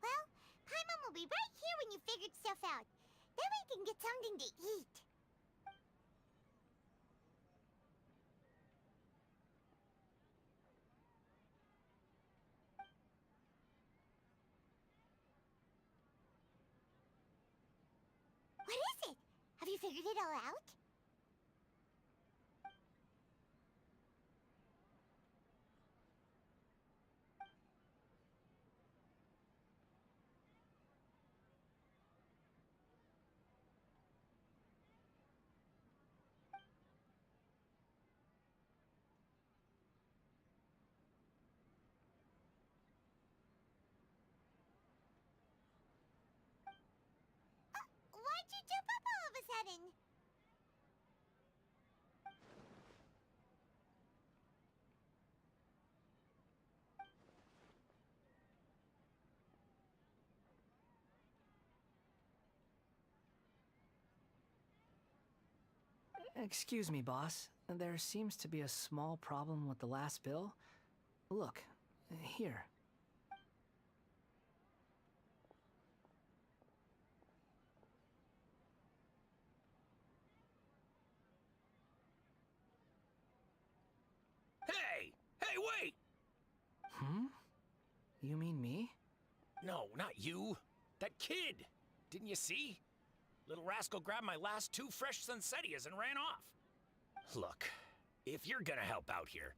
Well, Paimon will be right here when you figured stuff out. Then we can get something to eat. What is it? Have you figured it all out? Excuse me, boss. There seems to be a small problem with the last bill. Look, here. Hey! Hey, wait! Hmm? You mean me? No, not you. That kid! Didn't you see? Little rascal grabbed my last 2 fresh Sunsetias and ran off. Look, if you're gonna help out here,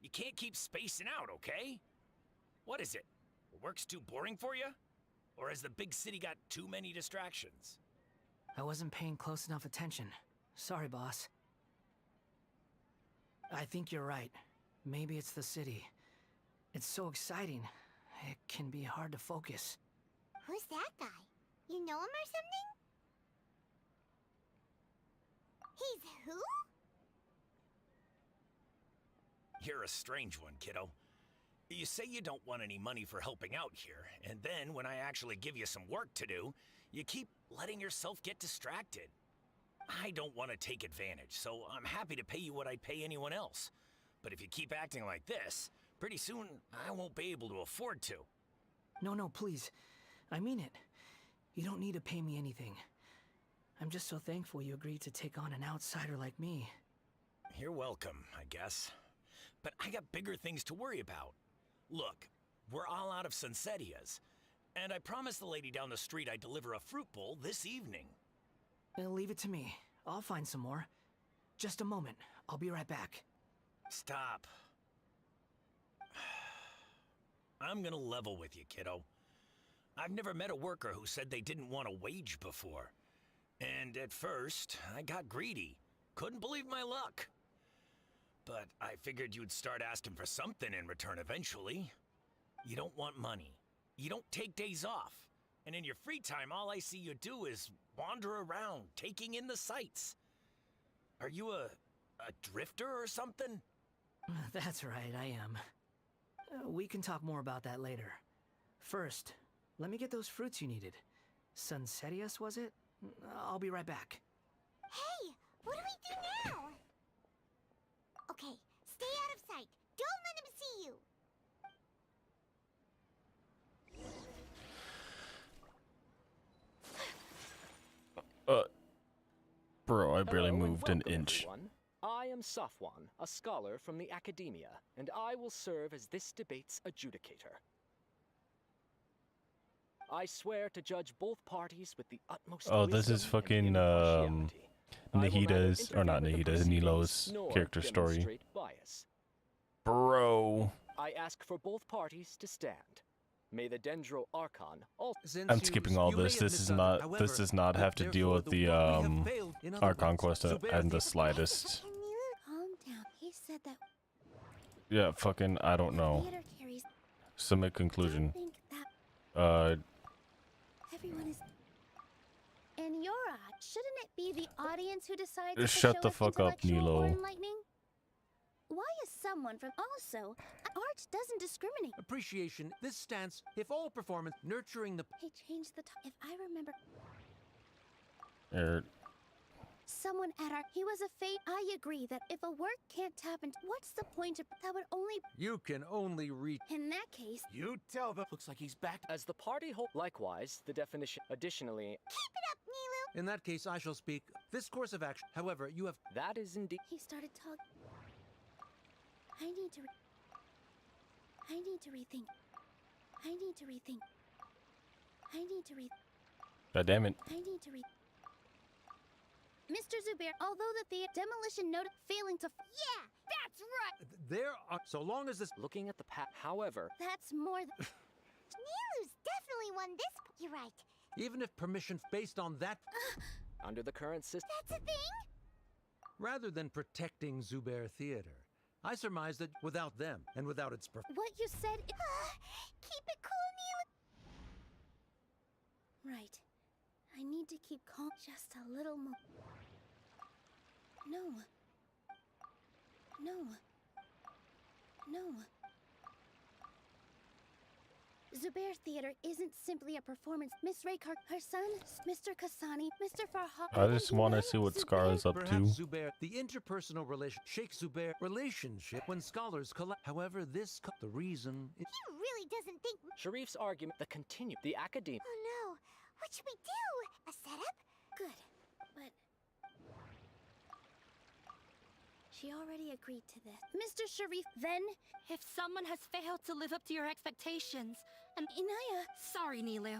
you can't keep spacing out, okay? What is it? Work's too boring for you? Or has the big city got too many distractions? I wasn't paying close enough attention. Sorry, boss. I think you're right. Maybe it's the city. It's so exciting. It can be hard to focus. Who's that guy? You know him or something? He's who? You're a strange one, kiddo. You say you don't want any money for helping out here, and then when I actually give you some work to do, you keep letting yourself get distracted. I don't want to take advantage, so I'm happy to pay you what I'd pay anyone else. But if you keep acting like this, pretty soon I won't be able to afford to. No, please. I mean it. You don't need to pay me anything. I'm just so thankful you agreed to take on an outsider like me. You're welcome, I guess. But I got bigger things to worry about. Look, we're all out of Sunsetias, and I promised the lady down the street I'd deliver a fruit bowl this evening. Leave it to me. I'll find some more. Just a moment. I'll be right back. Stop. I'm gonna level with you, kiddo. I've never met a worker who said they didn't want a wage before. And at first, I got greedy. Couldn't believe my luck. But I figured you'd start asking for something in return eventually. You don't want money. You don't take days off. And in your free time, all I see you do is wander around, taking in the sights. Are you a drifter or something? That's right, I am. We can talk more about that later. First, let me get those fruits you needed. Sunsetias, was it? I'll be right back. Hey, what do we do now? Okay, stay out of sight. Don't let him see you. Bro, I barely Hello and moved an welcome, inch. everyone. I am Safwan, a scholar from the academia, and I will serve as this debate's adjudicator. I swear to judge both parties with the utmost Oh, this is wisdom and fucking impartiality. I will neither Nahida's, or not interfere with the Nahida's, proceedings Nilo's nor character story. demonstrate bias. Bro. I ask for both parties to stand. May the Dendro Archon also... I'm skipping all this. This is not. This does not have to deal with the Archon quest and the slightest. Calm down. He said that Yeah, fucking. I don't know. theater carries. Submit conclusion. Think that everyone is. In your eye, shouldn't it be the audience who decides Just if shut show the is fuck up, intellectual or Nilo. enlightening? Why is someone from also art doesn't discriminate? Appreciation. This stance, if all performance, nurturing the. He changed the if I remember. Someone at our. He was a fate. I agree that if a work can't tap into. What's the point of. That would only. You can only reach. In that case. You tell them. Looks like he's back. As the party whole. Likewise, the definition. Additionally. Keep it up, Nilu. In that case, I shall speak. This course of action. However, you have. That is indeed. He started talking. I need to rethink. I need to rethink. God damn it. I need to Mr. Zubair, although the demolition note failing to. Yeah, that's right. There are. So long as this. Looking at the however. That's more than. Nilu's definitely won this. You're right. Even if permission based on that. Under the current system. That's a thing? Rather than protecting Zubair Theater, I surmise that without them and without its. What you said. Keep it cool, Nilu. Right. I need to keep calm just a little more. No. Zubair Theater isn't simply a performance. Miss Raykar, her son, Mr. Kasani, Mr. Farha. I just want to see what Scar is up to. Perhaps Zubair, the interpersonal relation, Sheikh Zubair relationship when scholars collect. However, the reason. He really doesn't think. Sharif's argument, the academia. Oh no, what should we do? A setup? Good, but she already agreed to this. Mr. Sharif, then If someone has failed to live up to your expectations, and Inaya. sorry, Nilu.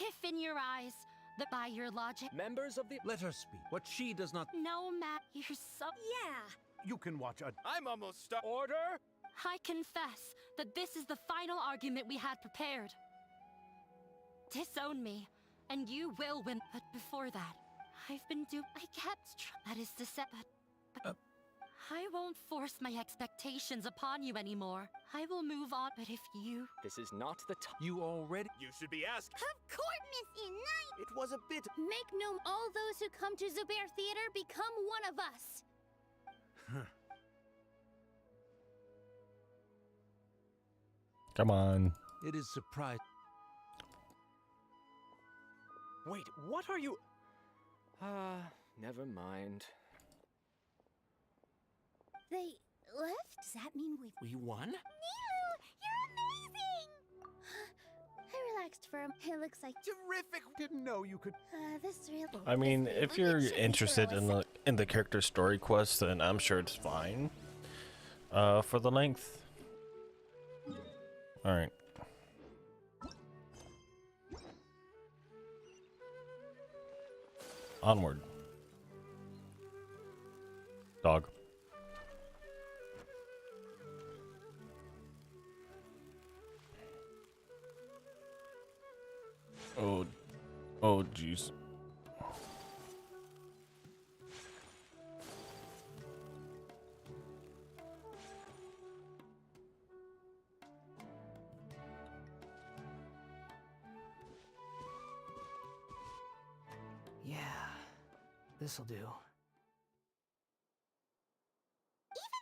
If in your eyes, that by your logic, Members of the. Let her speak. What she does not. no Matt, you're so. Yeah. You can watch a. I'm almost stuck. Order! I confess that this is the final argument we had prepared. Disown me, and you will win. But before that, I've been I kept. That is to say that. I won't force my expectations upon you anymore. I will move on. But if you. This is not the time. You already. You should be asked. Of course, Miss Inai. It was a bit. Make no. All those who come to Zubair Theater become one of us. Come on. It is surprise. Wait, what are you. Never mind. They left? Does that mean We won? Nilu, you're amazing. I relaxed for a. It looks like Terrific! Didn't know you could. this real. I mean, if you're interested in the character story quest, then I'm sure it's fine. For the length. All right. Onward. Dog. Oh, jeez. Yeah, this'll do. Even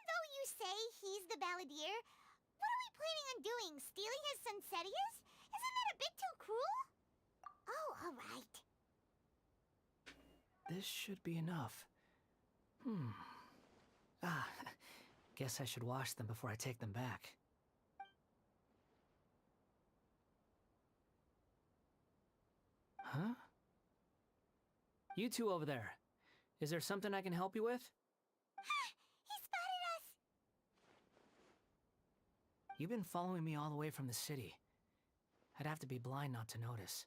though you say he's the balladeer, what are we planning on doing? Stealing his Sunsetias? Isn't that a bit too cruel? Oh, alright. This should be enough. Guess I should wash them before I take them back. Huh? You two over there. Is there something I can help you with? He spotted us! You've been following me all the way from the city. I'd have to be blind not to notice.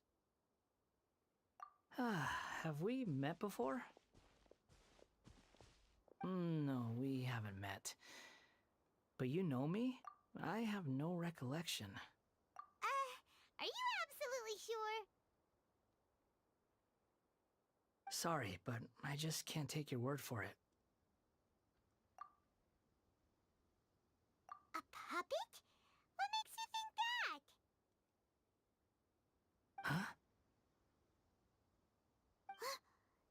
Have we met before? No, we haven't met. But you know me? I have no recollection. Are you absolutely sure? Sorry, but I just can't take your word for it. A puppet? What makes you think that? Huh?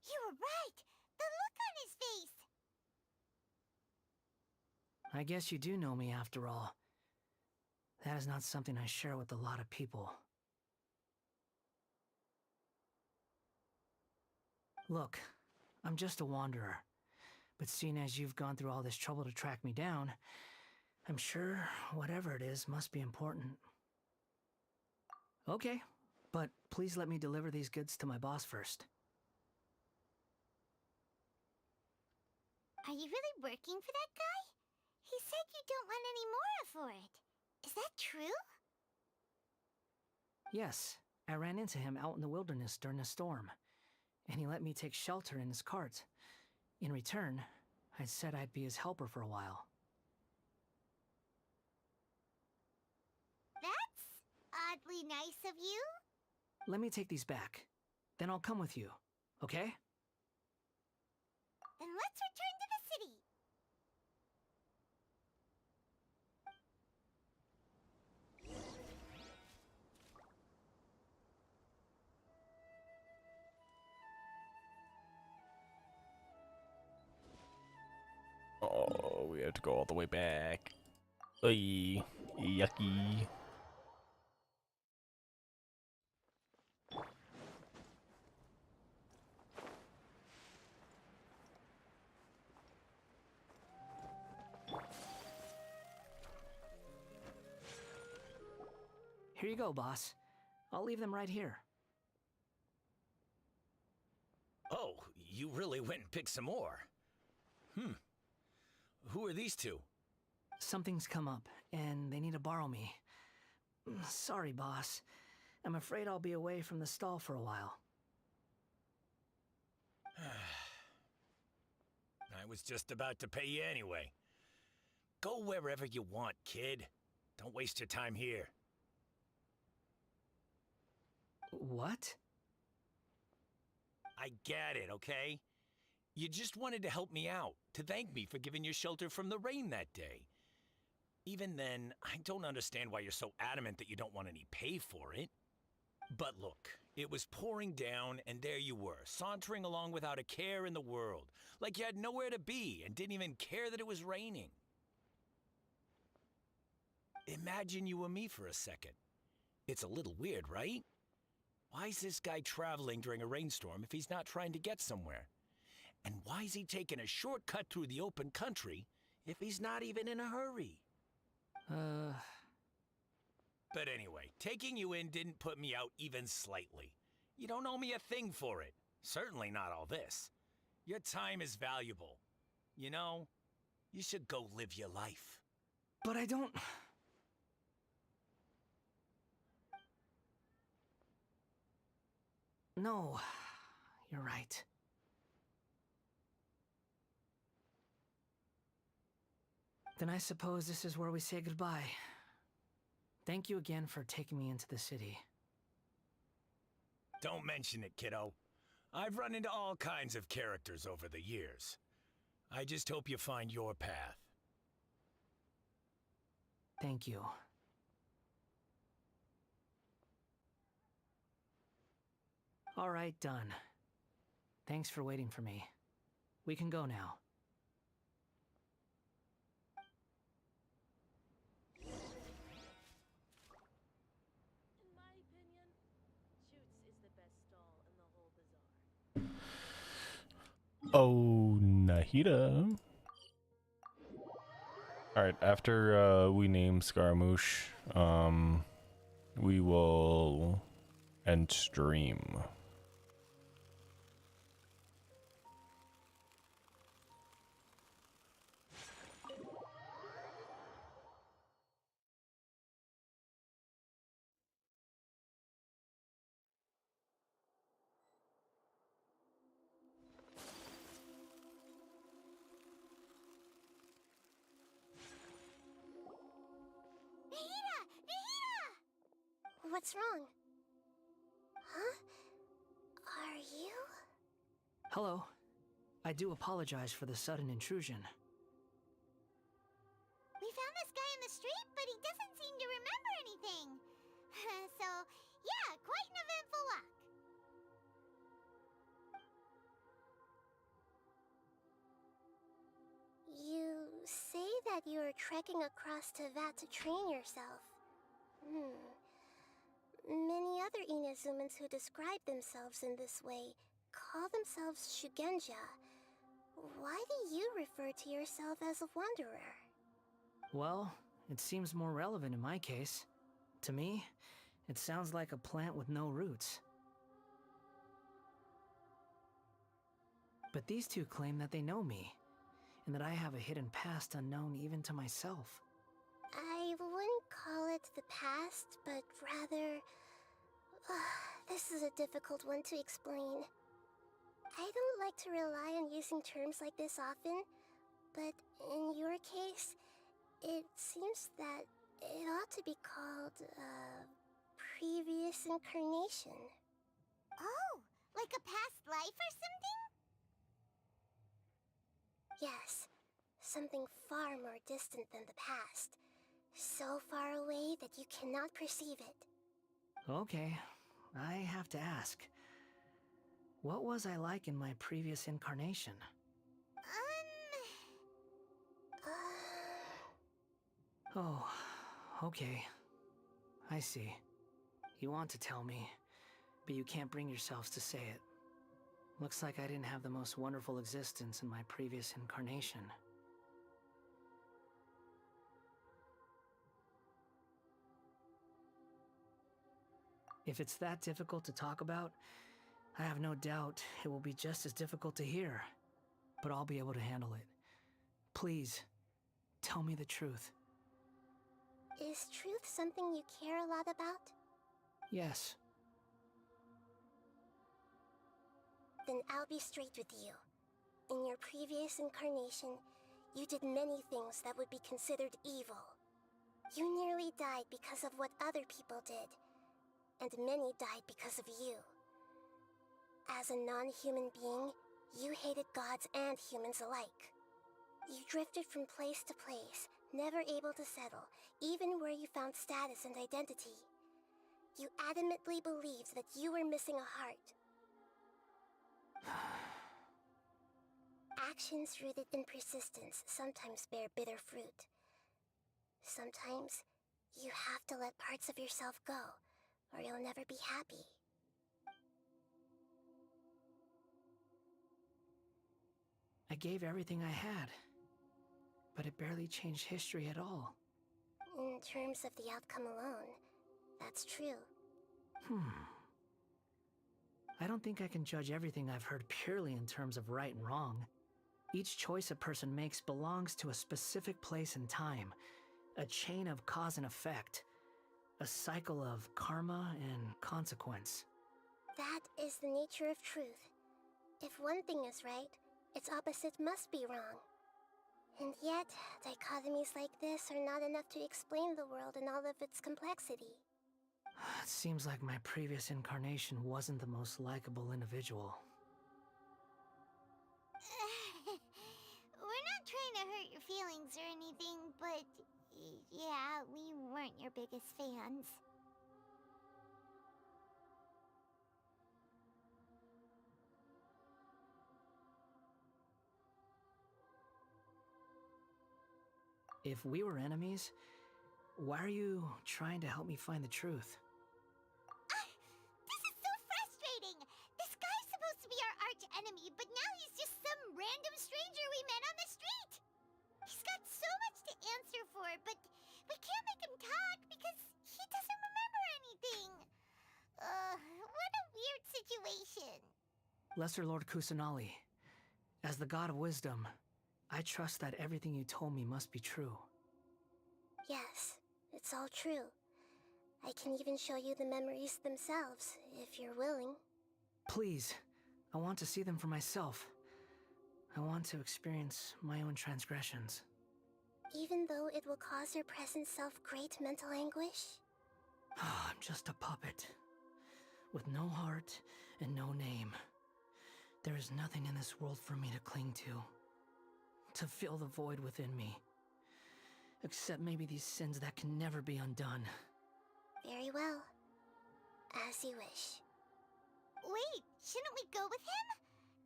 You were right! The look on his face! I guess you do know me after all. That is not something I share with a lot of people. Look, I'm just a wanderer. But seeing as you've gone through all this trouble to track me down, I'm sure whatever it is must be important. Okay, but please let me deliver these goods to my boss first. Are you really working for that guy? He said you don't want any more for it. Is that true? Yes, I ran into him out in the wilderness during a storm, and he let me take shelter in his cart. In return, I said I'd be his helper for a while. That's oddly nice of you. Let me take these back. Then I'll come with you, okay? Then let's return to the city. Oh, we have to go all the way back. Oy, yucky. Here you go, boss. I'll leave them right here. Oh, you really went and picked some more. Who are these two? Something's come up, and they need to borrow me. Sorry, boss. I'm afraid I'll be away from the stall for a while. I was just about to pay you anyway. Go wherever you want, kid. Don't waste your time here. What? I get it, okay? You just wanted to help me out, to thank me for giving you shelter from the rain that day. Even then, I don't understand why you're so adamant that you don't want any pay for it. But look, it was pouring down, and there you were, sauntering along without a care in the world, like you had nowhere to be and didn't even care that it was raining. Imagine you were me for a second. It's a little weird, right? Why is this guy traveling during a rainstorm if he's not trying to get somewhere? And why is he taking a shortcut through the open country if he's not even in a hurry? But anyway, taking you in didn't put me out even slightly. You don't owe me a thing for it. Certainly not all this. Your time is valuable. You know, you should go live your life. But I don't... No, you're right. Then I suppose this is where we say goodbye. Thank you again for taking me into the city. Don't mention it, kiddo. I've run into all kinds of characters over the years. I just hope you find your path. Thank you. All right, done. Thanks for waiting for me. We can go now. Oh, Nahida. Alright, after we name Scaramouche, we will end stream. What's wrong? Huh? Are you? Hello. I do apologize for the sudden intrusion. We found this guy in the street, but he doesn't seem to remember anything. So, yeah, quite an eventful walk. You say that you are trekking across Tevat to train yourself. Many other Inazumans who describe themselves in this way call themselves Shugenja. Why do you refer to yourself as a wanderer? Well, it seems more relevant in my case. To me, it sounds like a plant with no roots. But these two claim that they know me, and that I have a hidden past unknown even to myself. I wouldn't call it the past, but rather... this is a difficult one to explain. I don't like to rely on using terms like this often, but in your case, it seems that it ought to be called, previous incarnation. Oh, like a past life or something? Yes, something far more distant than the past. So far away that you cannot perceive it. Okay, I have to ask. What was I like in my previous incarnation? Oh, okay. I see. You want to tell me, but you can't bring yourselves to say it. Looks like I didn't have the most wonderful existence in my previous incarnation. If it's that difficult to talk about, I have no doubt it will be just as difficult to hear. But I'll be able to handle it. Please, tell me the truth. Is truth something you care a lot about? Yes. Then I'll be straight with you. In your previous incarnation, you did many things that would be considered evil. You nearly died because of what other people did, and many died because of you. As a non-human being, you hated gods and humans alike. You drifted from place to place, never able to settle, even where you found status and identity. You adamantly believed that you were missing a heart. Actions rooted in persistence sometimes bear bitter fruit. Sometimes, you have to let parts of yourself go, or you'll never be happy. I gave everything I had, but it barely changed history at all. In terms of the outcome alone, that's true. I don't think I can judge everything I've heard purely in terms of right and wrong. Each choice a person makes belongs to a specific place and time, a chain of cause and effect, a cycle of karma and consequence. That is the nature of truth. If one thing is right, its opposite must be wrong. And yet, dichotomies like this are not enough to explain the world in all of its complexity. It seems like my previous incarnation wasn't the most likable individual. We're not trying to hurt your feelings or anything, but yeah, we weren't your biggest fans. If we were enemies, why are you trying to help me find the truth? This is so frustrating! This guy's supposed to be our arch enemy, but now he's just some random stranger we met on the street! He's got so much to answer for, but we can't make him talk because he doesn't remember anything! What a weird situation. Lesser Lord Kusanali, as the god of wisdom, I trust that everything you told me must be true. Yes, it's all true. I can even show you the memories themselves, if you're willing. Please, I want to see them for myself. I want to experience my own transgressions. Even though it will cause your present self great mental anguish? I'm just a puppet, with no heart and no name. There is nothing in this world for me to cling to fill the void within me. Except maybe these sins that can never be undone. Very well. As you wish. Wait, shouldn't we go with him?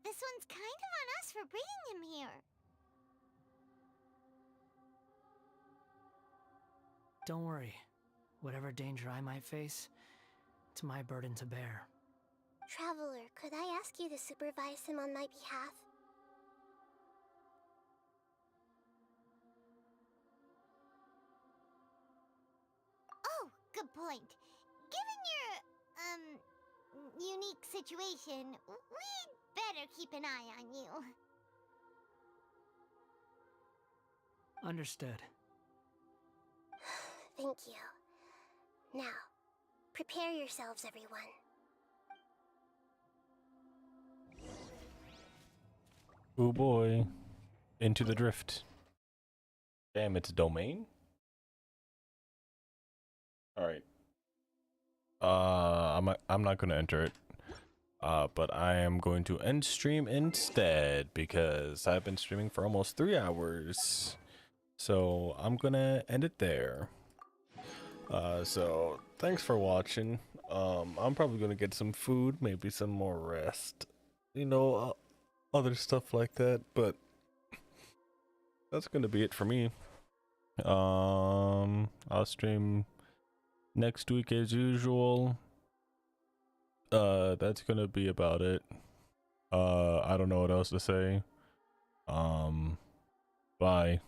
This one's kind of on us for bringing him here. Don't worry. Whatever danger I might face, it's my burden to bear. Traveler, could I ask you to supervise him on my behalf? Oh, good point. Given your, unique situation, we'd better keep an eye on you. Understood. Thank you. Now, prepare yourselves, everyone. Oh boy. Into the drift. Damn, it's a domain? Alright. I'm not gonna enter it. But I am going to end stream instead because I've been streaming for almost 3 hours. So I'm gonna end it there. So thanks for watching. I'm probably gonna get some food, maybe some more rest. You know, other stuff like that, but that's gonna be it for me. I'll stream next week as usual. That's gonna be about it. I don't know what else to say. Bye.